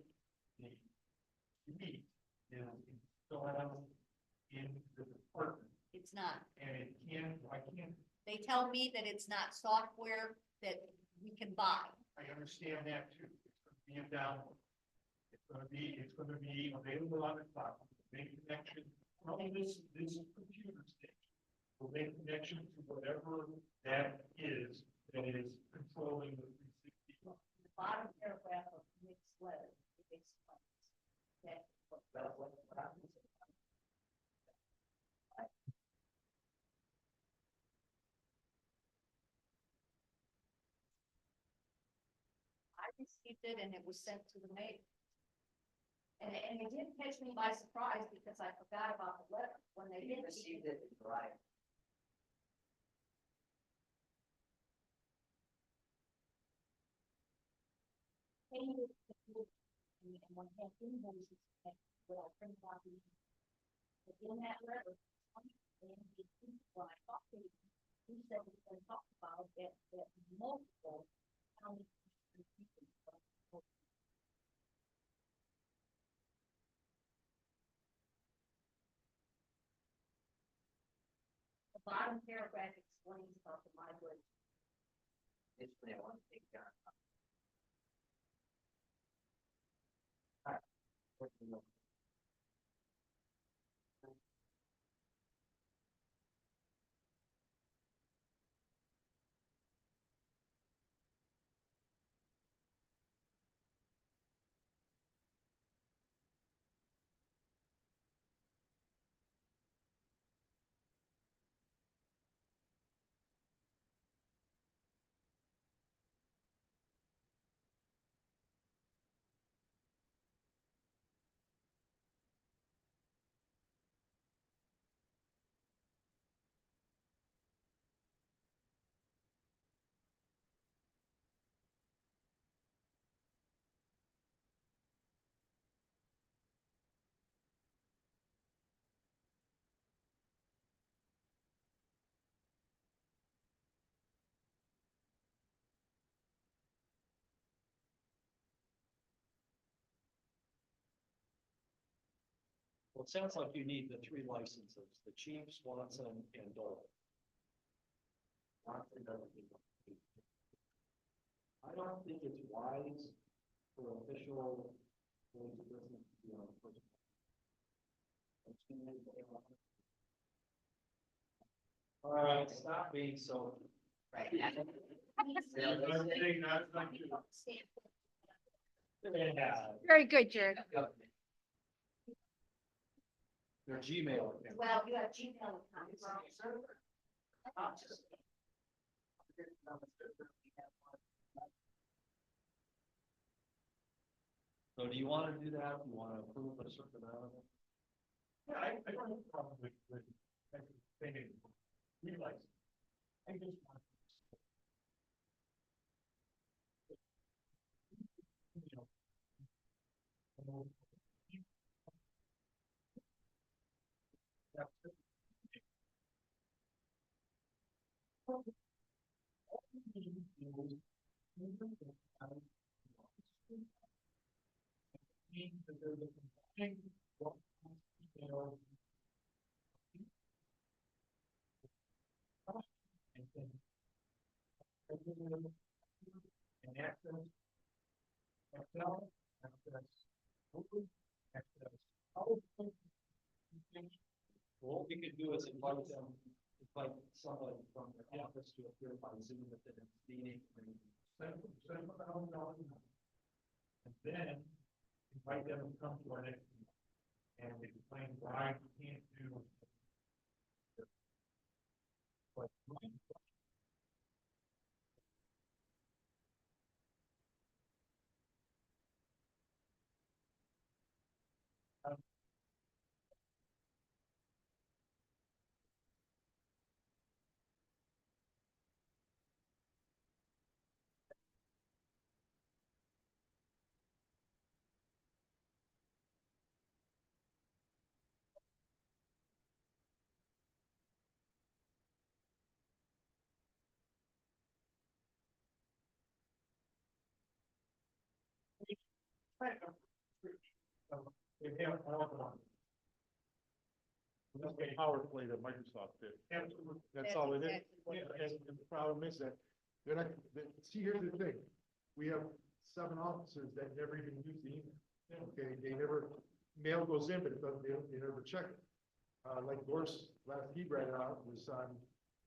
the suite is installed in the department. It's not. And it can't, why can't? They tell me that it's not software that we can buy. I understand that too. It's gonna be a download. It's gonna be available on the cloud. Make connection from this computer station. We'll make connection to whatever that is controlling the 360. The bottom paragraph of Nick's letter, it explains that. I received it and it was sent to the mayor. And it didn't catch me by surprise because I forgot about the letter when they did receive it. Right. And when I have invoices, well, print copies. But in that letter, when I talked to him, he said we can talk about that multiple county. The bottom paragraph explains about the migration. It's when they want to take down. it sounds like you need the 3 licenses, the Chief, Swanson, and Dole. I don't think it's wise for official. All right, stop being so. Right. Very good, Jared. Their Gmail account. Well, you have Gmail accounts. So do you want to do that? Do you want to approve a certain amount of it? Yeah, I don't have a problem with, thinking, realize. I just want. You know. And access. Excel, access. Google, access. All of them. What we could do is invite somebody from the office to appear by Zoom at the next meeting. $7,000. And then invite them to come to our next meeting. And explain why we can't do. But they have all of them. That's the power play that Microsoft did. Absolutely. That's all it is. And the problem is that they're not, see, here's the thing. We have 7 officers that never even use the email. Okay, they never, mail goes in, but it doesn't, they never check it. Like Doris, last he read out was on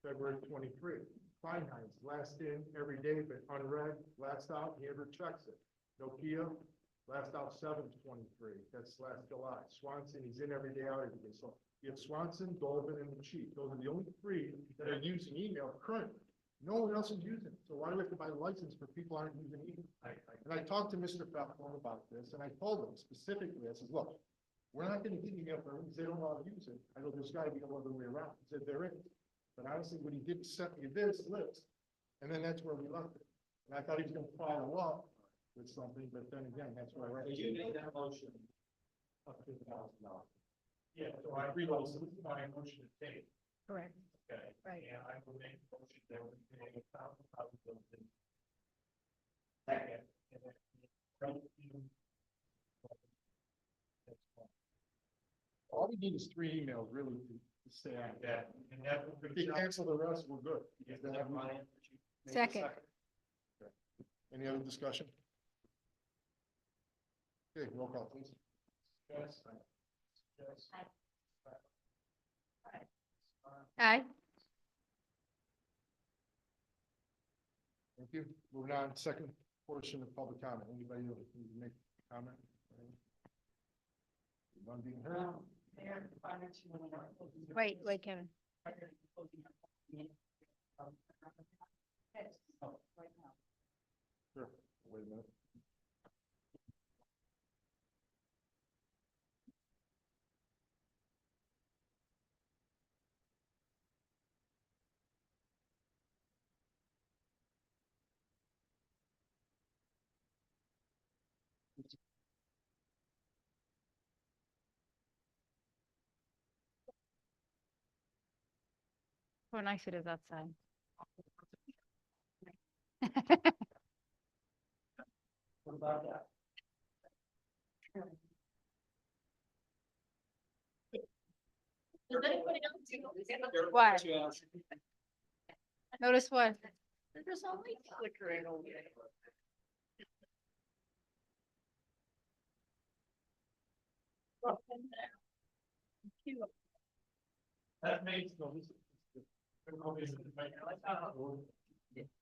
February 23. Feinheinz, last in every day, but unread, last out, he never checks it. Nokia, last out 7/23, that's last July. Swanson, he's in every day, out every day. So you have Swanson, Dolvin, and the Chief. Those are the only 3 that are using email currently. No one else is using it. So why do we have to buy a license for people who aren't using email? And I talked to Mr. Falcone about this, and I told him specifically, I said, look, we're not gonna get email from them because they don't know how to use it. I go, there's gotta be no other way around. He said, there is. But honestly, what he did was sent me this list, and then that's where we left it. And I thought he was gonna follow up with something, but then again, that's where I. So you made that motion up to $1,000. Yeah, so I realized this is my motion to take. Correct. Okay. Right. And I will make a motion that we pay $1,000. Second. And then right to- All we need is 3 emails really to stay on that. And that, if they cancel the rest, we're good. Because then have Ryan. Second. Okay. Any other discussion? Okay, roll call, please. Yes. Yes. Aye. Thank you. Moving on, second portion of public comment. Anybody who needs to make a comment? None being heard? Wait, Kevin. Sure. Wait a minute. How nice it is outside. What about that? What? Notice what? There's only flickering over there. That makes no. Yes.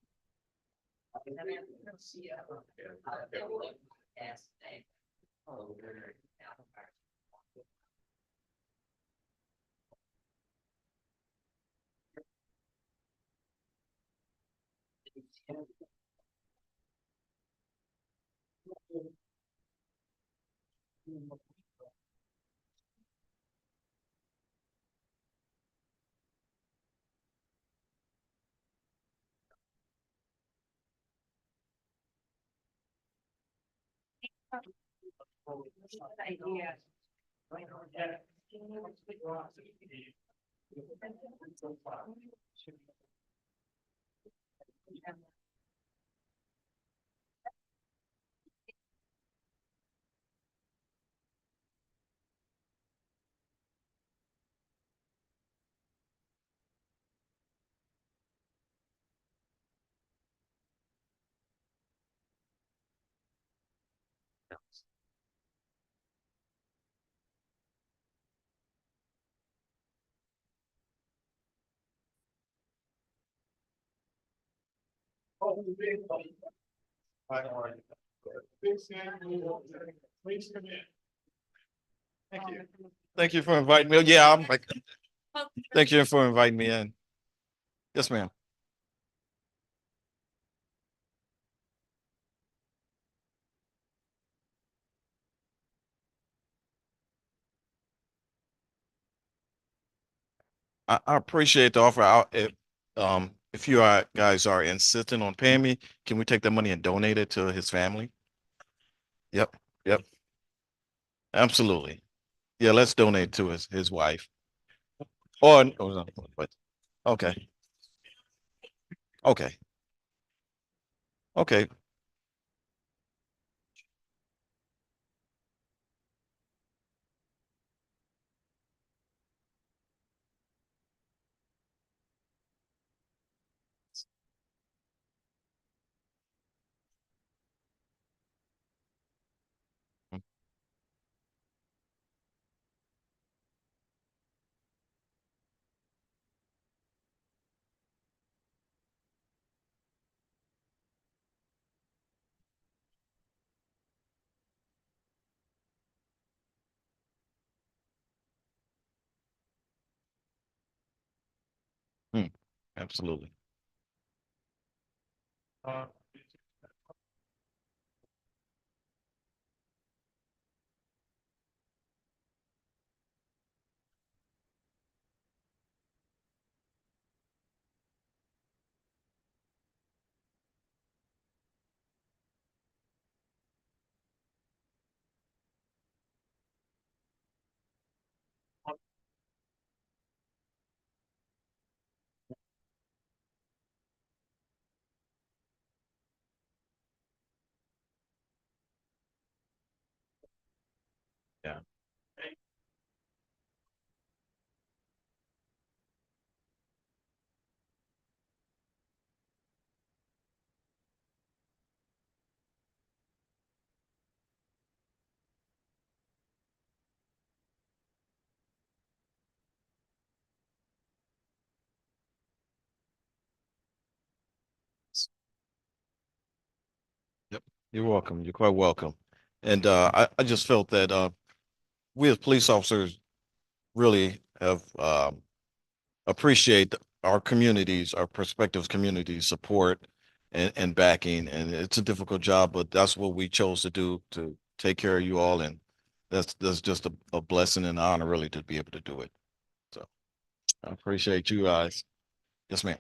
Oh, Please come in. Thank you. Thank you for inviting me. Yeah, I'm like, thank you for inviting me in. Yes, ma'am. I appreciate the offer. If you guys are insistent on paying me, can we take the money and donate it to his family? Yep, yep, absolutely. Yeah, let's donate to his wife. Or no, but okay, okay, okay. Hmm, absolutely. Yeah. Yep. You're welcome. You're quite welcome. And I just felt that we as police officers really have appreciate our communities, our prospective communities support and backing. And it's a difficult job, but that's what we chose to do to take care of you all. And that's just a blessing and honor really to be able to do it. So I appreciate you guys. Yes, ma'am.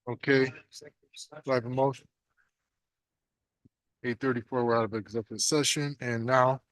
Okay, do I have a motion? 8:34, we're out of executive session, and now